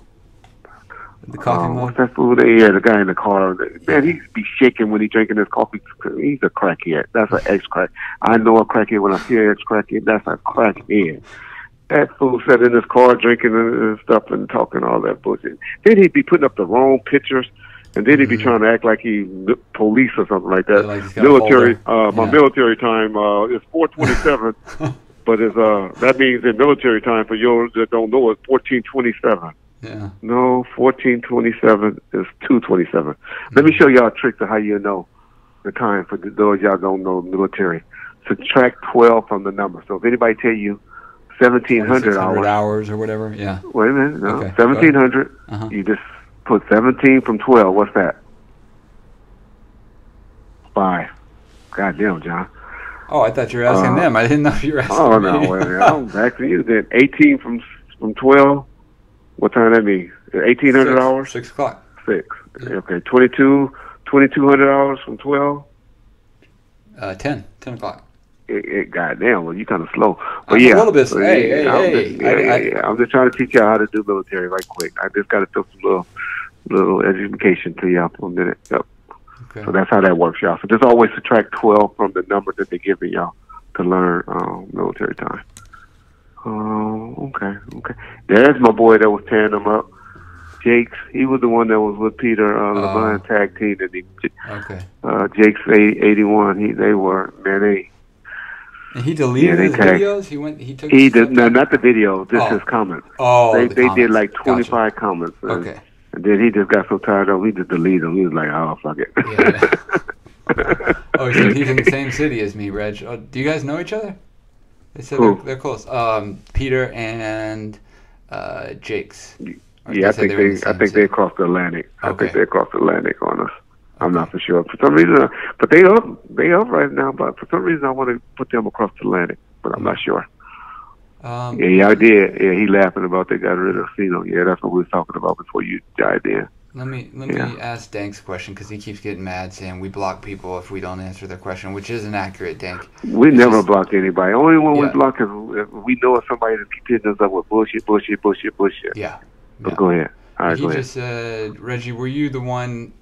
The coffee mug? What's that fool? The guy in the car. Man, he be shaking when he drinking his coffee. He's a crackhead. That's an ex-crack. I know a crackhead when I see an ex-crackhead. That's a crackhead. That fool sat in his car drinking and stuff and talking all that bullshit. Then he'd be putting up the wrong pictures, and then he'd be trying to act like he police or something like that. Like military, my military time is 4:27, but it's that means in military time for yours that don't know it's 14:27. Yeah. No, 14:27 is 2:27. Let me show y'all a trick to how you know the time for those y'all don't know military. Subtract 12 from the number. So if anybody tell you 1,700 hours or whatever. Yeah. Wait a minute. No. Okay. 1,700. You just put 17 from 12. What's that? 5. Goddamn, John. Oh, I thought you were asking them. I didn't know if you were asking me. Oh, no. Wait a minute. I'm asking you then. 18 from 12. What time that mean? 1,800 hours? 6 o'clock. 6. Yeah. Okay. 2,200 hours from 12? 10 o'clock. Goddamn, well, you kind of slow. But I'm yeah, a little bit. Hey. I'm just trying to teach you how to do military right quick. I just got to throw some little education to you for a minute. Yep. Okay. So that's how that works, y'all. So just always subtract 12 from the number that they're giving y'all to learn military time. Okay. There's my boy that was tearing them up. Jake's, he was the one that was with Peter Levine tag team. Jake's 81. They were, man, and he deleted his videos? He did not the video, just his comments. They did like 25 comments. And then he just got so tired of it, he just deleted them. He was like, oh, fuck it. Yeah. So he's in the same city as me, Reg. Do you guys know each other? They said they're close. Peter and Jake's. Yeah, I think they crossed the Atlantic. I think they crossed the Atlantic on us. I'm not for sure. For some reason, but they up right now. But for some reason, I want to put them across the Atlantic, but I'm not sure. I did. Yeah, he laughing about they got rid of Cino. Yeah, that's what we was talking about before you died in. Let me ask Dank's question because he keeps getting mad saying we block people if we don't answer their question, which isn't accurate, Dank. We never block anybody. Only one we block is if we know somebody that keeps hitting us up with bullshit. Yeah. So go ahead. All right, he just said, Reggie, were you the one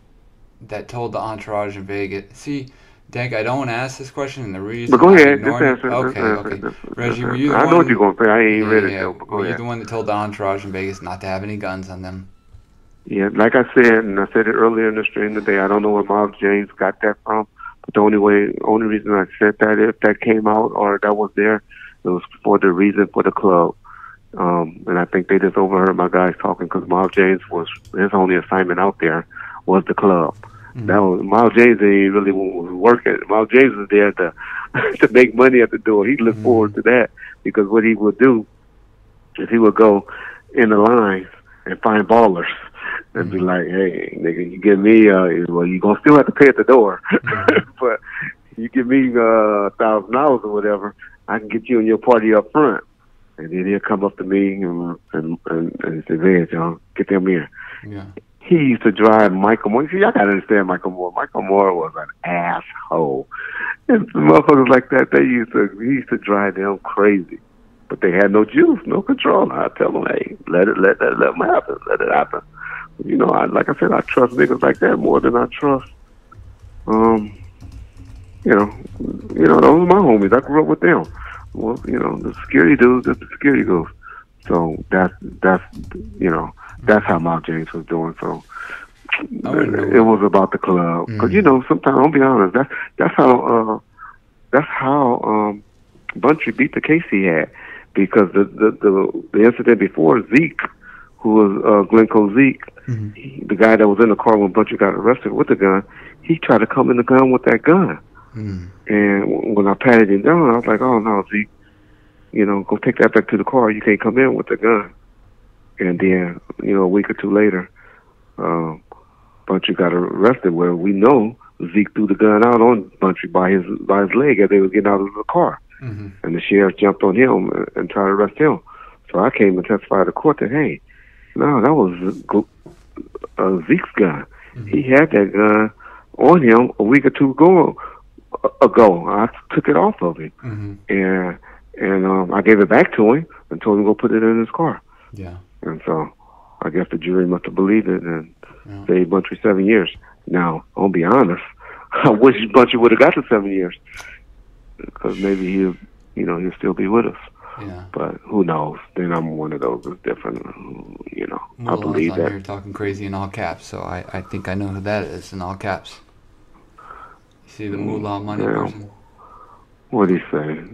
that told the entourage in Vegas? See, Dank, I don't want to ask this question, and the reason. But go ahead, just answer. Okay. Reggie, were you the one? I know what you're going to say. I ain't read it though. But go were ahead. You the one that told the entourage in Vegas not to have any guns on them? Yeah, like I said, and I said it earlier in the stream today. I don't know where Miles James got that from, but the only reason I said that, if that came out or that was there, it was for the reason for the club. And I think they just overheard my guys talking because Miles James his only assignment out there was the club. That was Miles James. He really was working. Miles James was there to to make money at the door. He looked forward to that because what he would do is he would go in the lines and find ballers and be like, "Hey, nigga, you give me well, you gonna still have to pay at the door, but you give me $1,000 or whatever, I can get you and your party up front." And then he'll come up to me and say, "Man, John, get them in." Yeah. He used to drive Michael Moore. See, y'all gotta understand Michael Moore. Michael Moore was an asshole. And motherfuckers like that, he used to drive them crazy. But they had no juice, no control. I tell them, hey, let them happen. Let it happen. You know, like I said, I trust niggas like that more than I trust. Those are my homies. I grew up with them. Well, the security dudes, that's the security dudes. So that's how Miles James was doing. So it was about the club. Because sometimes I'll be honest, that's how Buntry beat the case he had, because the incident before, Zeke, who was Glencoe Zeke, the guy that was in the car when Buntry got arrested with the gun, he tried to come in the gun with that gun. And when I patted him down, I was like, "Oh no, Zeke, go take that back to the car. You can't come in with the gun." And then, a week or two later, Buntry got arrested, where we know Zeke threw the gun out on Buntry by his leg as they were getting out of the car. And the sheriff jumped on him and tried to arrest him. So So I came and testified to court that, hey, no, that was Zeke's gun. Mm-hmm. He had that gun on him a week or two ago. I took it off of him, and I gave it back to him and told him to go put it in his car. Yeah. And so I guess the jury must have believed it and saved Bunchy 7 years. Now, I'll be honest, I wish Bunchy would have got the 7 years because maybe he'll still be with us. Yeah. But who knows? Then I'm one of those that's different. I believe that. You're talking crazy in all caps, so I think I know who that is in all caps. You see the moolah money person? What did he say?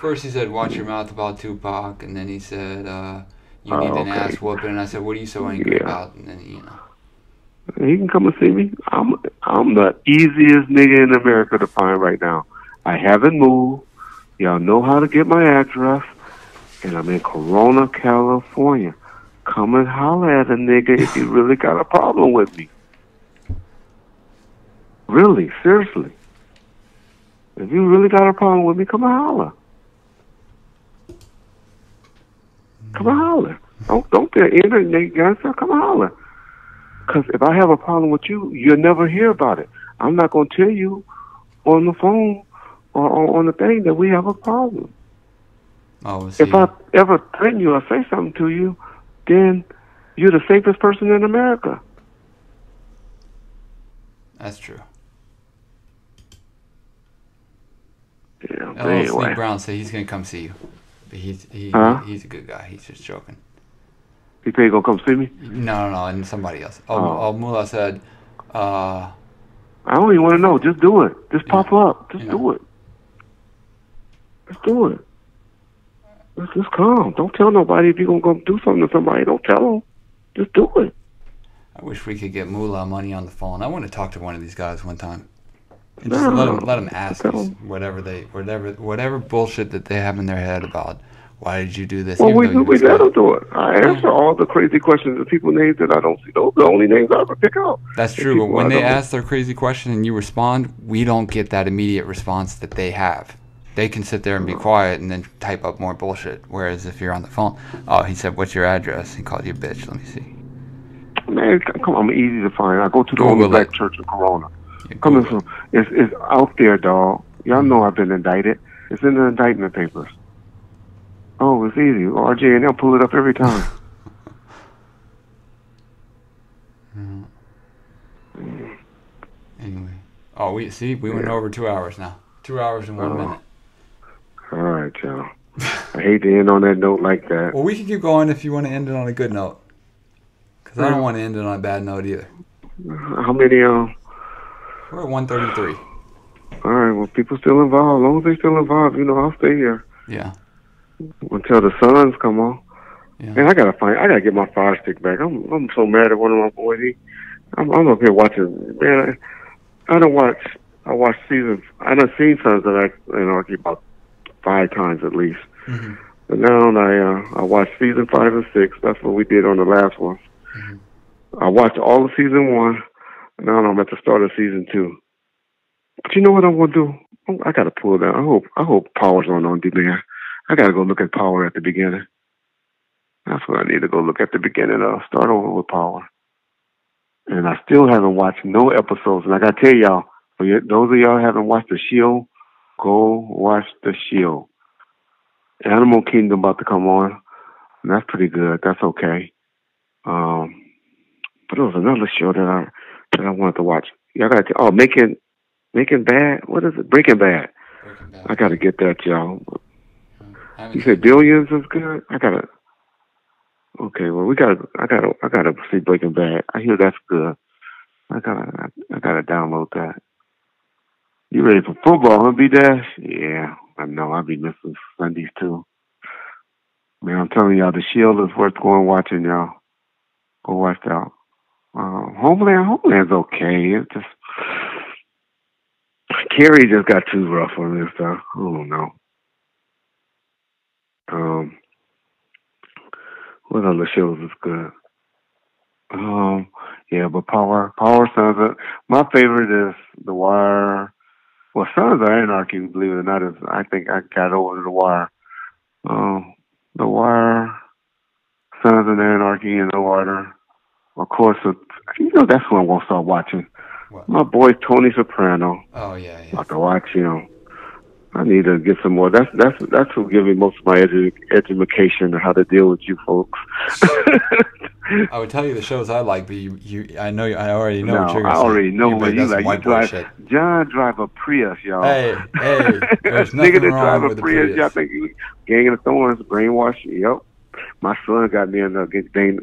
First he said, watch your mouth about Tupac, and then he said, you need an ass whooping, and I said, what are you so angry about? And then, He can come and see me. I'm the easiest nigga in America to find right now. I haven't moved. Y'all know how to get my address, and I'm in Corona, California. Come and holler at a nigga if you really got a problem with me. Really, seriously. If you really got a problem with me, come and holler. Come and holler. Don't be an internet gangster. Come and holler. Because if I have a problem with you, you'll never hear about it. I'm not going to tell you on the phone or on the thing that we have a problem. If I ever threaten you or say something to you, then you're the safest person in America. That's true. Yeah, anyway. Snake Brown said he's going to come see you. But he's a good guy. He's just joking. He said he's going to come see me? No, and somebody else. Mullah said... I don't even want to know. Just do it. Just pop up. Just do it. Just do it. Just come. Don't tell nobody if you're going to go do something to somebody. Don't tell them. Just do it. I wish we could get Moolah money on the phone. I want to talk to one of these guys one time. And just let them ask us whatever bullshit that they have in their head about why did you do this. Well, we let them do it. I answer all the crazy questions of people names that I don't see. Those are the only names I ever pick out. That's true, but when they ask their crazy question and you respond, we don't get that immediate response that they have. They can sit there and be quiet and then type up more bullshit. Whereas if you're on the phone, he said, what's your address? He called you a bitch. Let me see. Man, come on, I'm easy to find. I go to the only black church in Corona. Coming from, it's out there, dog. Y'all know I've been indicted. It's in the indictment papers. Oh, it's easy. RJ and they'll pull it up every time. Anyway. We went over 2 hours now. 2 hours and 1 minute. All right, y'all. I hate to end on that note like that. Well, we can keep going if you want to end it on a good note. Because I don't want to end it on a bad note either. How many, We're at 133. All right, well, people still involved. As long as they still involved, I'll stay here. Yeah. Until the Suns come on. Yeah. Man, I gotta get my fire stick back. I'm so mad at one of my boys. I'm up here watching. Man, I watched season. I done seen Sons of Anarchy about 5 times at least. Mm-hmm. But now I watched season 5 and 6. That's what we did on the last one. Mm-hmm. I watched all of season 1. Now I'm at the start of season 2. But you know what I'm gonna do? I gotta pull down. I hope Power's on demand. I gotta go look at Power at the beginning. That's what I need to go look at the beginning of. Start over with Power. And I still haven't watched no episodes. And I gotta tell y'all, for those of y'all who haven't watched The Shield, go watch The Shield. Animal Kingdom about to come on. And that's pretty good. That's okay. But there was another show that I wanted to watch. Y'all gotta Making Bad? What is it? Breaking Bad. I gotta get that, y'all. You said Billions is good? Okay, well I gotta see Breaking Bad. I hear that's good. I gotta download that. You ready for football, huh, B-Dash? Yeah, I know. I'll be missing Sundays too. Man, I'm telling y'all, The Shield is worth going watching, y'all. Go watch that. Homeland's okay. It's just Carrie just got too rough on this stuff. I don't know. What other shows is good? Yeah, but Power Sons of... My favorite is The Wire. Well, Sons of Anarchy, believe it or not, I think I got over to The Wire. The Wire... Sons of Anarchy in order. Of course, that's who I won't start watching. What? My boy Tony Soprano. Oh yeah. I have to watch him. I need to get some more. That's who give me most of my education on how to deal with you folks. I would tell you the shows I like, but I already know what you're I gonna say. already know what you like. White boy shit. John drive a Prius, y'all. Hey, there's nothing Nigga that wrong drive with a the Prius. Y'all think you Gang of Thorns, brainwash? Yep. My son got me in Game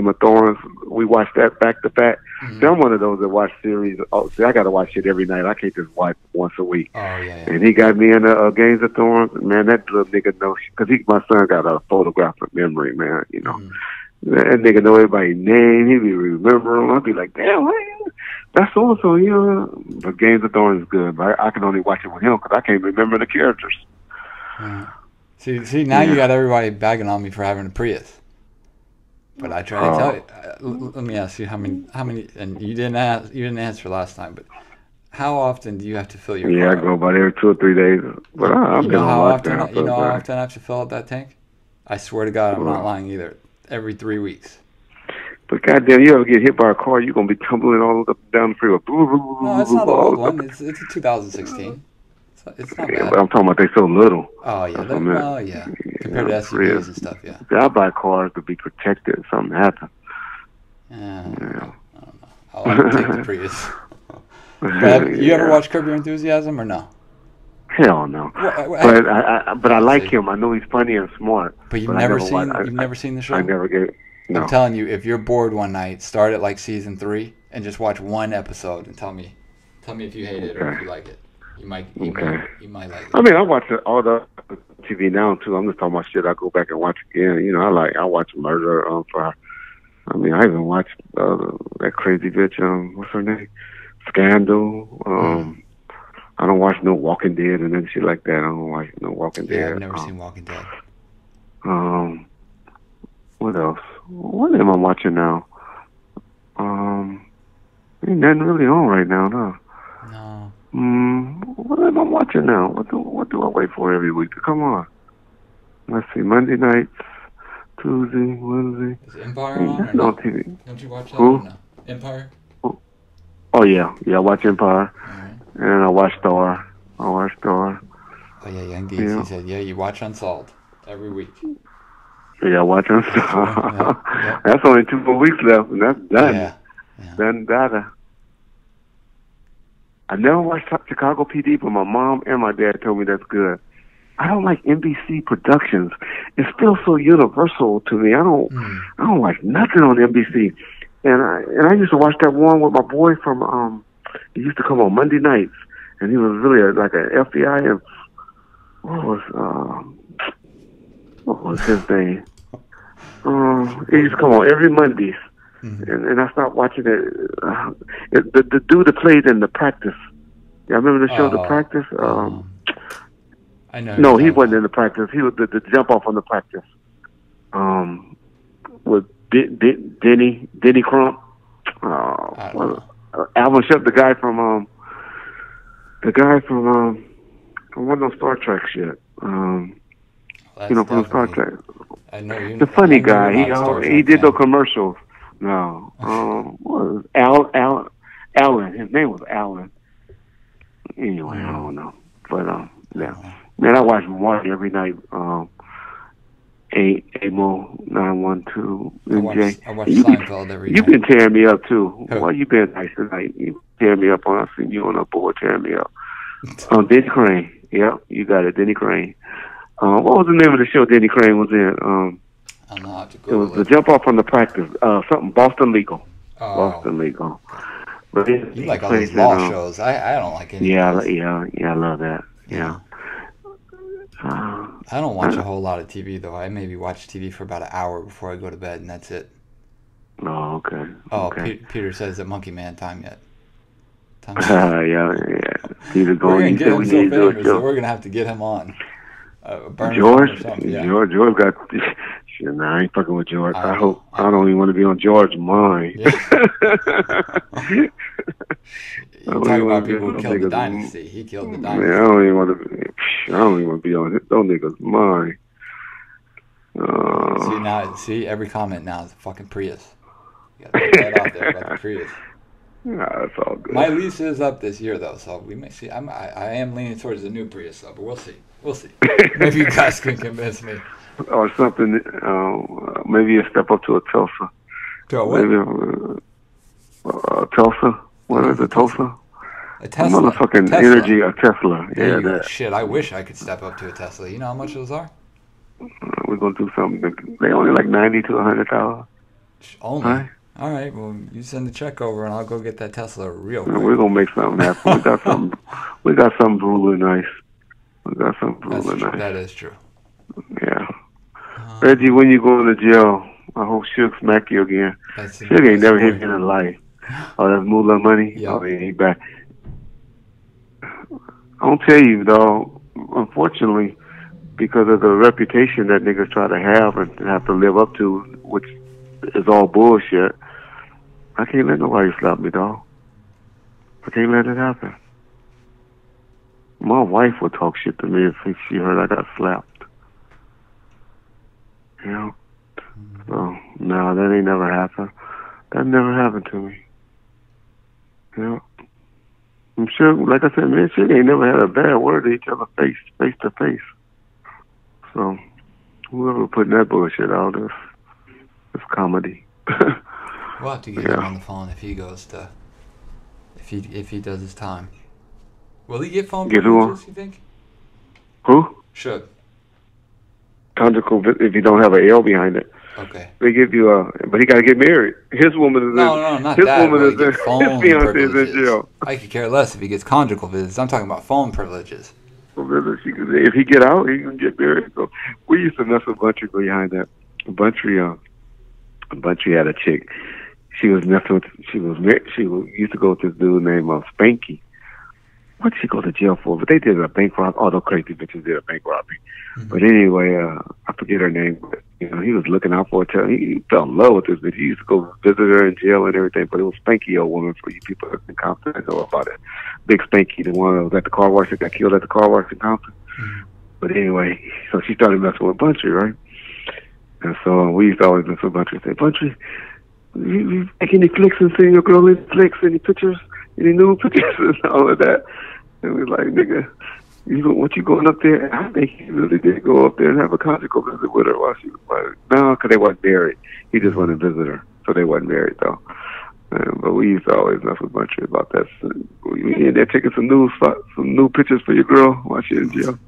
of Thorns. We watched that back to back. Mm-hmm. I'm one of those that watch series. Oh, see, I got to watch it every night. I can't just watch once a week. Oh yeah. And he got me in Games of Thorns. Man, that little nigga knows, because my son got a photographic memory, man. You know, that nigga know everybody's name. He be remembering them. I'd be like, damn, that's so and so. You know, but Games of Thorns is good. But I can only watch it with him because I can't remember the characters. See, now you got everybody bagging on me for having a Prius. But I try to tell you. Let me ask you how many, and you didn't answer last time. But how often do you have to fill your car? Yeah, I go about every 2 or 3 days. But I'm you know how often how often I have to fill up that tank? I swear to God, I'm not lying either. Every 3 weeks. But goddamn, you ever get hit by a car, you're gonna be tumbling all up down the freeway. No, it's not the old one. It's a 2016. It's not bad. But I'm talking about they so little. Oh yeah, compared to SUVs and stuff, yeah. I buy cars to be protected if something happens. I don't know. I'll take the Prius. You ever watch Curb Your Enthusiasm or no? Hell no. But I like him. I know he's funny and smart. But you've never seen the show? I never get. No. I'm telling you, if you're bored one night, start at like season 3 and just watch one episode and tell me if you hate it or if you like it. You might like it. I mean, I watch all the TV now too. I'm just talking about shit I go back and watch again. You know, I watch Murder for. I mean, I even watched that crazy bitch. What's her name? Scandal. I don't watch no Walking Dead and then shit like that. I don't watch no Walking Dead. Yeah, I've never seen Walking Dead. What else? What am I watching now? Ain't nothing really on right now, no. No. What am I watching now? What do I wait for every week to come on? Let's see, Monday nights, Tuesday, Wednesday. Is Empire on? That's on TV. Don't you watch that? Who? Or no? Empire? Oh yeah, I watch Empire, and I watch Star. Oh yeah, Young D. He said, you watch Unsolved every week. Yeah, I watch Unsolved. That's only 2 more weeks left, and that's done. Yeah. Done data. I never watched Chicago PD, but my mom and my dad told me that's good. I don't like NBC productions. It feels so universal to me. I don't watch nothing on NBC. And I used to watch that one with my boy from he used to come on Monday nights, and he was really like an FBI and what was his name? He used to come on every Mondays. And I stopped watching it. The dude that played in The Practice. Yeah, I remember the show The Practice. I know. No, he wasn't in The Practice. He was the jump off on The Practice. With Denny Crump. Alvin Shep, the guy from one of those Star Trek shit. From Star Trek. I know the funny guy. He did no commercials. No. What was Alan. His name was Alan. Anyway, I don't know. But yeah. Man, I watch Martin every night. Amo 912 MJ. I watch Seinfeld every night. You've been tearing me up too. Who? Well, you've been nice tonight. You tearing me up I seen you on the board tearing me up. Denny Crane. Yep, you got it, Denny Crane. What was the name of the show Denny Crane was in? I don't know how to it was the jump off from The Practice. Something Boston Legal. Boston Legal. But you like all these law shows. I don't like any. Yeah, I love that. Yeah. I don't watch a whole lot of TV though. I maybe watch TV for about an hour before I go to bed, and that's it. Oh, okay. Okay. Peter says that Monkey Man time yet. Yeah. Peter going. We're gonna have to get him on. George got. Shit, nah, I ain't fucking with George. I don't even want to be on George's mind. Yeah. You're talking about people who killed the dynasty. He killed the dynasty. Man, I don't even want to be on those niggas' mind. See every comment now is a fucking Prius. You gotta put that out there about the Prius. Nah, that's all good. My lease is up this year though, so we may see. I am leaning towards the new Prius though, but we'll see. We'll see. Maybe you guys can convince me. Or something. Maybe a step up to a Tulsa. To a what? Maybe Tulsa. What is it? Tulsa? A Tesla. Motherfucking Tesla. energy. A Tesla. There Yeah, you go. that. Shit, I wish I could step up to a Tesla. You know how much those are? We're gonna do something. They only like $90 to $100. Only. Right? All right. Well, you send the check over, and I'll go get that Tesla real quick. We're gonna make something happen. We got something. We got something brutally nice. We got something brutally nice. That is true. Yeah. Reggie, when you go to jail, I hope Suge smack you again. Suge ain't never hit me in his life. Oh, that's Moolah Money? Yep. Oh, yeah, he back. I'll tell you, though, unfortunately, because of the reputation that niggas try to have and have to live up to, which is all bullshit, I can't let nobody slap me, dog. I can't let it happen. My wife would talk shit to me if she heard I got slapped. You know? So, no, that ain't never happened. That never happened to me. You know? I'm sure, like I said, man, she ain't never had a bad word to each other face to face. So, whoever putting that bullshit out, it's comedy. We'll have to get him on the phone if he goes to, if he does his time. Will he get phone privileges, you think? Who? Should. Conjugal, if you don't have an L behind it. Okay. They give you but he got to get married. His woman is not his that. woman is His fiance is in jail. I could care less if he gets conjugal visits. I'm talking about phone privileges. If he get out, he can get married. So we used to mess with Buntry behind that. Buntry had a chick. She was messing with. She used to go with this dude named Spanky. What did she go to jail for? But they did a bank robbery. All those crazy bitches did a bank robbery. Mm-hmm. But anyway, I forget her name. But, you know, he was looking out for her. He fell in love with this bitch. He used to go visit her in jail and everything. But it was Spanky, old woman, for you people in Compton that know about it. Big Spanky, the one that was at the car wash that got killed at the car wash in Compton. Mm-hmm. But anyway, so she started messing with Buntry, right? And so we used to always mess with Buntry and say, Buntry, you make any flicks and seeing your girl in flicks, any pictures, any new pictures and all of that? And we like, nigga, what you going up there? And I think he really did go up there and have a conjugal visit with her while she was like, no, because they wasn't married. He just wanted to visit her, so they wasn't married though. But we used to always mess with Buntry about that. So they're taking some new pictures for your girl while she's in jail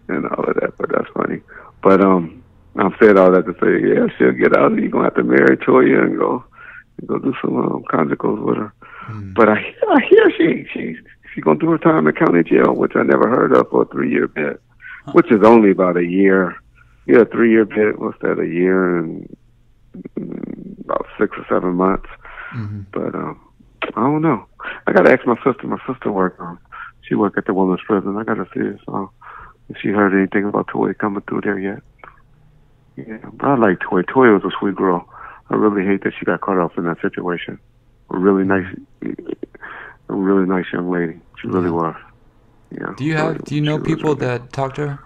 and all of that. But that's funny. But I'm saying all that to say, yeah, she'll get out. You're gonna have to marry Toya and go do some conjugals with her. Mm. But I hear she's gonna do her time in county jail, which I never heard of, for a 3-year bid, which is only about a year. Yeah, 3-year bid. What's that? A year and about 6 or 7 months. Mm-hmm. But I don't know. I gotta ask my sister. My sister she worked at the women's prison. I gotta see her. So if she heard anything about Toya coming through there yet. Yeah, but I like Toya. Toya was a sweet girl. I really hate that she got caught up in that situation. A really nice young lady. She really was. Yeah. Do you know people that talk to her?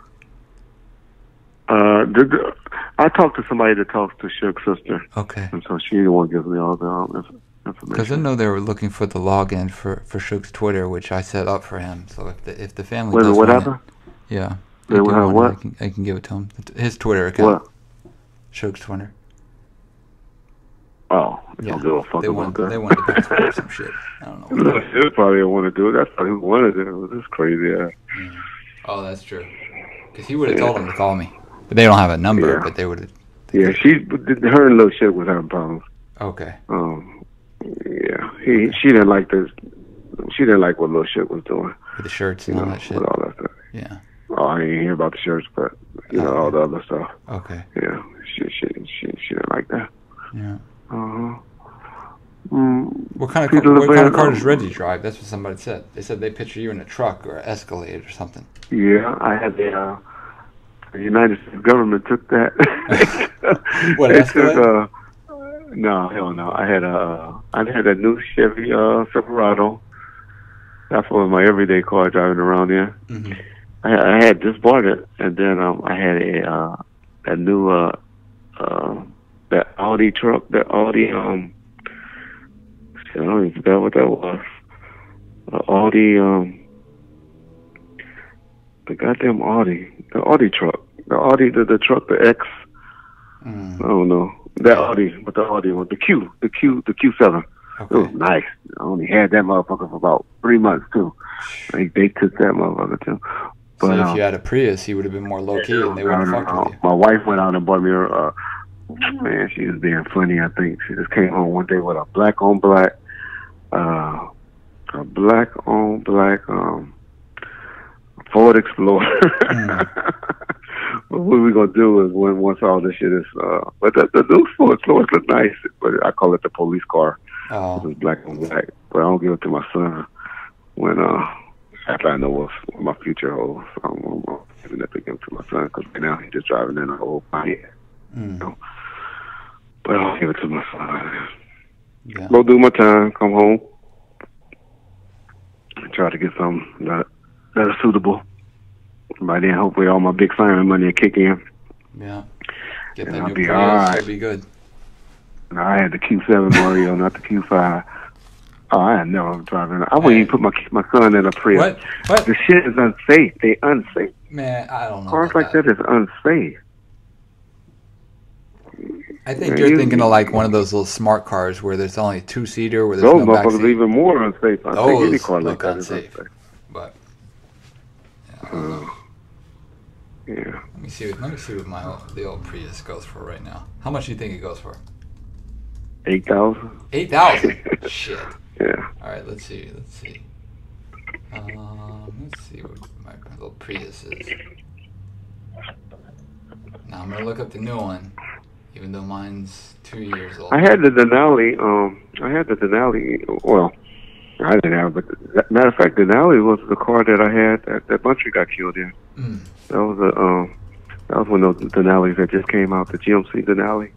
I talked to somebody that talks to Suge's sister. Okay. And so she the one gives me all the information. Because I know they were looking for the login for Suge's Twitter, which I set up for him. So if the family does what want happened? it, yeah. They would have what? I can give it to him. His Twitter account. What? Suge's Twitter. Oh, yeah. Don't give a fuck about that. They want the password or some shit. I don't know. They probably don't want to do it. That's probably who wanted it. This is crazy. Yeah. Oh, that's true. Because he would have told him to call me. But they don't have a number, but they would have. Yeah, her and Lil Shit was having problems. Okay. Yeah. She didn't like this. She didn't like what Lil Shit was doing. With the shirts and all that shit. With all that stuff. Yeah. Oh, I didn't hear about the shirts, but all the other stuff. Okay. Yeah, she didn't like that. Yeah. What kind of car does Reggie drive? That's what somebody said. They said they picture you in a truck or an Escalade or something. Yeah, I had the United States government took that. What, Escalade? No, hell no. I had a new Chevy Silverado. That's one of my everyday car driving around there. Mm-hmm. I had just bought it, and then I had that new that Audi truck, that Audi shit, I don't even forget what that was. Audi the goddamn Audi, the Audi truck, the truck, the X. I don't know that Audi, but the Audi one, the Q7. Okay. It was nice. I only had that motherfucker for about 3 months too. Like, they took that motherfucker too. But so if you had a Prius, you would have been more low key, and they wouldn't have fucked with you. My wife went out and bought me a. Man, she was being funny. I think she just came home one day with a black on black Ford Explorer. But what we gonna do is once all this shit is, but the new Ford Explorers look nice, but I call it the police car. Oh. It's black on black, but I don't give it to my son when after I know what my future holds. I'm giving that to give to my son because right now he's just driving in an old Pontiac. You know? But I'll give it to my son. Yeah. Go do my time, come home, and try to get something that is suitable. By then, hopefully, all my big Simon money will kick in. Yeah. Get And that I'll new be Prius, alright. it'll be good. No, I had the Q7 Mario, not the Q5. Oh, I had never driving. I wouldn't even put my son in a Prius. What? The shit is unsafe. They unsafe. Man, I don't know. Cars like that is unsafe. I think you're thinking of like one of those little smart cars where there's only two-seater, where there's Those no backseat. motherfuckers are even more unsafe. I think any car like look that is unsafe. unsafe. But yeah, I don't know. Yeah. Let me see what the old Prius goes for right now. How much do you think it goes for? 8,000. 8,000. Shit. Yeah. All right, let's see. Let's see what my little Prius is. Now I'm gonna look up the new one, even though mine's 2 years old. I had the Denali. Well, I didn't have it, but matter of fact, Denali was the car that I had that Buntry got killed in. That was one of those Denalis that just came out, the GMC Denali.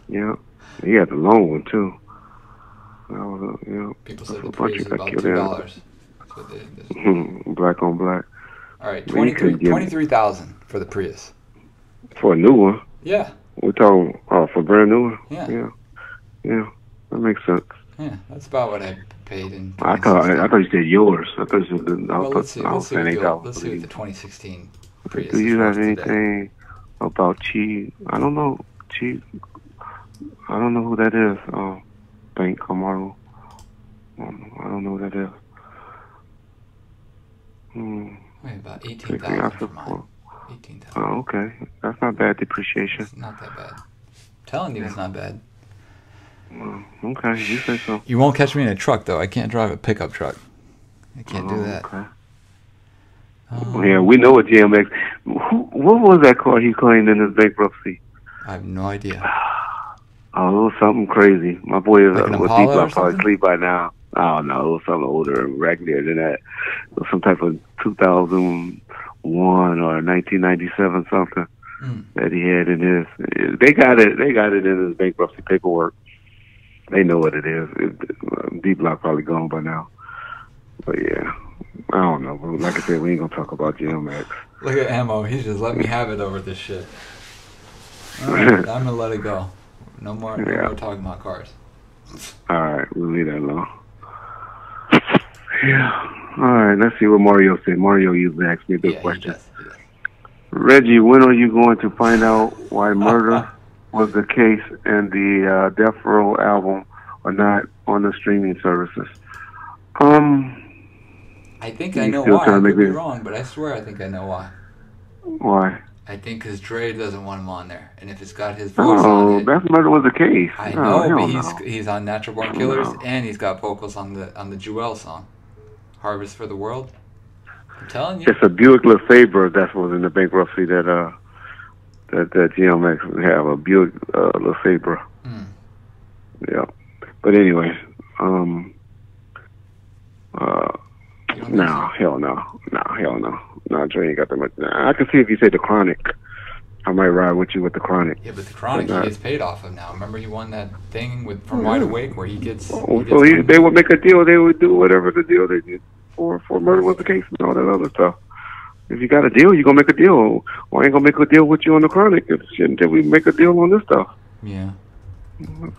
Yeah, he had the long one too. That was People said the Prius is about $2. That's what they black on black. All right, 23,000 for the Prius. For a new one. Yeah. We're talking for brand new one. Yeah. Yeah. That makes sense. Yeah, that's about what I paid in. I thought you said yours. I thought you said. Well, let's see what the 2016 Prius. Do you have anything today. about Chi? I don't know. Chi. I don't know who that is. Bank Camaro. I don't know who that is. Wait, about 18,000 for mine. 18,000. Oh, okay. That's not bad depreciation. It's not that bad. I'm telling you, it's not bad. Okay, you say so. You won't catch me in a truck, though. I can't drive a pickup truck. I can't do that. Okay. Yeah, we know a GMX. What was that car he claimed in his bankruptcy? I have no idea. Oh, it was something crazy. My boy is Like an deep Impala or probably asleep by now. I don't know. It was something older and raggedier than that. It was some type of 2001 or 1997 something that he had in his. They got it in his bankruptcy paperwork. They know what it is. D Block probably gone by now. But yeah, I don't know. But like I said, we ain't gonna talk about GMX. Look at Ammo. He's just let me have it over this shit. All right, I'm gonna let it go. No more talking about cars. All right, we'll leave that alone. Yeah. All right, let's see what Mario said. Mario usually asks me a good question. He does. Reggie, when are you going to find out why murder was the case and the Death Row album are not on the streaming services? I think I know why. I could be wrong, but I swear I think I know why. Why? I think because Dre doesn't want him on there, and if it's got his voice on it, Death Murder was the case. I know, but he's on Natural Born Killers, and he's got vocals on the Jewel song, Harvest for the World. I'm telling you, it's a Buick LeSabre that was in the bankruptcy that GMX would have, a Buick LeSabre. Yeah, but anyway, hell no. No, Dre ain't got that much. I can see if you say the Chronic, I might ride with you with the Chronic. Yeah, but the Chronic he gets paid off of now. Remember he won that thing from Wide Awake where he gets. They would make a deal. They would do whatever the deal they did for Murder Was the Case and all that other stuff. if you got a deal, you gonna make a deal. Or I ain't gonna make a deal with you on the chronic until we make a deal on this stuff. Yeah.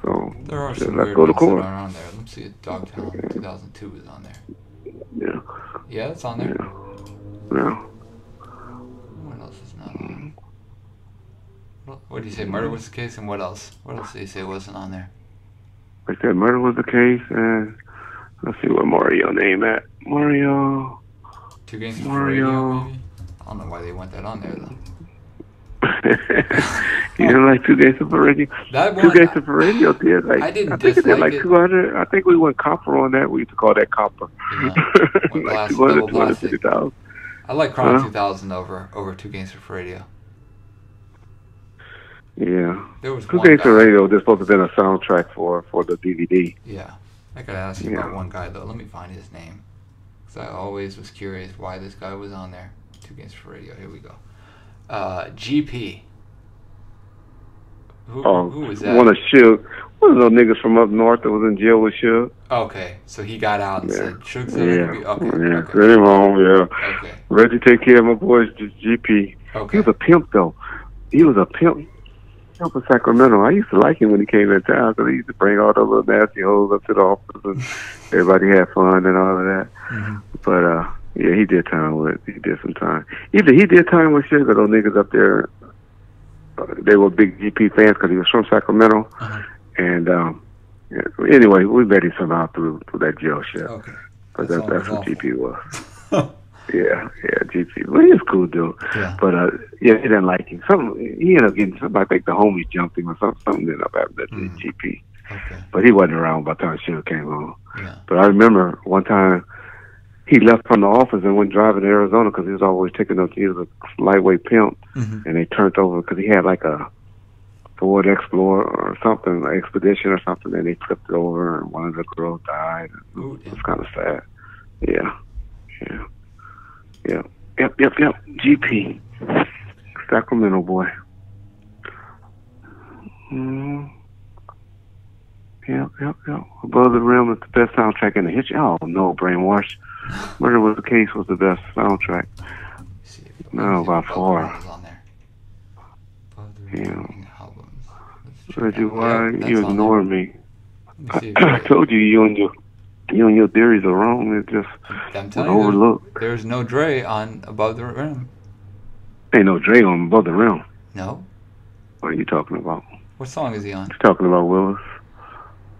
So There are shit, some let's weird go to ones that court. aren't on there. Let's see if Dogtown 2002 is on there. Yeah. Yeah, it's on there. Yeah. What else is not on? What do you say? Murder was the case, and what else? What else did you say wasn't on there? Like that, murder was the case, and let's see what Mario name at. Mario. Two Gangsters for Radio, maybe? I don't know why they want that on there, though. You didn't like Two Gangsters for Radio? That Two one, Gangsters for Radio did like, I didn't think it did dislike like it. 200. I think we went copper on that. We used to call that copper. Yeah. Like Plastic, 200, double plastic. 250,000. I like Chronic 2000 over Two Gangsters for Radio. Yeah. There was Two one Gangsters guy. Radio, they're supposed to have been a soundtrack for the DVD. Yeah. I gotta ask you about one guy, though. Let me find his name. Because I always was curious why this guy was on there. Two Gangsters for Radio. Here we go. GP. Who was that? One of Suge. One of those niggas from up north that was in jail with Suge. Okay, so he got out and said, Suge said Yeah. it could be... Okay, Yeah. okay. Send him home, yeah. Okay. Reggie take care of my boys, just GP. Okay. He was a pimp, though. He was a pimp. Pimp in Sacramento. I used to like him when he came in town because he used to bring all those little nasty hoes up to the office and everybody had fun and all of that. Mm-hmm. But, yeah, he did some time. Either he did time with Sugar, those niggas up there. They were big GP fans because he was from Sacramento. Uh-huh. And anyway, we met him somehow through that jail shit. Okay. But That that's song what was GP was. Yeah, GP. Well, he was cool dude. Yeah. But yeah, he didn't like him. He ended up getting somebody. I think the homies jumped him or something ended up happening to GP. Okay. But he wasn't around by the time Sugar came on. Yeah. But I remember one time he left from the office and went driving to Arizona because he was always taking up. He was a lightweight pimp, and they turned over because he had like a Ford Explorer or something, an Expedition or something, and they flipped it over and one of the girls died. Ooh, It was kind of sad. Yeah. Yep. GP. Sacramento boy. Yep. Above the Rim is the best soundtrack in the history. Oh, no, Brainwash. Murder Was the Case was the best soundtrack. No, by far. Yeah. Reggie Wright, you ignored me. I told you and your theories are wrong. It just I'm telling you, overlooked. there's no Dre on Above the Rim. Ain't no Dre on Above the Rim. No? What are you talking about? What song is he on? You're talking about Willis.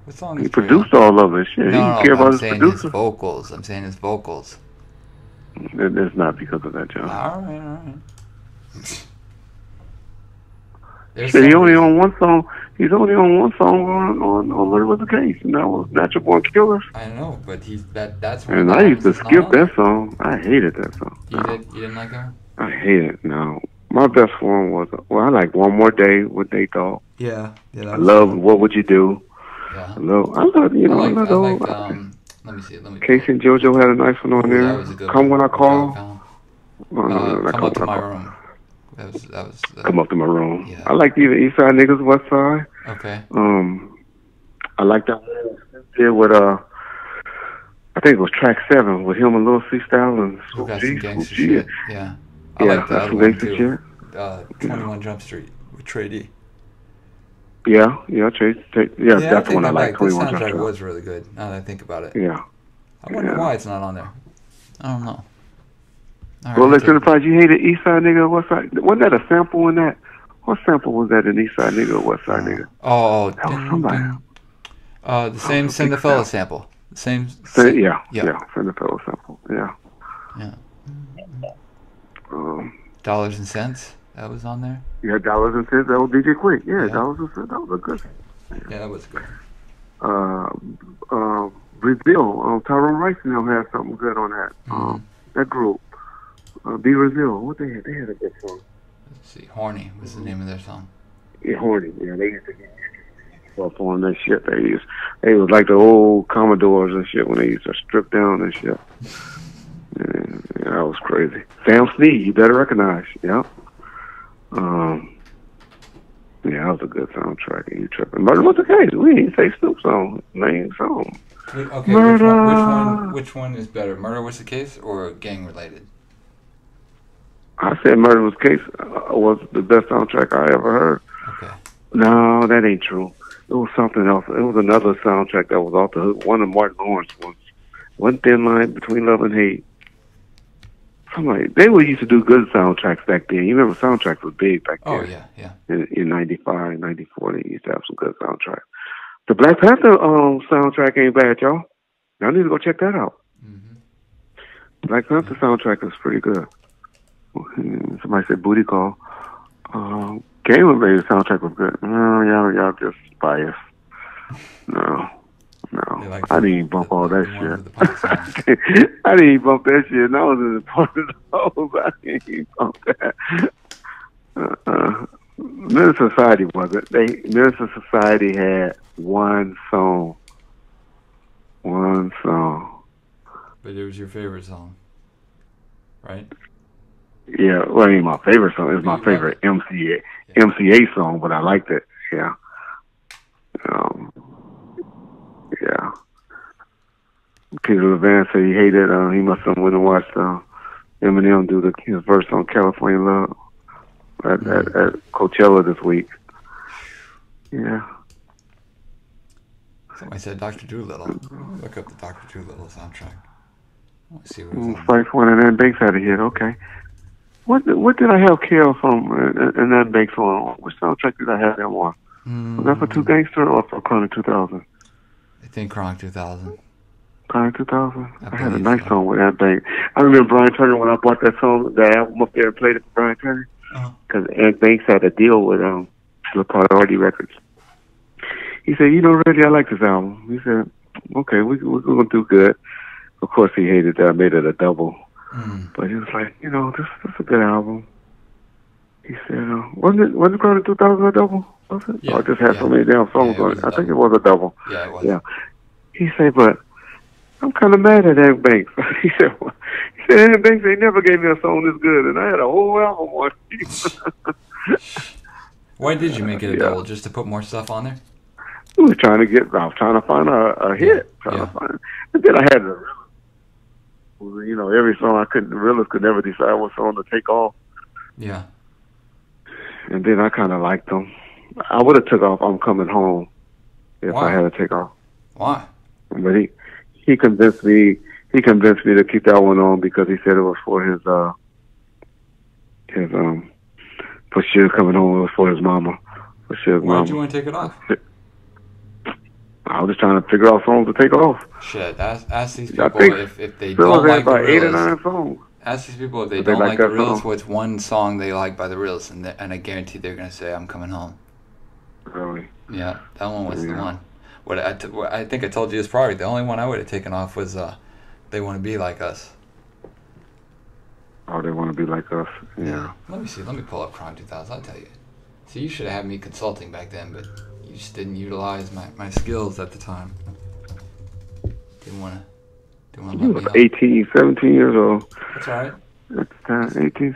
What song is He Dre produced on? all of it. Shit. No, he care about I'm his saying producer. his vocals. I'm saying his vocals. It's not because of that, John. All right. Shit, he only on one song. He's only on one song on Murder Was the Case, and that was Natural Born Killers. I know, but that's one And of I the used to albums that's skip not on that song. I hated that song. You didn't like that? I hate it. No, my best one was I like One More Day with Nate Dogg. Yeah. I love What Would You Do. Yeah. I love let me see. Casey and JoJo had a nice one on there. That was a good Come one. When I Call. Come Up to My Room. That was Come Up to My Room. Yeah. I like either East Side Niggas, West Side. Okay. I like that one there with I think it was track 7 with him and Lil C Style and We got G. some gangster shit. Yeah. I Yeah, like the that's other some one gangster too. shit. 21 Jump Street with Trey D. Yeah, that's the one I like. The 21 Jump soundtrack Street. was really good. Now that I think about it. Yeah. I wonder why it's not on there. I don't know. All Well, right, let's surprise you hated East Side Nigga or West Side. Wasn't that a sample in that? What sample was that in East Side Nigga or West Side Nigga? Oh, that was somebody. The same Cinderfella sample. Same. Yeah. Cinderfella sample. Yeah. Dollars and Cents. That was on there. Yeah, Dollars and Cents. That was DJ Quick. Yeah, Dollars and Cents. That was a good. Yeah, that was good. Brazil. Tyrone Rice and them had something good on that. That group. Be Brazil. What they had? They had a good song. Let's see. Horny was the name of their song. Yeah, Horny. Yeah, they used to get on that shit. They was like the old Commodores and shit when they used to strip down and shit. Yeah, that was crazy. Sam Snead, you better recognize. Yeah. Yeah, that was a good soundtrack. You tripping? Murder Was the Case. We didn't say Snoop's main song. Okay, which one is better? Murder Was the Case or Gang Related? I said Murder Was Case was the best soundtrack I ever heard. Okay. No, that ain't true. It was something else. It was another soundtrack that was off the hook. One of Martin Lawrence ones. One Thin Line Between Love and Hate. They used to do good soundtracks back then. You remember soundtracks was big back then. Oh, yeah, yeah. In 95, 94, they used to have some good soundtracks. The Black Panther soundtrack ain't bad, y'all. Y'all need to go check that out. Mm-hmm. Black Panther soundtrack is pretty good. Somebody said Booty Call. Game of Age soundtrack was good. No, y'all just biased. No. Like I didn't even bump all that shit. I didn't even bump that shit. And I was in the part of those. I didn't even bump that. Minister Society wasn't. Minister Society had one song. But it was your favorite song, right? Yeah, well, it ain't my favorite song. It's my favorite MCA song, but I liked it. Yeah. Yeah. Peter Levan said he hated. He must have went and watched Eminem do his verse on California Love at Coachella this week. Yeah. Somebody said Dr. Doolittle. Look up the Dr. Doolittle soundtrack. Let's see what it's on. Spice One and then Banks had a hit. Okay. What did I have Kale from and then Banks on? Which soundtrack did I have them on? Was that for Two Gangster or for Chronic 2000? I think Chronic 2000. Chronic 2000? I had a nice song with that Banks. I remember Brian Turner when I bought that song, the album up there and played it for Brian Turner. Because Ed Banks had a deal with the Priority Records. He said, Reggie, I like this album. He said, okay, we're going to do good. Of course, he hated that I made it a double. But he was like, this is a good album. He said, wasn't Chronic 2000 a double? Was it? Yeah, or it just had so many damn songs on it. I think it was a double. Yeah, it was. Yeah. He said, but I'm kind of mad at Ed Banks. He said, Ed Banks, they never gave me a song this good, and I had a whole album on it. Why did you make it a double? Just to put more stuff on there? I was trying to find a hit. And then I had to, every song the realist could never decide what song to take off. Yeah. And then I kind of liked them. I would have took off I'm Coming Home if I had to take off. Why? But he convinced me to keep that one on because he said it was for his for Suge Coming Home. It was for his mama. For Suge's mama. Why'd you want to take it off? I was just trying to figure out songs to take off. Shit, ask these people if they don't like the about 8 or 9 Realist. songs. Ask these people if they don't like the Realist, what's one song they like by the Realist, and I guarantee they're going to say, I'm Coming Home. Really? Yeah, that one was the one. I think I told you this prior. The only one I would have taken off was They Want to Be Like Us. Oh, They Want to Be Like Us. Yeah. Let me see. Let me pull up Chronic 2000. I'll tell you. See, you should have had me consulting back then, but you just didn't utilize my skills at the time. Didn't want to let me help. 18, 17 years old. That's all right. At the time, 18.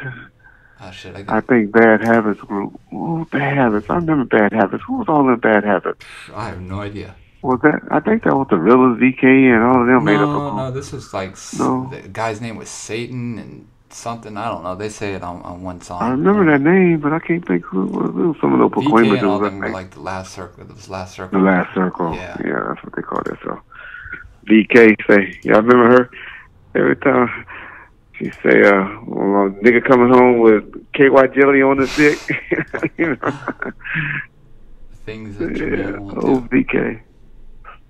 Oh, shit. I think Bad Habits group. Ooh, Bad Habits. I remember Bad Habits. Who was all in Bad Habits? I have no idea. Was that? I think that was the Realist, VK, and all of them made up a group. No, this was like the guy's name was Satan and something. I don't know. They say it on one song. I remember that name, but I can't think who it was. It was some of those VK and all them were like the Last Circle. It was Last Circle. The Last Circle. Yeah, that's what they call that. So VK say, y'all remember her? Every time she say, well, nigga coming home with KY jelly on the stick. Things that Jamal won't do. Oh, VK.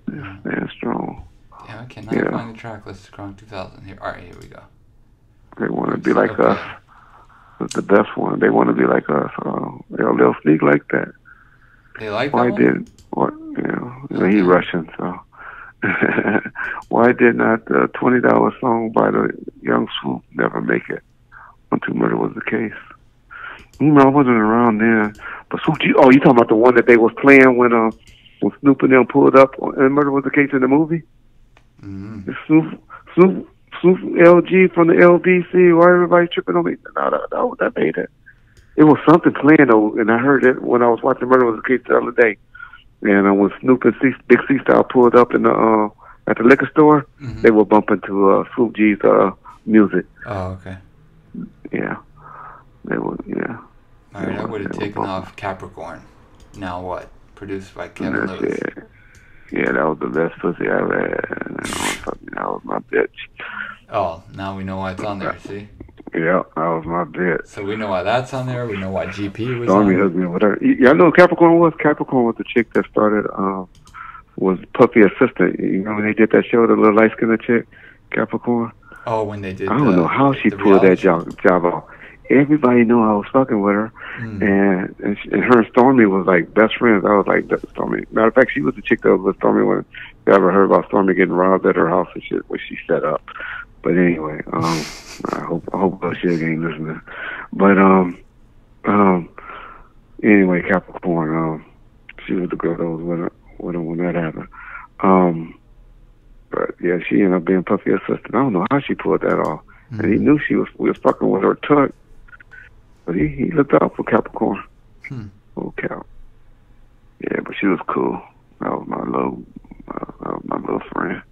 Stand strong. Yeah, I cannot find the track list of Chronic 2000 here. All right, here we go. They want to be like us. It's the best one. They want to be like us. They'll sneak like that. They like Why that did? What? He's Russian, so. Why did not the $20 song by the Young Swoop never make it? Until Murder Was the Case. I wasn't around then. But Swoop, you talking about the one that they was playing when Snoop and them pulled up and Murder Was the Case in the movie? Mm-hmm. Snoop LG from the LBC. Why everybody tripping on me? No, that made it. It was something playing though, and I heard it when I was watching Murder Was the Case the other day. And when Snoop and Big C Style pulled up in the at the liquor store, they were bumping to Swoop G's music. Oh, okay. Yeah. They were, yeah. All right, I would have taken off Capricorn. Now what? Produced by Kevin Lewis. Yeah, that was the best pussy I ever had. That was my bitch. Oh, now we know why it's on there, see? Yeah, that was my bitch. So we know why that's on there. We know why GP was Stormy on hooked me with her. Y'all know who Capricorn was? Capricorn was the chick that started, was Puffy assistant. You know when they did that show, the little light-skinned chick, Capricorn? Oh, when they did I don't know how she pulled that job off. Everybody knew I was fucking with her, and her and Stormy was like best friends. I was like, Stormy. Matter of fact, she was the chick that was with Stormy when you ever heard about Stormy getting robbed at her house and shit, which she set up. But anyway, I hope she ain't listening. But anyway, Capricorn, she was the girl that was with her when that happened. But yeah, she ended up being Puffy assistant. I don't know how she pulled that off. And he knew we was fucking with her tuck. But he looked out for Capricorn. Oh, Cap. Yeah, but she was cool. That was my little friend.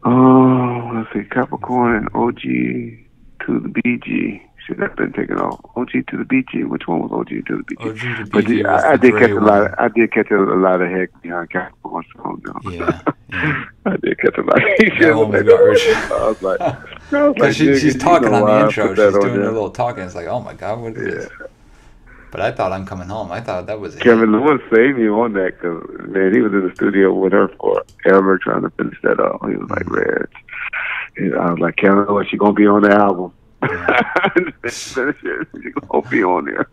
Oh, let's see, Capricorn and OG to the BG. Should have been taken off. OG to the BG. Which one was OG to the BG? OG to the but BG was I the did gray catch one. I did catch a lot of heck behind Capricorn song. Yeah. I did catch a lot of heck. That one was garbage. I was like, she's talking on the intro. She's doing her her little talking. It's like, oh my God, what is this? But I thought I'm coming home. I thought that was it. Kevin Lewis saved me on that because, man, he was in the studio with her forever trying to finish that up. He was like, Reg. I was like, Kevin Lewis, she's going to be on the album. Yeah. She's going to be on there.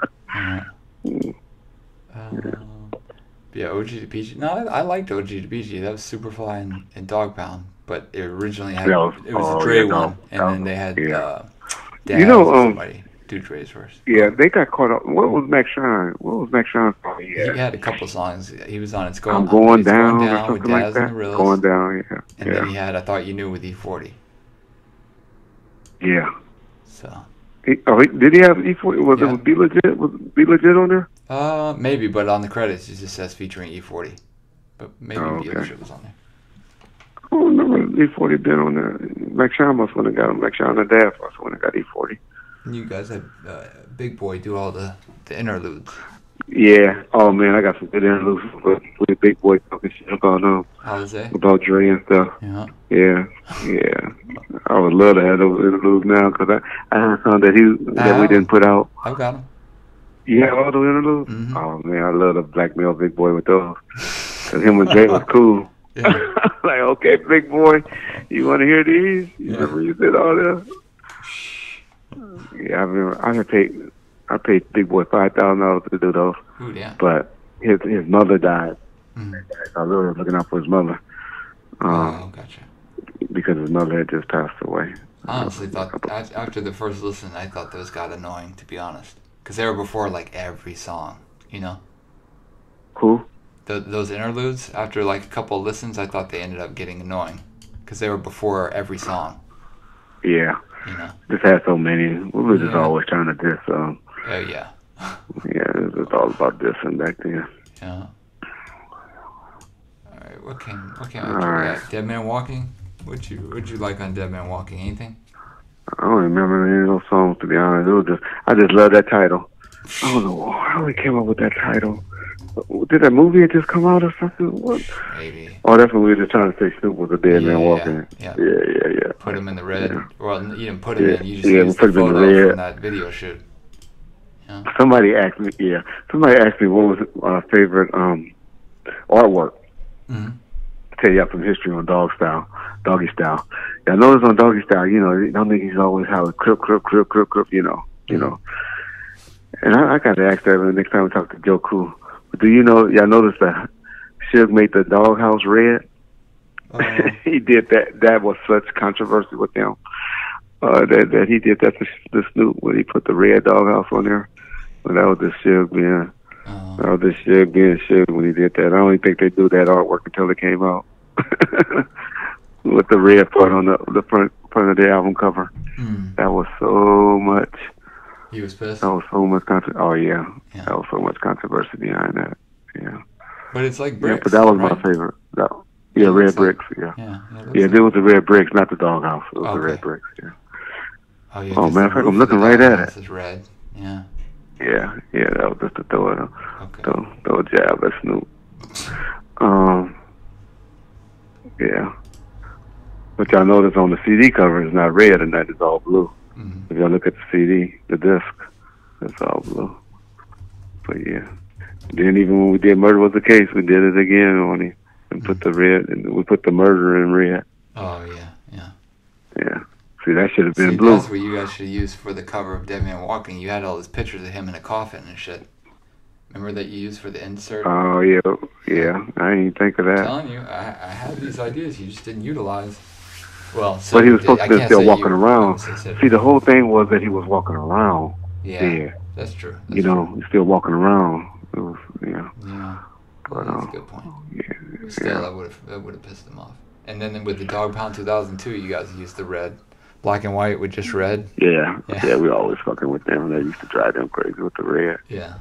Yeah, OG to PG. No, I liked OG to PG. That was Superfly and Dog Pound. But it originally had, it was a Dre one. And then they had Daz somebody do Dre's verse. Yeah, they got caught up. What was Max Shine? What was Max Shine song? He had a couple songs. He was on It's Going, I'm Going Down with or something Daz like that. and the Rills. Going Down, yeah. And then he had I Thought You Knew with E40. Yeah. So. Did he have E40? Was it Be Legit? Was Be Legit on there? Maybe, but on the credits it just says featuring E40. But maybe Be Legit was on there. I don't remember E40 been on there. Max Shine must have got him. Max Shine and Daz must have got E40. You guys had Big Boy do all the interludes. Yeah. Oh man, I got some good interludes with Big Boy talking shit about about Dre and stuff. Yeah. I would love to have those interludes now because I had some that we didn't put out. I've got them. You have all those interludes? Mm-hmm. Oh man, I love to blackmail Big Boy with those. Cause him and Dre was cool. Yeah. Like, okay, Big Boy, you want to hear these? You remember you did all that? Yeah, I remember. I paid Big Boy $5,000 to do those. Ooh, yeah. But his mother died. I really was looking out for his mother. Gotcha. Because his mother had just passed away. I honestly thought after the first listen, I thought those got annoying, to be honest, because they were before like every song, you know. Who? Those interludes. After like a couple of listens, I thought they ended up getting annoying, because they were before every song. Yeah. You know. Just had so many. We were just always trying to diss. Oh yeah. Yeah, it was all about dissing back then. Yeah. All right, what came after that? Dead Man Walking. What'd you like on Dead Man Walking? Anything? I don't remember any of those songs, to be honest. I just love that title. I don't know how we came up with that title. Did that movie had just come out or something? What? Maybe. Oh, that's when we were just trying to say Snoop was a dead man walking. Yeah. Yeah. Put him in the red. Yeah. Well, you didn't put him in. You just used the photo from that video shoot. Yeah. Somebody asked me what was my favorite artwork. Mm-hmm. Tell you some history on Doggy Style. Yeah, I noticed on Doggy Style, you know, them niggas always have a crip, you know. And I got to ask that the next time we talk to Joe Cool. But do you know, y'all notice that Suge made the doghouse red? He did that. That was such controversy with them. That he did that to Snoop when he put the red doghouse on there. Well, that was just Suge being. That was just Suge being Suge when he did that. I don't even think they do that artwork until it came out. With the red part on the front of the album cover. That was so much. He was pissed? That was so much controversy. Oh, yeah. That was so much controversy behind that. Yeah. But it's like bricks. Yeah, but that was my favorite. Red bricks. Yeah. Yeah, it was the red bricks, not the doghouse. It was the red bricks. Yeah. Oh, yeah. Oh, 'cause man, the in fact, roof I'm of the looking right at doghouse it. is red. Yeah. Yeah, that was just to throw it. Yeah. Yeah, that was just to throw it. Okay. Throw a jab at Snoop. Um, yeah. But y'all notice on the CD cover, it's not red and that is all blue. Mm-hmm. If y'all look at the CD, the disc, it's all blue. But yeah. Then even when we did Murder Was the Case, we did it again on him and put the red, and we put the murder in red. Oh, yeah. Yeah. See, that should have been See, blue. that's what you guys should have used for the cover of Dead Man Walking. You had all those pictures of him in a coffin and shit. Remember that you used for the insert? Oh, yeah. I didn't think of that. I'm telling you, I had these ideas you just didn't utilize. Well, but he was supposed to be still walking around. See, the whole thing was that he was walking around. Yeah, that's true. He's still walking around. It was, Yeah, well, that's a good point. Yeah, Still, that would have pissed him off. And then with the Dog Pound 2002, you guys used the red, black and white with just red. Yeah, we always fucking with them. They used to drive them crazy with the red. Yeah.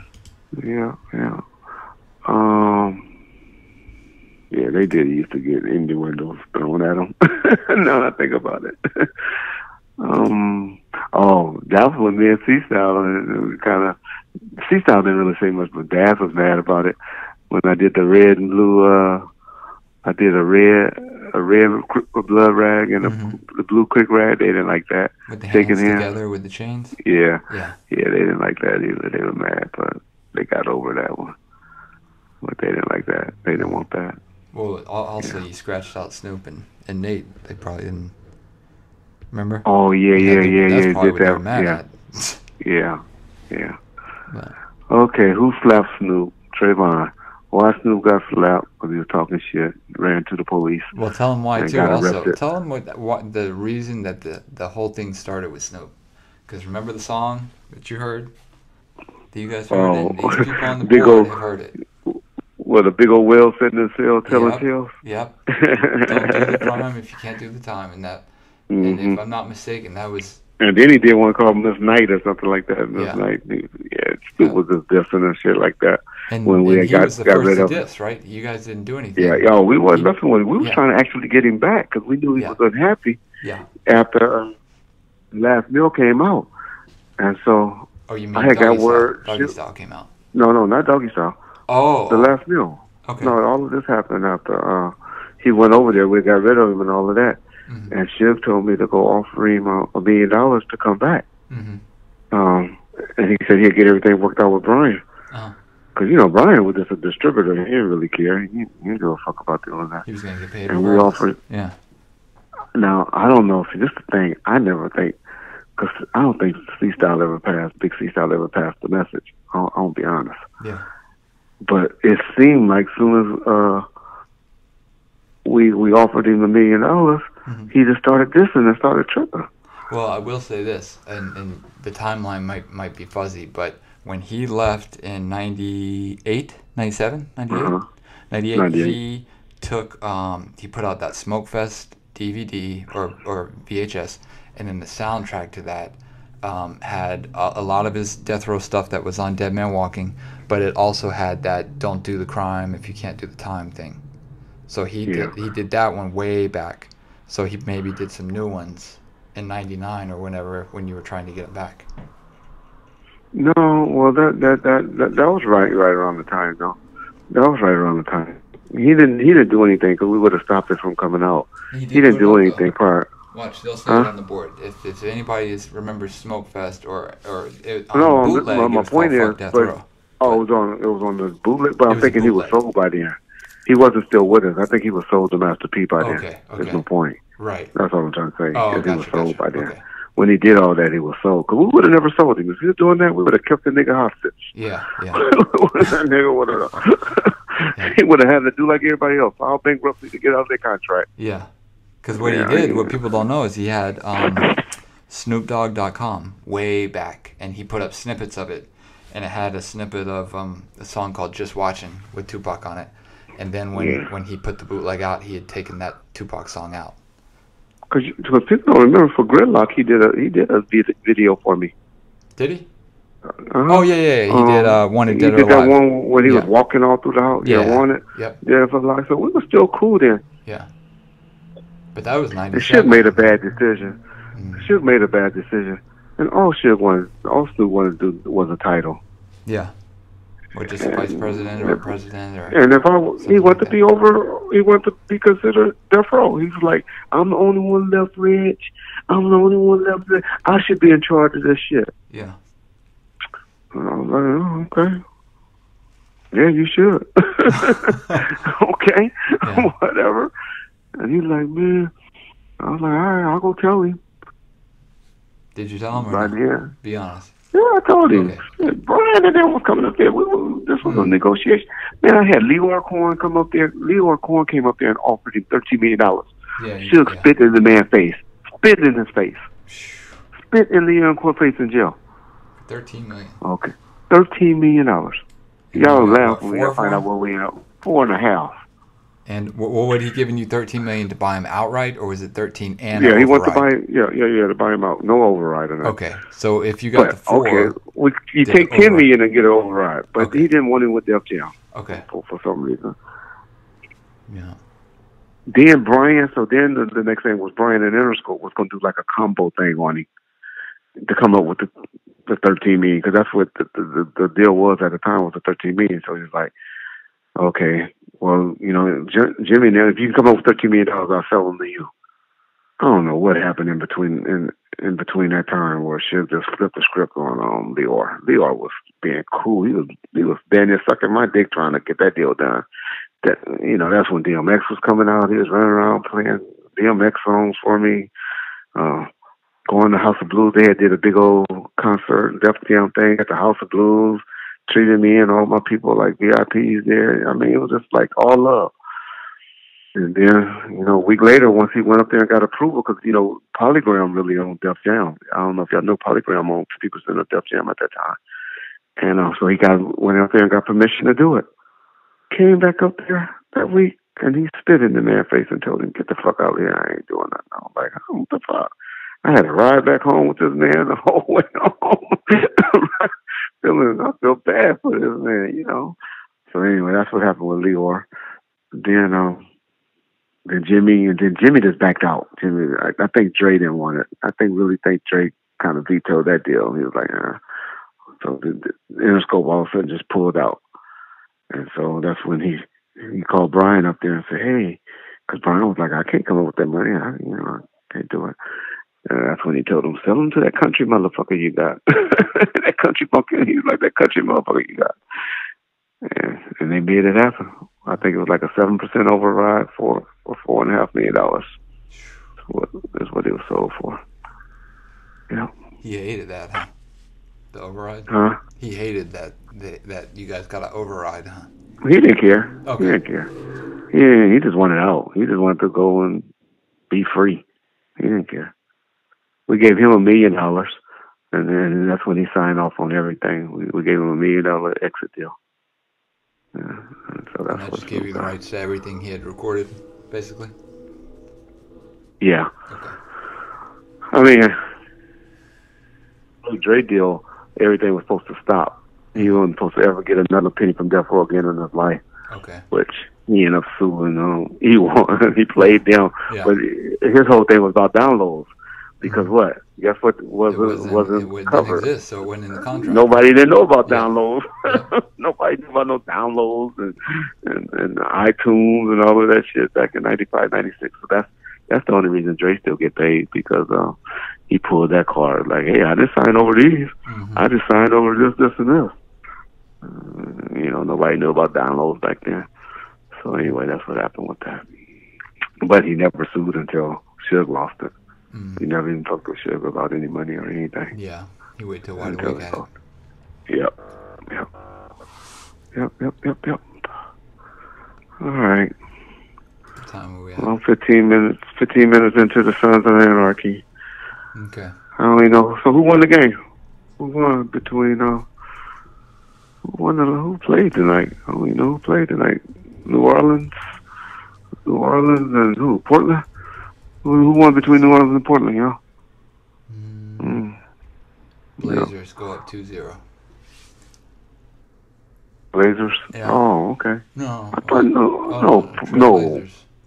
Yeah, they did used to get innuendos thrown at them. Now I think about it. That was when me and C-Style kind of... C-Style didn't really say much, but Daz was mad about it. When I did the red and blue, I did a red blood rag and the blue quick rag. They didn't like that. With the hands together with the chains? Yeah, they didn't like that either. They were mad, but they got over that one. But they didn't like that. They didn't want that. Well, also you scratched out Snoop and Nate. They probably didn't remember. Oh yeah. That's probably did what they were that. mad at. Yeah. But, okay, who slapped Snoop? Trayvon. Why Snoop got slapped? Because he was talking shit. Ran to the police. Well, tell him why too. Also, arrested. tell him what the reason that the whole thing started with Snoop. Because remember the song that you heard? That you guys heard it? These people on the board have heard it. With a big old whale sitting in the cell telling tales? Yep. Don't do the crime if you can't do the time. And that, and if I'm not mistaken, that was... And then he did one called Miss Knight or something like that. Miss Knight. Snoop was just dissing and shit like that. And when we he was the first to diss, right? You guys didn't do anything. Yeah, we wasn't messing with him. We were trying to actually get him back because we knew he was unhappy after Last Meal came out. And so I had got word. Doggy Style came out. No, not Doggy Style. Oh. The Last Meal. Okay. No, all of this happened after he went over there. We got rid of him and all of that. Mm-hmm. And Shiv told me to go offer him $1 million to come back. Mm-hmm. And he said he'd get everything worked out with Brian. Because, Brian was just a distributor. He didn't really care. He didn't give a fuck about doing that. He was going to get paid. And we offered. Yeah. Now, I don't know. See, this is the thing. I never think, because I don't think C-Style ever passed, Big C-Style ever passed the message. I'll be honest. Yeah. But it seemed like soon as we offered him $1 million, he just started dissing and started tripping. Well, I will say this, and the timeline might be fuzzy, but when he left in 98, 97, 98? 98, he took, he put out that Smokefest DVD or VHS, and then the soundtrack to that had a lot of his death row stuff that was on Dead Man Walking, but it also had that "Don't do the crime if you can't do the time" thing. So he did that one way back. So he maybe did some new ones in '99 or whenever when you were trying to get it back. No, well that was right around the time though. That was right around the time. He didn't do anything because we would have stopped it from coming out. He didn't do anything prior. Watch, they'll say it on the board. If anybody remembers Smokefest or on bootleg, my point is, it was on the bootleg. But I'm thinking he was sold by then. He wasn't still with us. I think he was sold to Master P by then. Okay. There's no point. Right. That's all I'm trying to say. He was sold by then. Okay. When he did all that, he was sold. Because we would have never sold him. If he was doing that, we would have kept the nigga hostage. Yeah. That nigga would have. He would have had to do like everybody else. File bankruptcy to get out of their contract. Yeah. Because what he did, what people don't know, is he had SnoopDogg.com way back, and he put up snippets of it, and it had a snippet of a song called "Just Watching" with Tupac on it, and then when he put the bootleg out, he had taken that Tupac song out. Because people don't remember, for Gridlock, he did a video for me. Did he? Oh yeah. He did Wanted Dead or Alive. He did that one when he was walking all through the house. Yeah, Wanted. Yep. Yeah, for like, so we were still cool then. Yeah. But that was 97. The shit made a bad decision. Suge made a bad decision, and all Snoop wanted to do was a title. Yeah. Or just a vice president or a president or. And if he wanted to be he wanted to be considered death row. He's like, I'm the only one left rich. I'm the only one left rich. I should be in charge of this shit. Yeah. And I was like, oh, okay. Yeah, you should. Okay, Yeah. Whatever. And he's like, man. I was like, all right, I'll go tell him. Did you tell him or Right no? here. Be honest. Yeah, I told him. Okay. Brian and them was coming up there. This was a negotiation. Man, I had Leroy Cohen come up there. Leroy Cohen came up there and offered him $13 million. Yeah. Suge spit in the man's face. Spit in his face. Spit in Leroy Cohen's face in jail. $13 million. Okay. $13 million. Y'all laugh when we find out what we at. 4.5. And what would he given you $13 million to buy him outright, or was it 13 and yeah, override? He wanted to buy. Yeah, to buy him out. No override on that. Okay, so if you got the 4, okay, you take $10 million and get an override, but he didn't want him with Def Jam. Okay, for some reason. Yeah. Then Brian. So then the next thing was Brian and Interscope was going to do like a combo thing on him to come up with the $13 million, because that's what the deal was at the time, was the $13 million. So he was like, okay, well, Jimmy, now if you come up with $13 million, I'll sell them to you. I don't know what happened in between that time where Suge just flipped the script on Leor. Leor was being cool. He was damn near sucking my dick trying to get that deal done. That's when DMX was coming out. He was running around playing DMX songs for me. Going to House of Blues. They did a big old concert, Def Jam thing at the House of Blues. Treated me and all my people like VIPs there. I mean, it was just like all love. And then, a week later, once he went up there and got approval, because, Polygram really owned Def Jam. I don't know if y'all know Polygram owned 50% of Def Jam at that time. And so he went up there and got permission to do it. Came back up there that week, and he spit in the man's face and told him, get the fuck out of here. I ain't doing nothing. I was like, oh, what the fuck? I had to ride back home with this man the whole way home. I feel bad for this man, So anyway, that's what happened with Leor. Then Jimmy just backed out. Jimmy, I think Dre didn't want it. I think Dre kind of vetoed that deal. He was like, So the Interscope all of a sudden just pulled out. And so that's when he called Brian up there and said, hey, because Brian was like, I can't come up with that money. I can't do it. And that's when he told him, sell him to that country motherfucker you got. That country monkey. He was like, that country motherfucker you got. And they made it happen. I think it was like a 7% override for $4.5 million. That's what it was sold for. Yeah. He hated that, huh? The override? Huh? He hated that you guys got an override, huh? He didn't care. Okay. He didn't care. Yeah, he just wanted out. He just wanted to go and be free. He didn't care. We gave him $1 million, and then that's when he signed off on everything. We gave him $1 million exit deal. Yeah, and so that's and that just gave you the rights to everything he had recorded, basically? Yeah. Okay. I mean, the Dre deal, everything was supposed to stop. He wasn't supposed to ever get another penny from Death Row again in his life. Okay. Which he ended up suing. He won. He played them. Yeah. But his whole thing was about downloads. Because what? Guess what wasn't covered? Didn't exist, so it wasn't in the contract. Nobody didn't know about downloads. Yeah. Nobody knew about no downloads and iTunes and all of that shit back in 95, 96. So that's the only reason Dre still get paid, because he pulled that card. Like, hey, I just signed over these. Mm-hmm. I just signed over this, and this. Nobody knew about downloads back then. So anyway, that's what happened with that. But he never sued until Suge lost it. Mm-hmm. He never even talked to Suge about any money or anything. Yeah, he waited till Wide Awake had it. Yep. All right. What time are we at? Well, 15 minutes into the Sons of Anarchy. Okay. I don't even know. So who won the game? Who won between who played tonight? I don't even know who played tonight. New Orleans and who? Portland? Who won between New Orleans and Portland, y'all? Blazers go up 2-0. Blazers? Yeah. Oh, okay. No. I thought no.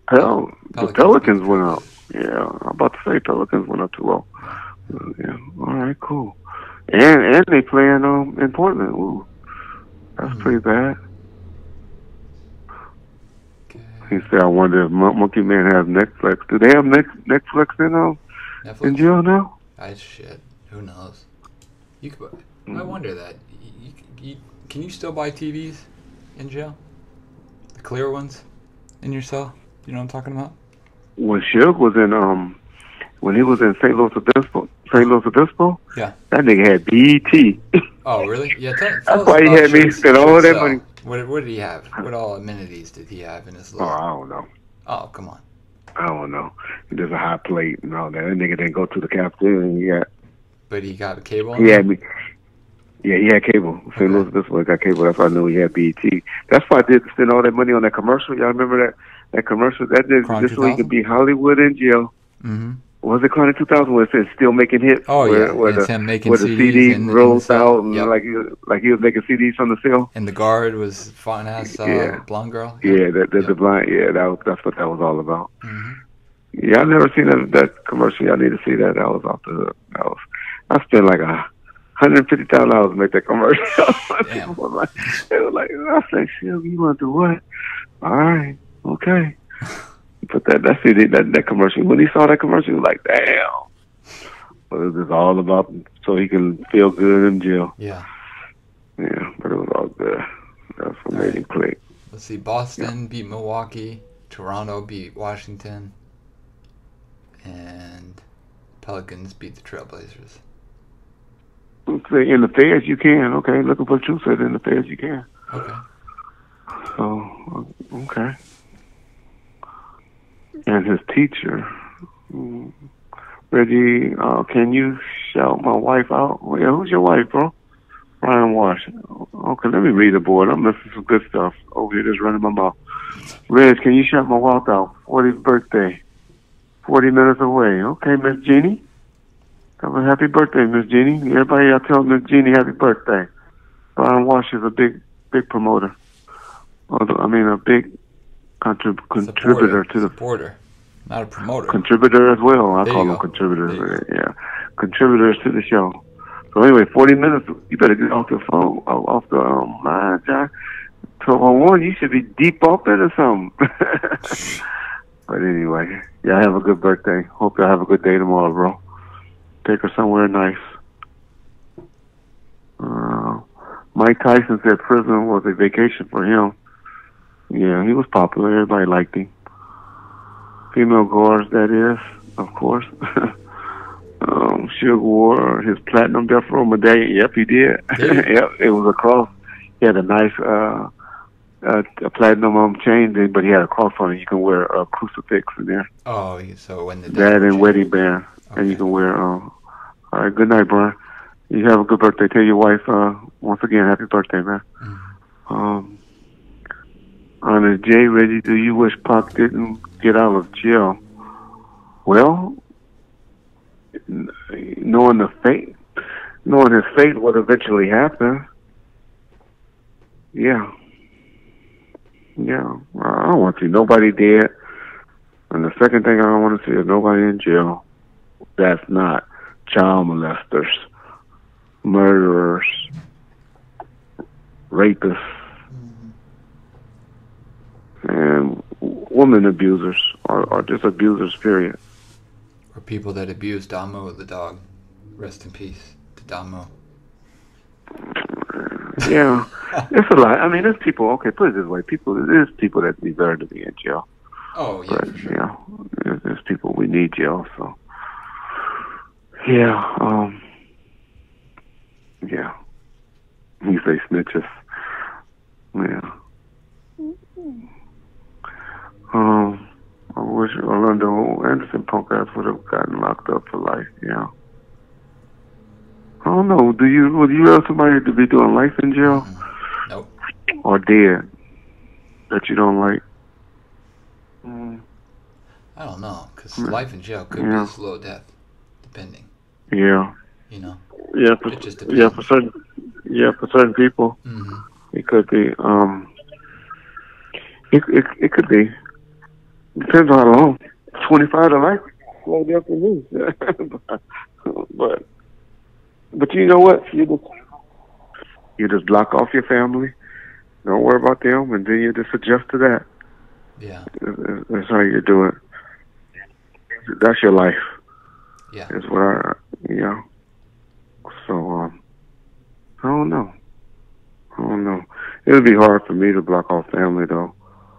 Hell, the Pelicans went out. Yeah, I'm about to say Pelicans went up 2-0. Yeah. All right, cool. And they playing in Portland. Ooh, that's pretty bad. Okay. He said, I wonder if Monkey Man has Netflix. Do they have Netflix in jail now? Shit. Who knows? You could. I wonder that. Can you still buy TVs in jail? The clear ones in your cell? You know what I'm talking about? When Suge was when he was in St. Louis Obispo, yeah, that nigga had BET. Oh, really? Yeah, tell That's us why he about had me spend all that money. What did he have? What all amenities did he have in his little... Oh, I don't know. Oh, come on. I don't know. There's a hot plate and all that. That nigga didn't go to the cafeteria. But he got a cable? He had me. Yeah, he had cable. St. Louis Obispo got cable. That's why I knew he had BET. That's why I did spend all that money on that commercial. Y'all remember that commercial? That did this so he could be Hollywood in jail. Mm-hmm. Was it Chronic 2000 where it said still making hits? Oh, where, yeah. It's him making where CDs. The CD rolls out and yep. like he was making CDs from the cell. And the guard was fine ass blonde girl. Yeah, the blind. Yeah, that's what that was all about. Mm-hmm. Yeah, I've never seen that commercial. Y'all need to see that. That was off the hook. I spent like $150,000 to make that commercial. Damn. They were like, I said, shit, you want to do what? All right, okay. But that commercial, when he saw that commercial, he was like, damn. But it was all about so he can feel good in jail. Yeah. Yeah, but it was all good. That's what made him click. Let's see. Boston beat Milwaukee. Toronto beat Washington. And Pelicans beat the Trailblazers. In the feds, you can. Okay, looking for truth said in the feds, you can. Okay. So, okay. And his teacher, Reggie, can you shout my wife out? Well, yeah, who's your wife, bro? Ryan Wash. Okay, let me read the board. I'm missing some good stuff over here just running my mouth. Reg, can you shout my wife out? 40th birthday. 40 minutes away. Okay, Miss Jeannie. Have a happy birthday, Miss Jeannie. Everybody, I tell Miss Jeannie happy birthday. Ryan Wash is a big promoter. I mean, a big contributor to the... Supporter, not a promoter. Contributor as well. I call them contributors. Yeah. Contributors to the show. So anyway, 40 minutes, you better get off the phone, off the line, John. 12:01, you should be deep off it or something. But anyway, y'all have a good birthday. Hope y'all have a good day tomorrow, bro. Take her somewhere nice. Mike Tyson said prison was a vacation for him. Yeah, he was popular. Everybody liked him. Female guards, that is, of course. Suge wore his platinum Death Row medallion. Yep, he did. Yep, it was a cross. He had a nice a platinum chain, but he had a cross on it. You can wear a crucifix in there. Oh, so when the that and wedding band, and you can wear. All right, good night, Brian. You have a good birthday. Tell your wife once again, happy birthday, man. On J, Reggie, do you wish Pac didn't get out of jail? Well, knowing his fate would eventually happen. Yeah. I don't want to see nobody dead. And the second thing I don't want to see is nobody in jail. That's not child molesters, murderers, rapists, and woman abusers, or just abusers, period. Or people that abuse Damo the dog. Rest in peace to Damo. Yeah, it's a lot. I mean, there's people. Okay, put it this way: there's people that deserve to be in jail. Oh yeah, but, for sure. You know, there's people we need jail. So, yeah, yeah. You say snitches. Yeah. I wish Orlando Anderson punk ass would have gotten locked up for life. Yeah. I don't know. Would you have somebody to be doing life in jail? Nope. Or dead that you don't like? I don't know, because life in jail could be a slow death, depending. Yeah. You know. Yeah. It just depends. Yeah, for certain people, it could be. It could be. Depends on how long. 25 to life. slow death than me. but you know what? You just block off your family. Don't worry about them, and then you just adjust to that. Yeah. That's how you do it. That's your life. Yeah. Is what So, I don't know. It would be hard for me to block off family, though.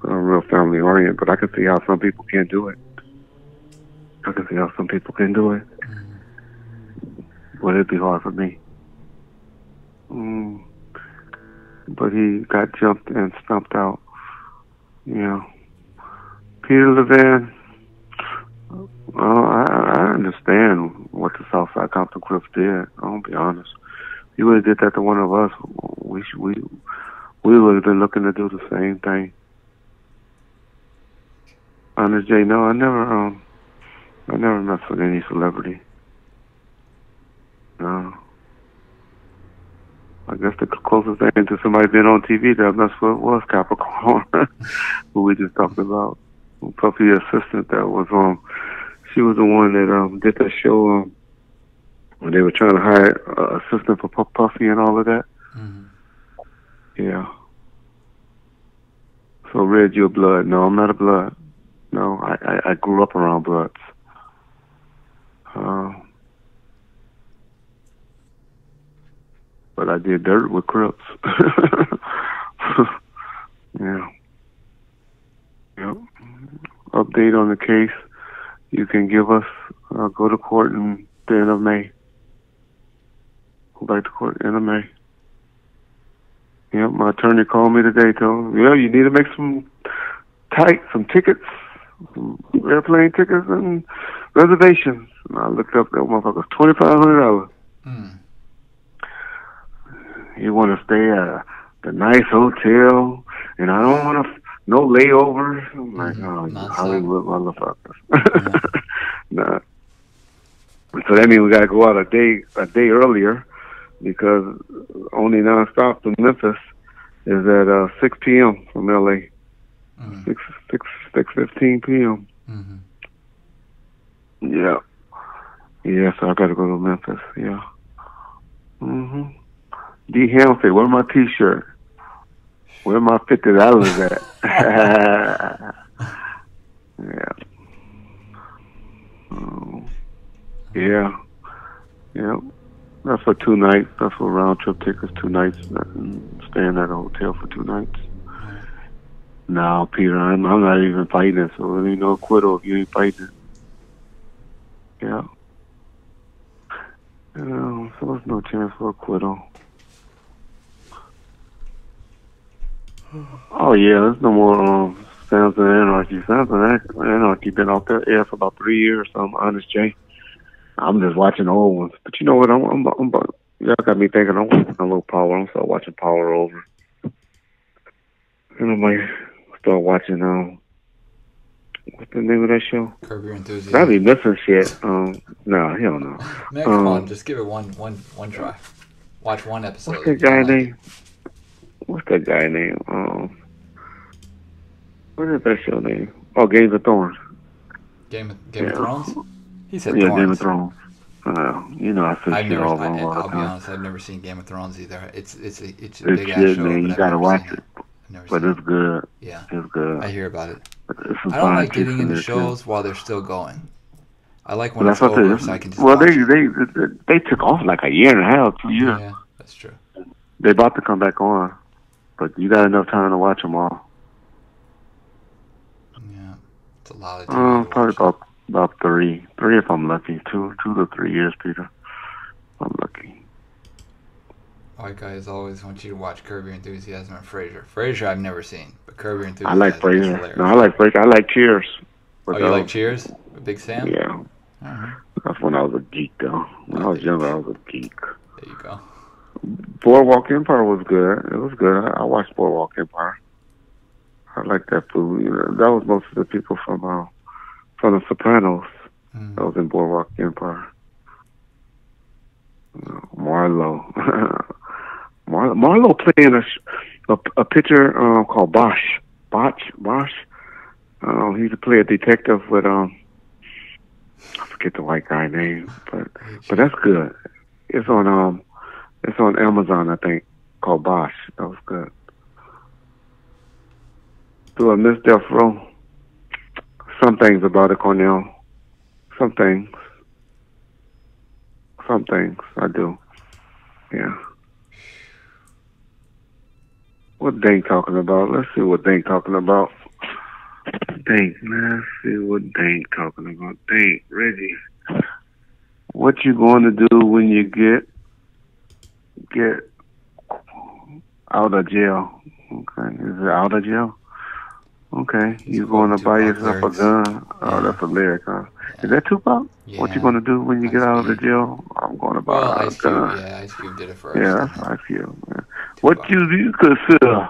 I'm real family oriented, but I can see how some people can do it. But it'd be hard for me. But he got jumped and stumped out. Peter Levin, I understand what the Southside Compton Crips did. I'll be honest. He would have did that to one of us. We would have been looking to do the same thing. Honest J, no, I never messed with any celebrity. No. I guess the closest thing to somebody being on TV that I messed with was Capricorn, who we just talked about. Puffy assistant that was she was the one that did that show when they were trying to hire an assistant for Puffy and all of that. Mm-hmm. Yeah. So Red, you're blood. No, I'm not a blood. No, I grew up around bloods. But I did dirt with Crips. Yeah. Yep. Update on the case. You can give us, go to court in the end of May. Go back to court end of May. Yep, my attorney called me today, told me, you need to make some tickets, some airplane tickets and reservations. And I looked up that motherfucker, $2,500. You want to stay at the nice hotel, and I don't want no layovers. I'm like, you Hollywood motherfuckers. Nah. So that means we got to go out a day earlier, because only nonstop to Memphis is at 6 p.m. from LA. 6:15 p.m. Yeah. Yeah, so I got to go to Memphis. Yeah. D. Ham said, "Where's my T-shirt? Where my $50 at?" Yeah. Yeah. Yeah. That's for 2 nights. That's for round trip tickets, 2 nights. Staying at a hotel for 2 nights. No, Peter, I'm not even fighting it, so there ain't no acquittal if you ain't fighting it. Yeah. So there's no chance for acquittal. Oh yeah, there's no more Sounds of Anarchy. Sounds of Anarchy been off the air for about 3 years. So I'm Honest J. I'm just watching old ones. But you know what? Y'all got me thinking I'm watching a little Power. I'm start watching Power over. And I might start watching what's the name of that show? Curb Your Enthusiasm. I'll be missing shit. No, hell no. Man, come on, just give it one try. Watch one episode. What's that guy name? What is that show name? Oh, Game of Thrones. Game of Thrones? He said Thrones. Game of Thrones. I said shit all wrong all the time. I'll be honest, I've never seen Game of Thrones either. It's a big shit, ass show, man. You gotta watch it. But it's good. Yeah. It's good. I hear about it. I don't like getting into shows while they're still going. I like when it's over so I can just watch it. They took off like a year and a half, 2 years. Yeah, that's true. They're about to come back on, but you got enough time to watch them all. Yeah, it's a lot of time. Probably about three if I'm lucky. 2 to 3 years, Peter. I'm lucky. White guys always want you to watch Curb Your Enthusiasm and Frasier. Frasier I've never seen, but Curb Your Enthusiasm. I like Frasier. No, I like Frasier. I like Cheers. Oh, you like Cheers? With Big Sam? Yeah. Uh-huh. That's when I was a geek, though. When I was younger, I was a geek. There you go. Boardwalk Empire was good. It was good. I watched Boardwalk Empire. I like that food. That was most of the people from The Sopranos. That was in Boardwalk Empire. Marlo. Marlo playing a picture called Bosch. He used to play a detective with I forget the white guy name, but that's good. It's on Amazon, I think, called Bosch. That was good. Do I miss Death Row? Some things about it, Cornell. Some things I do. Yeah. What Dink talking about? Let's see what Dink talking about. Dink, let's see what Dink talking about. Dink, Reggie, what you going to do when you get out of jail? Okay, is it out of jail? Okay, you going to buy yourself a gun? Oh, that's a lyric, huh? Yeah. Is that Tupac? Yeah. What you going to do when you get out of the jail? I'm going to buy a gun. Yeah, Ice Cube did it first. Yeah, that's Ice Cube. Yeah. What do you consider?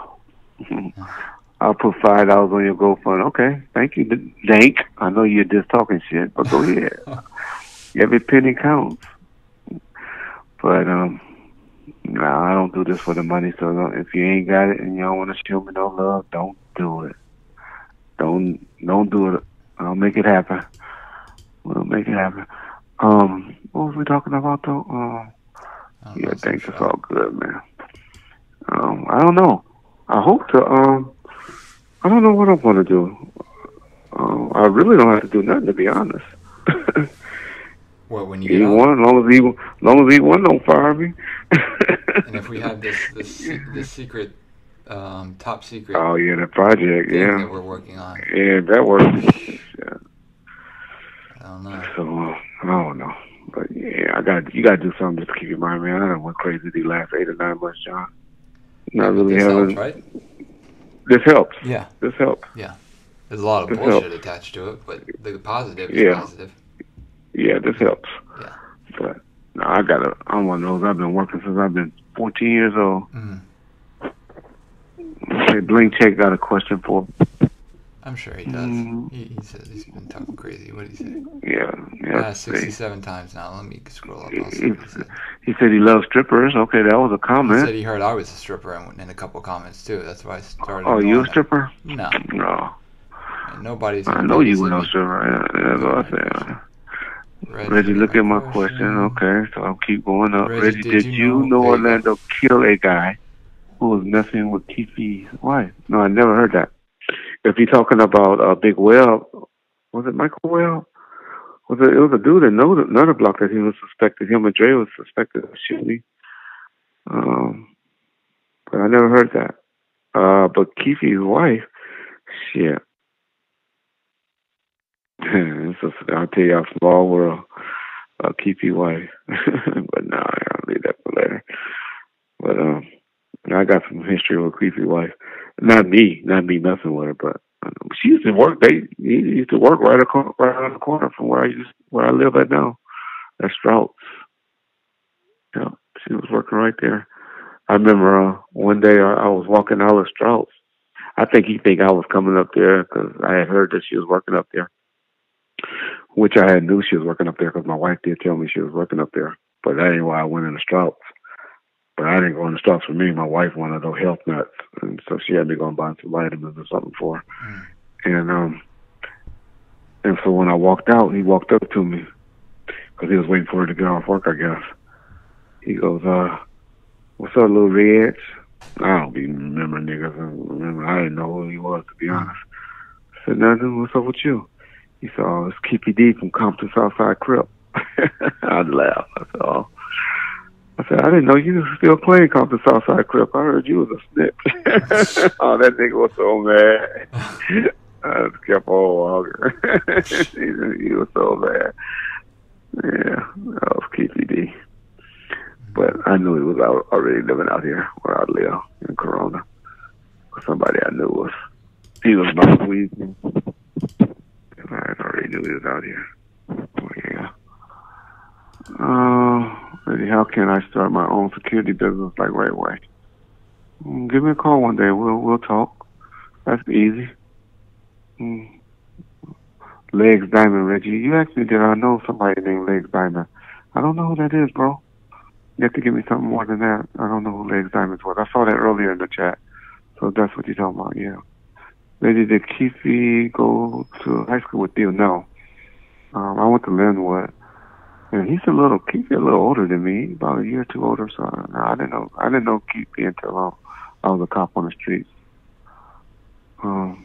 I'll put $5 on your GoFund. Okay, thank you, Dank. I know you're just talking shit, but go ahead. Every penny counts. But nah, I don't do this for the money. So if you ain't got it and you don't want to show me no love, don't do it. Don't do it. I'll make it happen. We'll make it happen. What was we talking about though? Yeah, thanks. It's all good, man. I don't know. I hope to. I don't know what I'm gonna do. I really don't have to do nothing, to be honest. What, when you get out? Long as E1 don't fire me. And if we have this secret, top secret. Oh yeah, the project, yeah, that we're working on. Yeah, that works. Yeah. I don't know. So I don't know, but yeah, you got to do something just to keep your mind, man. I done went crazy these last 8 or 9 months, John. Not really having. Helps, right? This helps. Yeah. This helps. Yeah. There's a lot of bullshit attached to it, but the positive is positive. Yeah, this helps. Yeah. But no, I'm one of those. I've been working since I've been 14 years old. Mm. Say, Bling Check got a question for me. I'm sure he does. He says he's been talking crazy. What did he say? Yeah. 67 times now. Let me scroll up. He said he loves strippers. Okay, that was a comment. He said he heard I was a stripper in a couple comments too. That's why I started. Oh, you a stripper? No. And nobody's. I know you were no stripper. That's what I said. Reggie, look at my question. Okay, so I'll keep going up. Reggie, did you know Orlando killed a guy who was messing with Keefe's wife? No, I never heard that. If you're talking about Big Webb, was it Michael Webb? It was a dude in another block that he was suspected. Him and Dre was suspected of shooting. But I never heard that. But Keefe's wife, shit. I'll tell you, a small world. Keefe's wife. But no, I'll leave that for later. But I got some history with Keefe's wife. Not me messing with her, but she used to work. He used to work right around the corner from where I live at now. At Strauss. Yeah, she was working right there. I remember one day I was walking out of Strauss. I think he think I was coming up there because I had heard that she was working up there, which I had knew she was working up there because my wife did tell me she was working up there. But that ain't why I went into Strauss. But I didn't go into Strauss for me. My wife wanted those health nuts, and so she had me go and buy some vitamins or something for her. And so when I walked out, he walked up to me because he was waiting for her to get off work, I guess. He goes, "What's up, little Reg?" I don't be remembering niggas. I didn't know who he was, to be honest. I said, "Nothing. What's up with you?" He said, "Oh, it's Keepy D from Compton Southside Crip." I'd laugh. I said, "Oh." I said, "I didn't know you was still playing Compton Southside Crip. I heard you was a snitch." Oh, that nigga was so mad. I just kept on walking. He was so mad. Yeah, that was Keefy D. But I knew he was already living out here where I live in Corona. Somebody I knew he was my weed. I already knew he was out here. Oh, yeah. How can I start my own security business like right away? Give me a call one day. We'll talk. That's easy. Legs Diamond, Reggie. You asked me, did I know somebody named Legs Diamond? I don't know who that is, bro. You have to give me something more than that. I don't know who Legs Diamond was. I saw that earlier in the chat. So that's what you're talking about, yeah. Reggie, did Keefy go to high school with you? No. I went to Linwood, and he's a little older than me, about a year or two older. So I didn't know Keith until I was a cop on the streets. All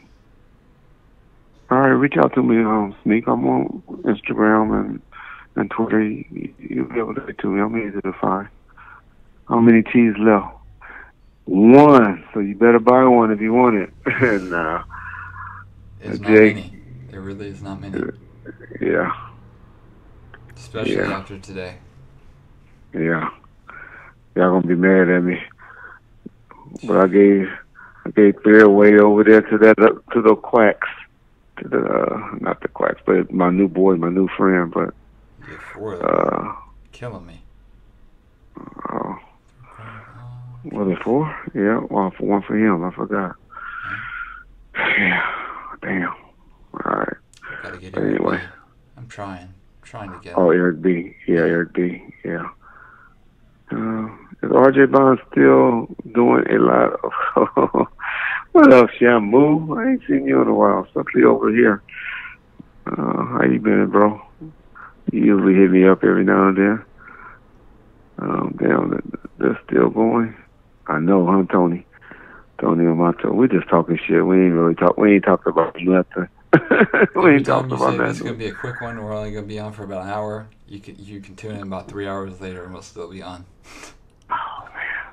right, reach out to me, Sneak. I'm on Instagram and Twitter. You'll be able to get to me. I'm easy to find. How many teas left? One. So you better buy one if you want it. Nah. There's not Jake. many. There really is not many. Yeah. Especially after today. Yeah. Y'all gonna be mad at me. But I gave 3 away over there to the quacks. To the not the quacks, but my new boy, my new friend, but Yeah, 4 of them. Killing me. Was it 4? Yeah, well, for one for him, I forgot. Yeah, damn. All right. Gotta get But Eric anyway. B. I'm trying to get Oh, him. Eric B. Yeah, Eric B. Yeah. Is RJ Bond still doing a lot of... What else, Shamu? I ain't seen you in a while. Especially over here. How you been, bro? You usually hit me up every now and then. Damn, they're still going. I know, huh, Tony? Tony and Mato. We just talking shit. We ain't really talk. We ain't talked about nothing. We Every ain't time talked you about say it's nothing. gonna be a quick one, we're only gonna be on for about an hour. You can tune in about 3 hours later, and we'll still be on. Oh man.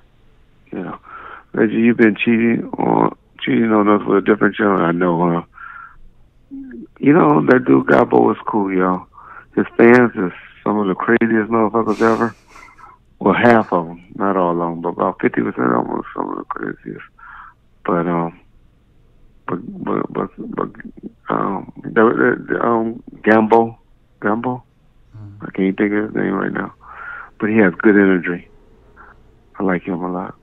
Yeah, Reggie, you've been cheating on us with a different show. I know, huh? You know that dude Gabo is cool, y'all. His fans is some of the craziest motherfuckers ever. Well, half of them, not all of them, but about 50% of them are some of the craziest. But Gambo, I can't think of his name right now, but he has good energy. I like him a lot.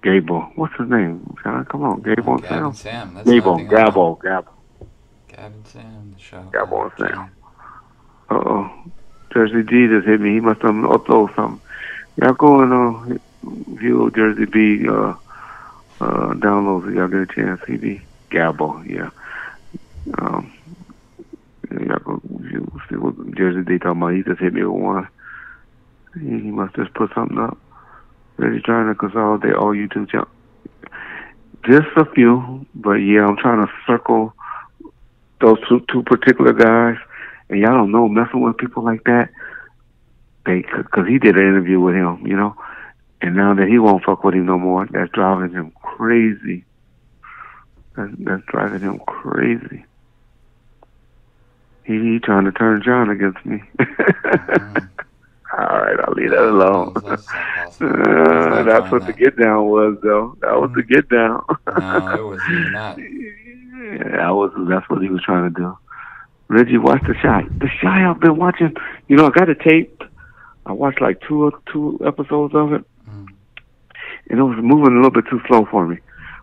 Gable, what's his name? John, come on, Gable and Gab Sam. and Sam. That's the only thing I know. Gabo. Gab and Sam, the show. Gabo and Sam. Jersey D just hit me. He must have uploaded something. Y'all go and view Jersey B downloads if y'all get a chance. He be Gabo, yeah. Y'all go see what Jersey D talking about. He just hit me with one. He must just put something up. Really trying to consolidate all YouTube channels. Just a few, but yeah, I'm trying to circle those two particular guys. And y'all don't know, messing with people like that, because he did an interview with him, you know, and now that he won't fuck with him no more, that's driving him crazy. That's driving him crazy. He trying to turn John against me. All right, I'll leave that alone. That's what the get down was, though. That was the get down. No, it was even not. Yeah, that's what he was trying to do. Reggie, watch The Shy. The Shy I've been watching. You know, I got it taped. I watched like two episodes of it, and it was moving a little bit too slow for me.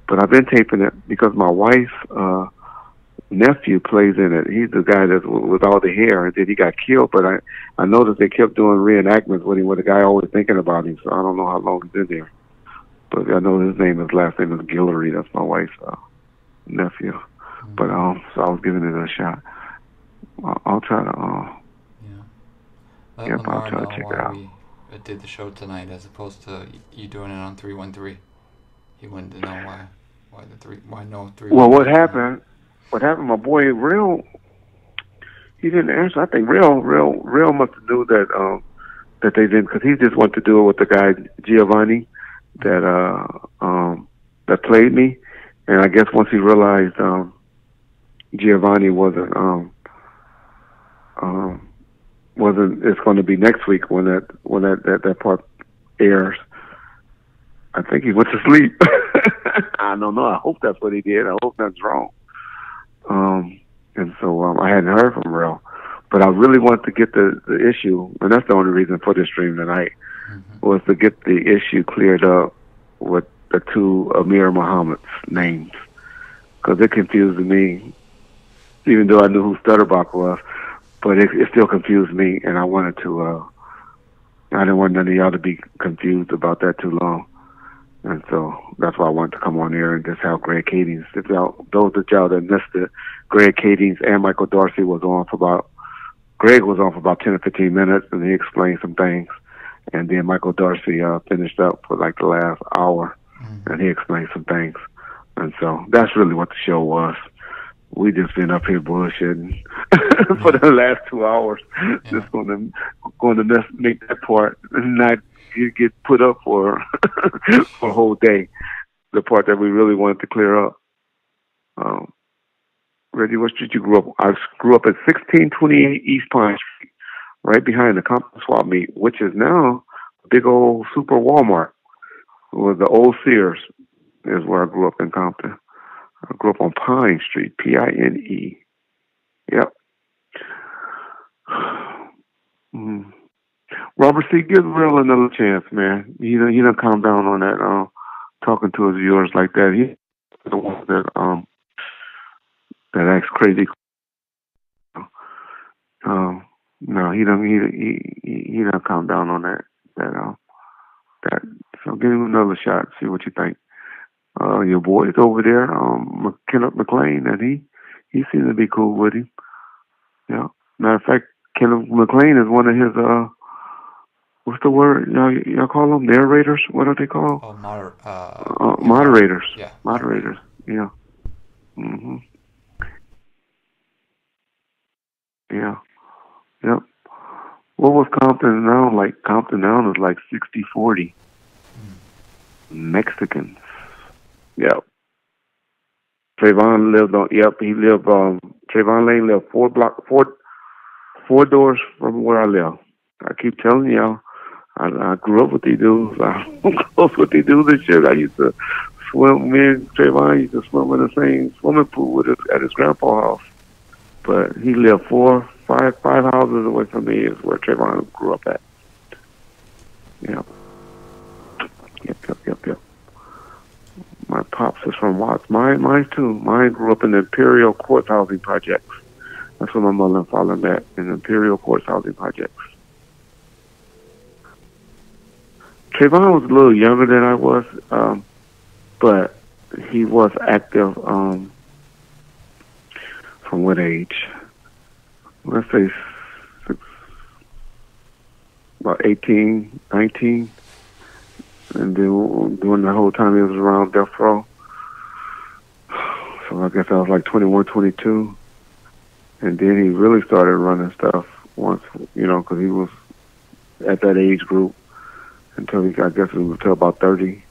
But I've been taping it because my wife's nephew plays in it. He's the guy that's with all the hair, and then he got killed. But I noticed they kept doing reenactments with him, with the guy always thinking about him. So I don't know how long he's been there. But I know his last name is Guillory. That's my wife's nephew. But so I was giving it a shot. I'll try to. Let I'll try to Lamar check know it out. why we did the show tonight as opposed to you doing it on 313. He wanted to know why no 313. Well, what happened? My boy Real, he didn't answer. I think Real must have knew that they didn't, because he just wanted to do it with the guy Giovanni that played me, and I guess once he realized Giovanni wasn't it's going to be next week when that part airs. I think he went to sleep. I don't know. I hope that's what he did. I hope that's wrong. And so I hadn't heard from Real, but I really want to get the issue, and that's the only reason for the stream tonight, was to get the issue cleared up with the two Amir Muhammad's names, because it confused me, even though I knew who Stutterbox was, but it still confused me, and I wanted to, I didn't want none of y'all to be confused about that too long. And so that's why I wanted to come on here and just have Greg Kadings. Those of y'all that missed it, Greg Kadings and Michael Dorsey Greg was on for about 10 or 15 minutes, and he explained some things. And then Michael Dorsey finished up for like the last hour, and he explained some things. And so that's really what the show was. We just been up here bullshitting for the last 2 hours. Just going to make that part and not get put up for for a whole day. The part that we really wanted to clear up. Reggie, what street you grew up? I grew up at 1628 East Pine Street, right behind the Compton Swap Meet, which is now a big old super Walmart. It was the old Sears, is where I grew up in Compton. I grew up on Pine Street, Pine. Yep. Robert C., give Real another chance, man. He done calm down on that, talking to his viewers like that. He's the one that acts crazy. No, he done calm down on that. So give him another shot. See what you think. Your boy's over there, Kenneth McLean, and he seems to be cool with him. Yeah. Matter of fact, Kenneth McLean is one of his what's the word? Y'all call them narrators? What are they called? Oh, moderators. Yeah. Moderators. Yeah. Yeah. Yep. What was Compton now? Like Compton now is like 60-40. Mexicans. Yep. Trayvon lived on. Yep, he lived. Trayvon Lane lived four doors from where I live. I keep telling y'all, I grew up with these dudes. I'm close with these dudes and shit. I used to swim. Me and Trayvon used to swim in the same swimming pool at his grandpa's house. But he lived five houses away from me is where Trayvon grew up at. Yep. Yep. My pops is from Watts. Mine too. Mine grew up in the Imperial Courts housing projects. That's where my mother and father met, in the Imperial Courts housing projects. Trayvon was a little younger than I was, but he was active from what age? Let's say about 18, 19. And then during the whole time he was around death row. So I guess I was like 21, 22. And then he really started running stuff once, because he was at that age group until I guess it was until about 30.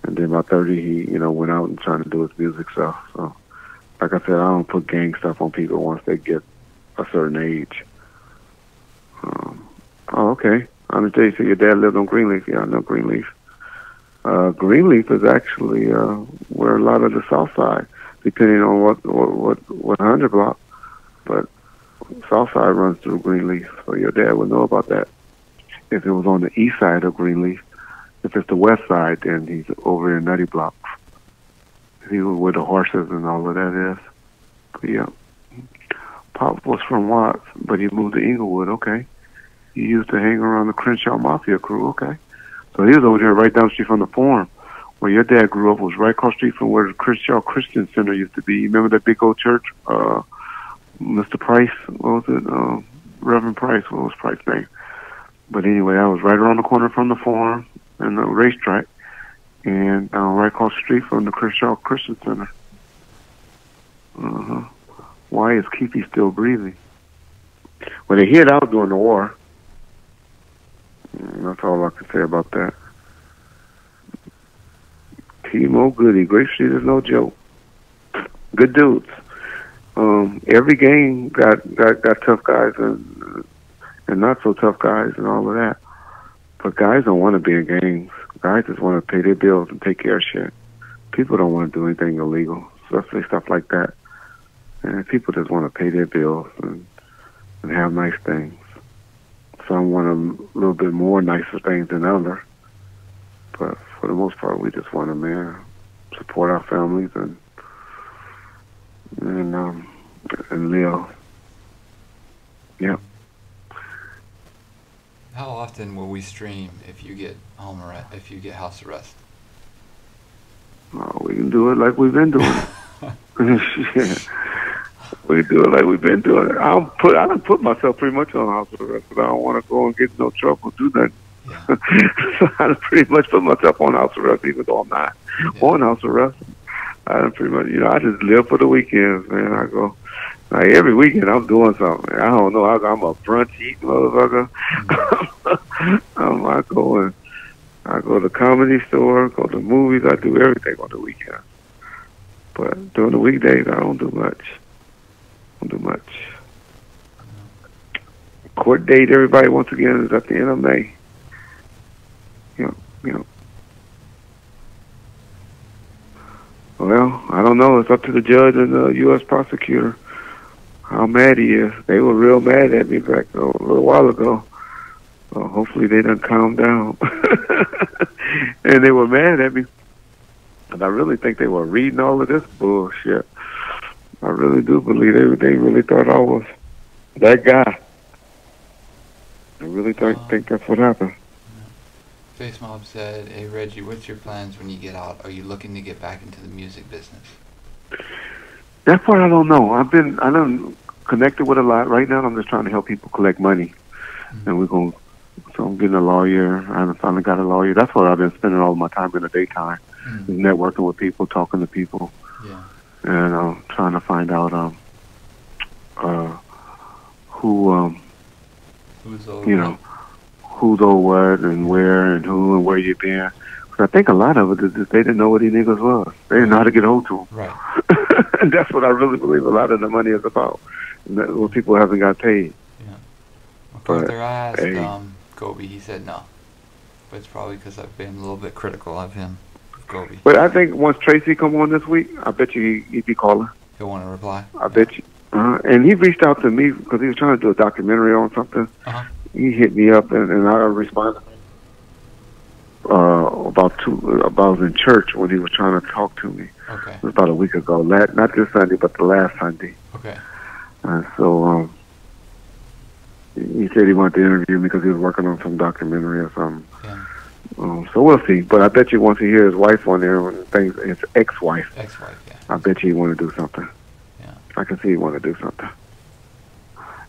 And then about 30 he, went out and trying to do his music stuff. So like I said, I don't put gang stuff on people once they get a certain age. Okay. I'm going to tell you, so your dad lived on Greenleaf. Yeah, I know Greenleaf. Greenleaf is actually where a lot of the South Side, depending on what 100 block, but South Side runs through Greenleaf, so your dad would know about that. If it was on the east side of Greenleaf, if it's the west side, then he's over in Nutty Block. He was where the horses and all of that is. But yeah, Pop was from Watts, but he moved to Inglewood. Okay, he used to hang around the Crenshaw Mafia crew. Okay. So he was over there right down the street from the Forum. Where your dad grew up was right across the street from where the Crenshaw Christian Center used to be. You remember that big old church? Mr. Price, what was it? Reverend Price, what was Price's name? But anyway, I was right around the corner from the Forum and the racetrack. And right across the street from the Crenshaw Christian Center. Why is Keefe still breathing? Well, they hid out during the war. That's all I can say about that. T-Mo Goody. Grape Street is no joke. Good dudes. Every gang got tough guys and not so tough guys and all of that. But guys don't want to be in gangs. Guys just want to pay their bills and take care of shit. People don't want to do anything illegal, especially stuff like that. And people just want to pay their bills and have nice things. Some want a little bit more nicer things than others. But for the most part, we just want to, support our families and live. Yep. How often will we stream if you get house arrest? Oh, we can do it like we've been doing it. Yeah. We do it like we've been doing it. I done put myself pretty much on house arrest because I don't want to go and get in no trouble, do nothing. Yeah. So I done pretty much put myself on house arrest, even though I'm not on house arrest. I done pretty much, I just live for the weekends, man. I go, like every weekend I'm doing something. I don't know, I'm a brunch eating motherfucker. I go to the comedy store, go to movies. I do everything on the weekend. But during the weekdays, I don't do much. Court date, everybody, once again, is at the end of May. Well, I don't know. It's up to the judge and the U.S. prosecutor how mad he is. They were real mad at me back a little while ago. Hopefully they done calm down. And they were mad at me. And I really think they were reading all of this bullshit. I really do believe they really thought I was that guy. I really think that's what happened. Face Mob said, "Hey Reggie, what's your plans when you get out? Are you looking to get back into the music business?" That part I don't know. I done connected with a lot. Right now I'm just trying to help people collect money. And so I'm getting a lawyer. I haven't finally got a lawyer. That's what I've been spending all my time in the daytime. Networking with people, talking to people. Yeah. And trying to find out who's owed what and where and who and where you been. Cause I think a lot of it is just they didn't know what these niggas was. They didn't know how to get hold to them. Right. And that's what I really believe a lot of the money is about. And that, when people haven't got paid. Yeah. After I asked Gobi, he said no. But it's probably because I've been a little bit critical of him, of Gobi. But I think once Tracy come on this week, I bet you he'd be calling. He'll want to reply. I bet you. And he reached out to me because he was trying to do a documentary on something. He hit me up and I responded about I was in church when he was trying to talk to me. Okay. It was about a week ago. Not this Sunday, but the last Sunday. Okay. And so he said he wanted to interview me because he was working on some documentary or something. Yeah. So we'll see. But I bet you once he hears his wife on there, his ex-wife. Ex-wife, yeah. I bet you he want to do something. Yeah. I can see he want to do something.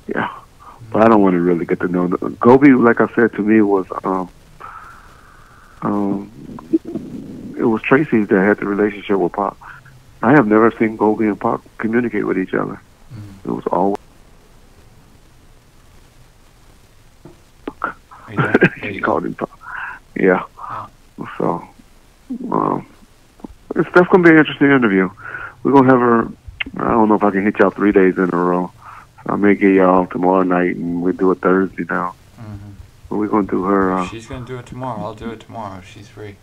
Yeah. But I don't want to really get to know. Gobi, like I said to me, was it was Tracy that had the relationship with Pop. I have never seen Gobi and Pop communicate with each other. It was always. He called him Pop. Yeah. So, it's that's gonna be an interesting interview. We're gonna have her. I don't know if I can hit y'all 3 days in a row. I may get y'all tomorrow night, and we do it Thursday now. But we're gonna do her. She's gonna do it tomorrow. I'll do it tomorrow if she's free.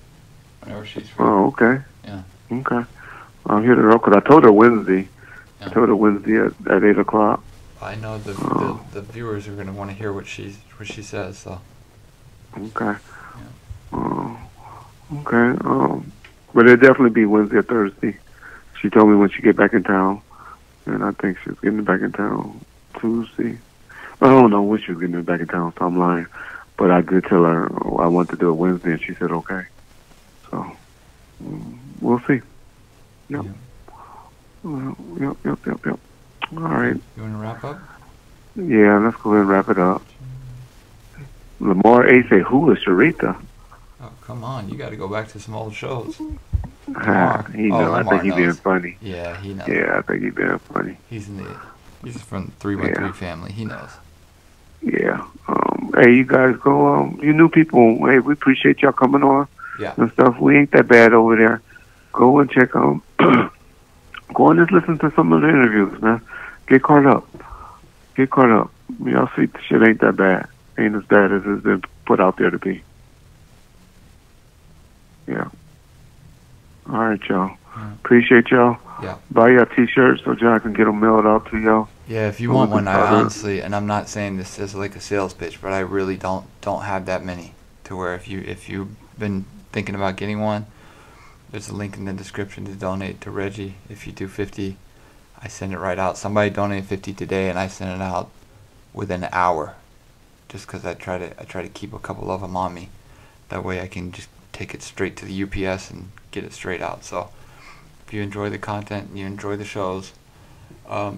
Whenever she's free. Oh, okay. Yeah. Okay. I'm here to roll because I told her Wednesday. Yeah. I told her Wednesday at 8 o'clock. I know the viewers are gonna want to hear what she says. So. Okay. Yeah. Okay. But it'll definitely be Wednesday or Thursday. She told me when she get back in town, and I think she's getting back in town Tuesday. I don't know when she was getting back in town, so I'm lying. But I did tell her I want to do it Wednesday, and she said okay. So we'll see. Yep. Yep. All right. You want to wrap up? Yeah, let's go ahead and wrap it up. Lamar A. say, who is Sharita? Oh, come on. You got to go back to some old shows. He knows. I think he's being funny. Yeah, he knows. Yeah, I think he's being funny. He's from the 313 family. He knows. Yeah. Hey, you guys go. You new people. Hey, we appreciate y'all coming on. Yeah. And stuff. We ain't that bad over there. Go and check go and just listen to some of the interviews, man. Get caught up. Y'all see, the shit ain't that bad. Ain't as bad as it's been put out there to be. Yeah. All right, y'all. Appreciate y'all. Yeah. Buy y'all t-shirts so John can get them mailed out to y'all. Yeah, if you want one, I honestly, and I'm not saying this as like a sales pitch, but I really don't have that many to where if you've been thinking about getting one, there's a link in the description to donate to Reggie. If you do 50, I send it right out. Somebody donated 50 today, and I sent it out within an hour, just because I try to keep a couple of them on me. That way I can just take it straight to the UPS and get it straight out. So if you enjoy the content and you enjoy the shows,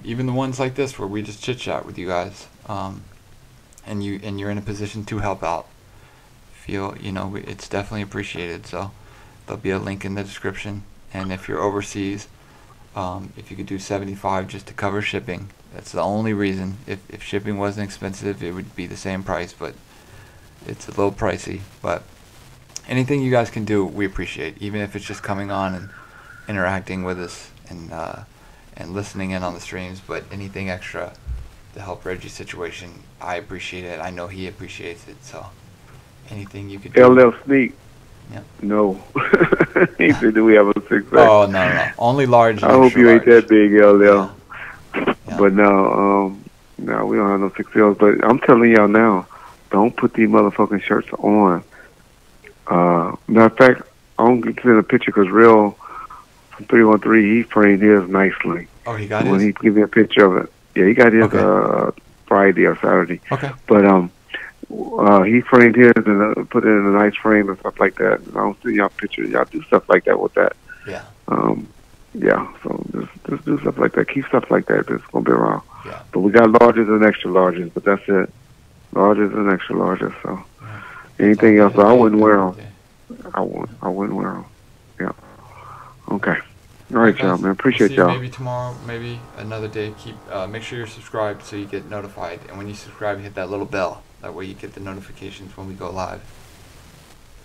even the ones like this where we just chit chat with you guys, and you're in a position to help out, it's definitely appreciated. So there'll be a link in the description, and if you're overseas, if you could do $75 just to cover shipping, that's the only reason. If shipping wasn't expensive, it would be the same price, but it's a little pricey. But anything you guys can do, we appreciate, even if it's just coming on and interacting with us and listening in on the streams. But anything extra to help Reggie's situation, I appreciate it. I know he appreciates it. So anything you could do. LL Sneak. Yep. No. He said, do we have a 6X? Oh, no. Only large. I hope you ain't that big, LL. Yeah. But no, we don't have no 6Ls. But I'm telling y'all now, don't put these motherfucking shirts on. Matter of fact, I'm going to send a picture because Real from 313, he framed his nicely. Oh, he got when his? He gave me a picture of it. Yeah, he got his Friday or Saturday. Okay. But he framed his and put it in a nice frame and stuff like that. And I don't see y'all pictures. Y'all do stuff like that with that. Yeah. Yeah, so just do stuff like that. Keep stuff like that. It's going to be around. Yeah. But we got larges and extra larges, but that's it. Larges and extra larges. So anything else, I wouldn't wear them. I wouldn't wear them. Yeah. Okay. All right, y'all, man. Appreciate y'all. Maybe tomorrow, maybe another day. Make sure you're subscribed so you get notified. And when you subscribe, hit that little bell. That way you get the notifications when we go live.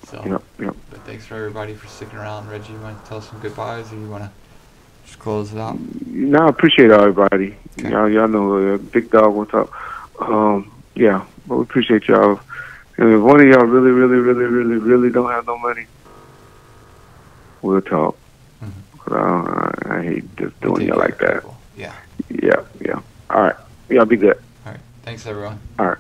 So, Yep. But thanks for everybody for sticking around. Reggie, you want to tell us some goodbyes, or you want to just close it out? No, I appreciate everybody. Okay. Y'all know Big Dog, what's up? Yeah, but we appreciate y'all. And if one of y'all really don't have no money, we'll talk. Mm-hmm. I hate just doing y'all like that. Yeah. Yeah. All right. Y'all be good. All right. Thanks, everyone. All right.